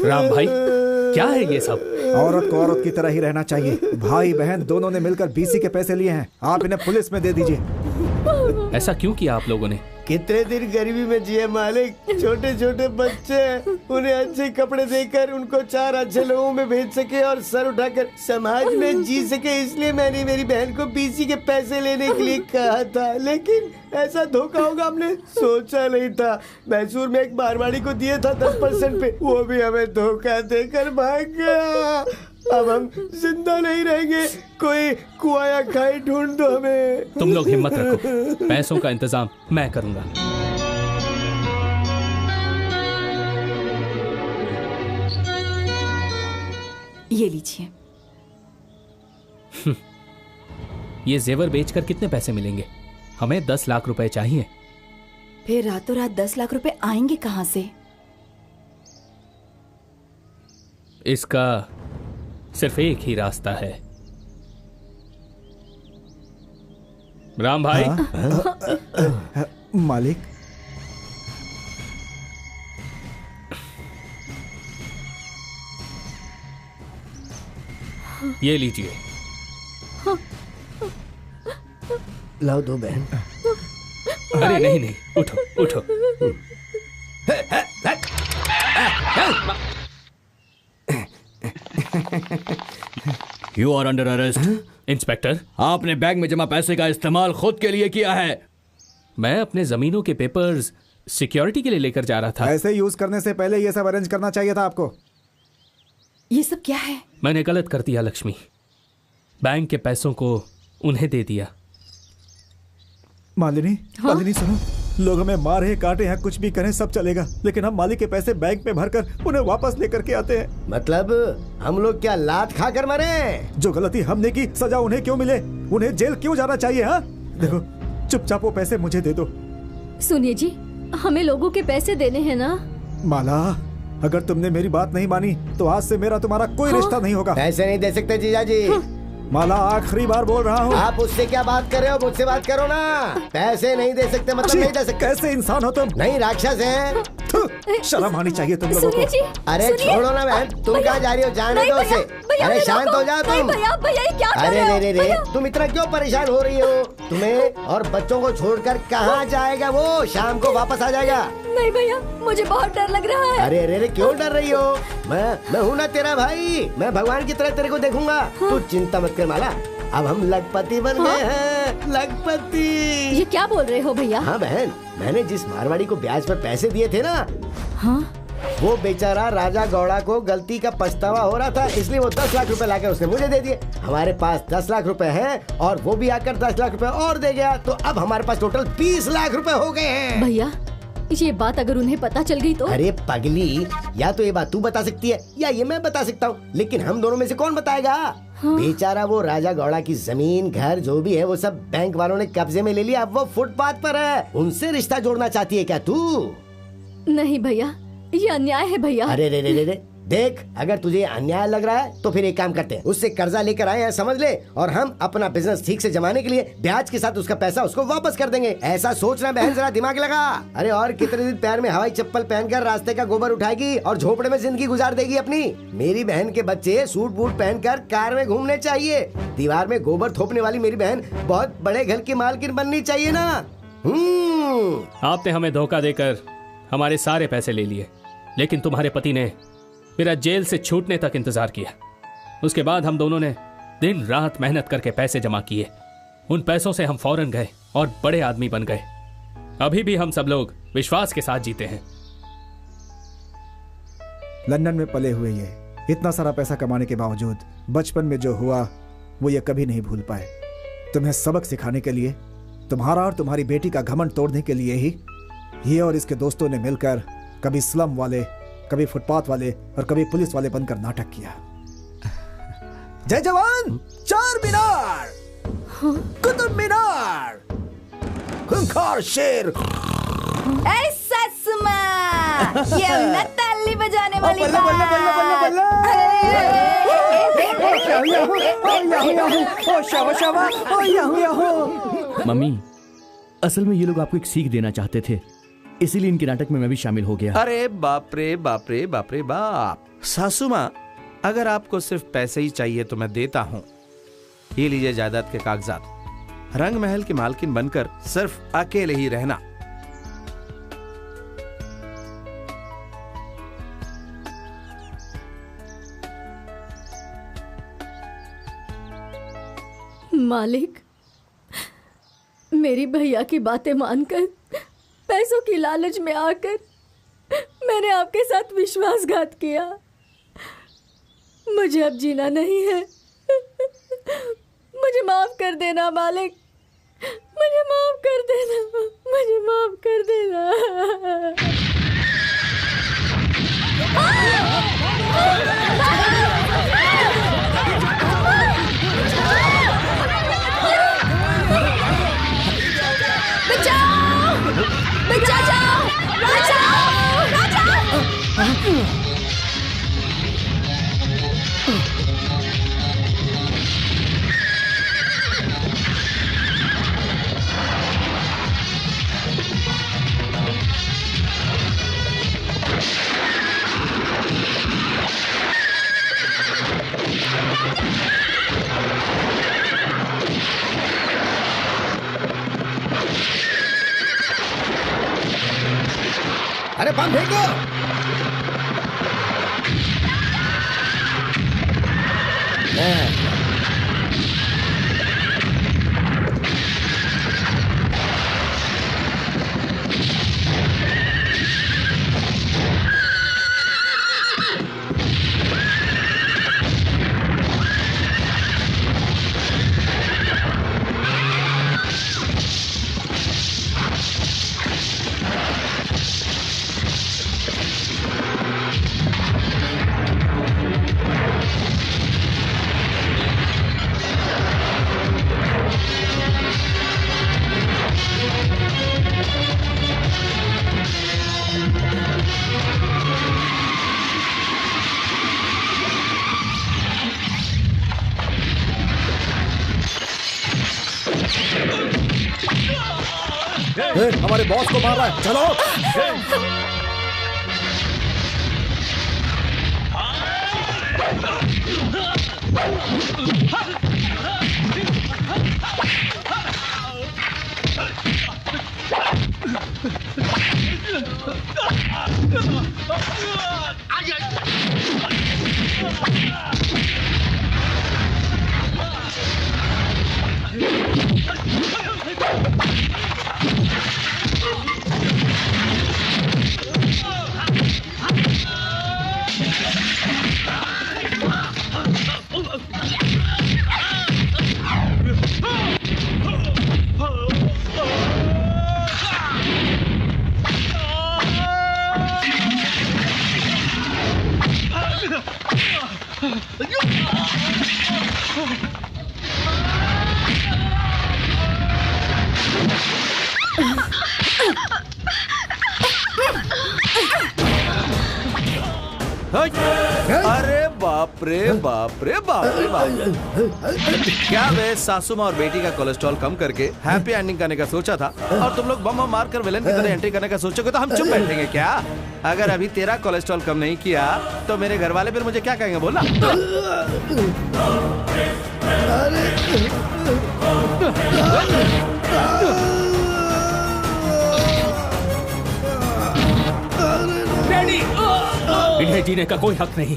राम भाई, क्या है ये सब? औरत को औरत की तरह ही रहना चाहिए। भाई बहन दोनों ने मिलकर बीसी के पैसे लिए हैं, आप इन्हें पुलिस में दे दीजिए। ऐसा क्यों किया आप लोगों ने? कितने दिन गरीबी में जिए मालिक। छोटे छोटे बच्चे, उन्हें अच्छे कपड़े देकर उनको 4 अच्छे लोगों में भेज सके और सर उठाकर समाज में जी सके, इसलिए मैंने मेरी बहन को बीसी के पैसे लेने के लिए कहा था। लेकिन ऐसा धोखा होगा हमने सोचा नहीं था। मैसूर में एक मारवाड़ी को दिए था 10% पे, वो भी हमें धोखा देकर भाग गया। अब हम जिंदा नहीं रहेंगे, कोई कुआं या खाई ढूंढ दो हमें। तुम लोग हिम्मत रखो, पैसों का इंतजाम मैं करूंगा। ये लीजिए। ये जेवर बेचकर कितने पैसे मिलेंगे? हमें 10 लाख रुपए चाहिए। फिर रातों रात 10 लाख रुपए आएंगे कहां से? इसका सिर्फ एक ही रास्ता है। राम भाई। मालिक, ये लीजिए। लाओ दो बहन। अरे नहीं नहीं, उठो उठो। You are under arrest. Inspector, आपने बैंक में जमा पैसे का इस्तेमाल खुद के लिए किया है। मैं अपने जमीनों के पेपर्स सिक्योरिटी के लिए लेकर जा रहा था। ऐसे यूज करने से पहले ये सब अरेंज करना चाहिए था आपको। ये सब क्या है? मैंने गलत कर दिया लक्ष्मी, बैंक के पैसों को उन्हें दे दिया। मालिनी, मालिनी सुनो, लोग हमें मारे काटे हैं, कुछ भी करें सब चलेगा, लेकिन हम मालिक के पैसे बैंक में भरकर उन्हें वापस लेकर के आते हैं। मतलब हम लोग क्या लात खा कर मरे? जो गलती हमने की सजा उन्हें क्यों मिले? उन्हें जेल क्यों जाना चाहिए? हाँ देखो, चुपचाप वो पैसे मुझे दे दो। सुनिए जी, हमें लोगों के पैसे देने हैं ना। माला, अगर तुमने मेरी बात नहीं मानी तो आज से मेरा तुम्हारा कोई रिश्ता नहीं होगा। पैसे नहीं दे सकते जीजा जी। माला, आखिरी बार बोल रहा हूँ। आप उससे क्या बात कर रहे हो? मुझसे बात करो ना। पैसे नहीं दे सकते मतलब नहीं दे सकते। कैसे इंसान हो तुम? नहीं, राक्षस है। शर्म आनी चाहिए तुम लोगों को। अरे छोड़ो ना बहन, तुम कहाँ जा रही हो? जाने दो उसे। अरे शांत हो जाओ तुम। अरे रे, तुम इतना क्यों परेशान हो रही हो? तुम्हें और बच्चों को छोड़कर कहाँ जाएगा वो? शाम को वापस आ जाएगा। नहीं भैया, मुझे बहुत डर लग रहा है। अरे रे, क्यों डर रही हो? मैं हूँ ना तेरा भाई, मैं भगवान की तरह तेरे को देखूंगा। तू चिंता मत कर माला, अब हम लखपति बन गए हैं। लखपति। ये क्या बोल रहे हो भैया? हाँ बहन, मैंने जिस मारवाड़ी को ब्याज पर पैसे दिए थे ना, हाँ? वो बेचारा राजा गौड़ा को गलती का पछतावा हो रहा था, इसलिए वो 10 लाख रुपए लाकर उसने मुझे दे दिए। हमारे पास 10 लाख रुपए हैं और वो भी आकर 10 लाख रुपए और दे गया, तो अब हमारे पास टोटल 20 लाख रुपए हो गए हैं। भैया, ये बात अगर उन्हें पता चल गई तो? अरे पगली, या तो ये बात तू बता सकती है या ये मैं बता सकता हूँ, लेकिन हम दोनों में से कौन बताएगा? हाँ? बेचारा वो राजा गौड़ा की जमीन घर जो भी है वो सब बैंक वालों ने कब्जे में ले लिया। अब वो फुटपाथ पर है। उनसे रिश्ता जोड़ना चाहती है क्या तू? नहीं भैया, ये अन्याय है भैया। अरे रे रे रे रे, देख, अगर तुझे अन्याय लग रहा है तो फिर एक काम करते हैं, उससे कर्जा लेकर आए हैं समझ ले, और हम अपना बिजनेस ठीक से जमाने के लिए ब्याज के साथ उसका पैसा उसको वापस कर देंगे। ऐसा सोचना बहन, जरा दिमाग लगा। अरे और कितने दिन पैर में हवाई चप्पल पहनकर रास्ते का गोबर उठाएगी और झोपड़े में जिंदगी गुजार देगी अपनी? मेरी बहन के बच्चे सूट बूट पहनकर कार में घूमने चाहिए। दीवार में गोबर थोपने वाली मेरी बहन बहुत बड़े घर की मालकिन बननी चाहिए ना। आपने हमें धोखा देकर हमारे सारे पैसे ले लिए, लेकिन तुम्हारे पति ने मेरा जेल से छूटने तक इंतजार किया। उसके बाद हम दोनों ने दिन रात मेहनत करके पैसे जमा किए। उन पैसों से हम फौरन गए और बड़े आदमी बन गए। अभी भी हम सब लोग विश्वास के साथ जीते हैं। लंदन में पले हुए ये इतना सारा पैसा कमाने के बावजूद बचपन में जो हुआ वो ये कभी नहीं भूल पाए। तुम्हें सबक सिखाने के लिए, तुम्हारा और तुम्हारी बेटी का घमंड तोड़ने के लिए ही ये और इसके दोस्तों ने मिलकर कभी स्लम वाले, कभी फुटपाथ वाले और कभी पुलिस वाले बनकर नाटक किया। जय जवान, चार मीनार, कुतुब मीनार, खूंखार शेर। ऐसा सुमा, ये ना ताली बजाने वाली बल्ले बल्ले बल्ले बल्ले बल्ले। मम्मी, असल में ये लोग आपको एक सीख देना चाहते थे, इसीलिए इनके नाटक में मैं भी शामिल हो गया। अरे बाप रे बाप रे बाप रे बाप। सासू माँ, अगर आपको सिर्फ पैसे ही चाहिए तो मैं देता हूँ। ये लीजिए जायदाद के कागजात। रंग महल की मालकिन बनकर सिर्फ अकेले ही रहना। मालिक, मेरी भैया की बातें मानकर, पैसों की लालच में आकर मैंने आपके साथ विश्वासघात किया। मुझे अब जीना नहीं है। मुझे माफ कर देना मालिक, मुझे माफ कर देना, मुझे माफ कर देना। अरे बम फेंको। हमारे बॉस को मार रहा है, चलो। अरे बाप रे बाप रे बाप रे बाप। क्या मैं सासू माँ और बेटी का कोलेस्ट्रॉल कम करके हैप्पी एंडिंग करने का सोचा था और तुम लोग बम मार कर विलन की तरह एंट्री करने का सोचोगे तो हम चुप बैठेंगे क्या? अगर अभी तेरा कोलेस्ट्रॉल कम नहीं किया तो मेरे घर वाले फिर मुझे क्या कहेंगे बोला? इन्हें जीने का कोई हक नहीं।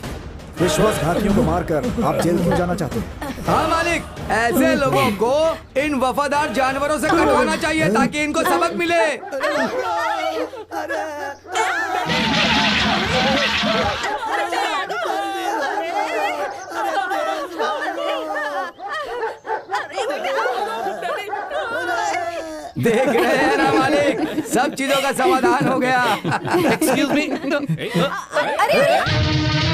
विश्वासघातियों को मारकर आप जेल क्यों जाना चाहते हैं? हाँ मालिक, ऐसे लोगों को इन वफादार जानवरों से कटवाना चाहिए ताकि इनको सबक मिले। देख रहे हैं ना मालिक, सब चीजों का समाधान हो गया। Excuse me. अरे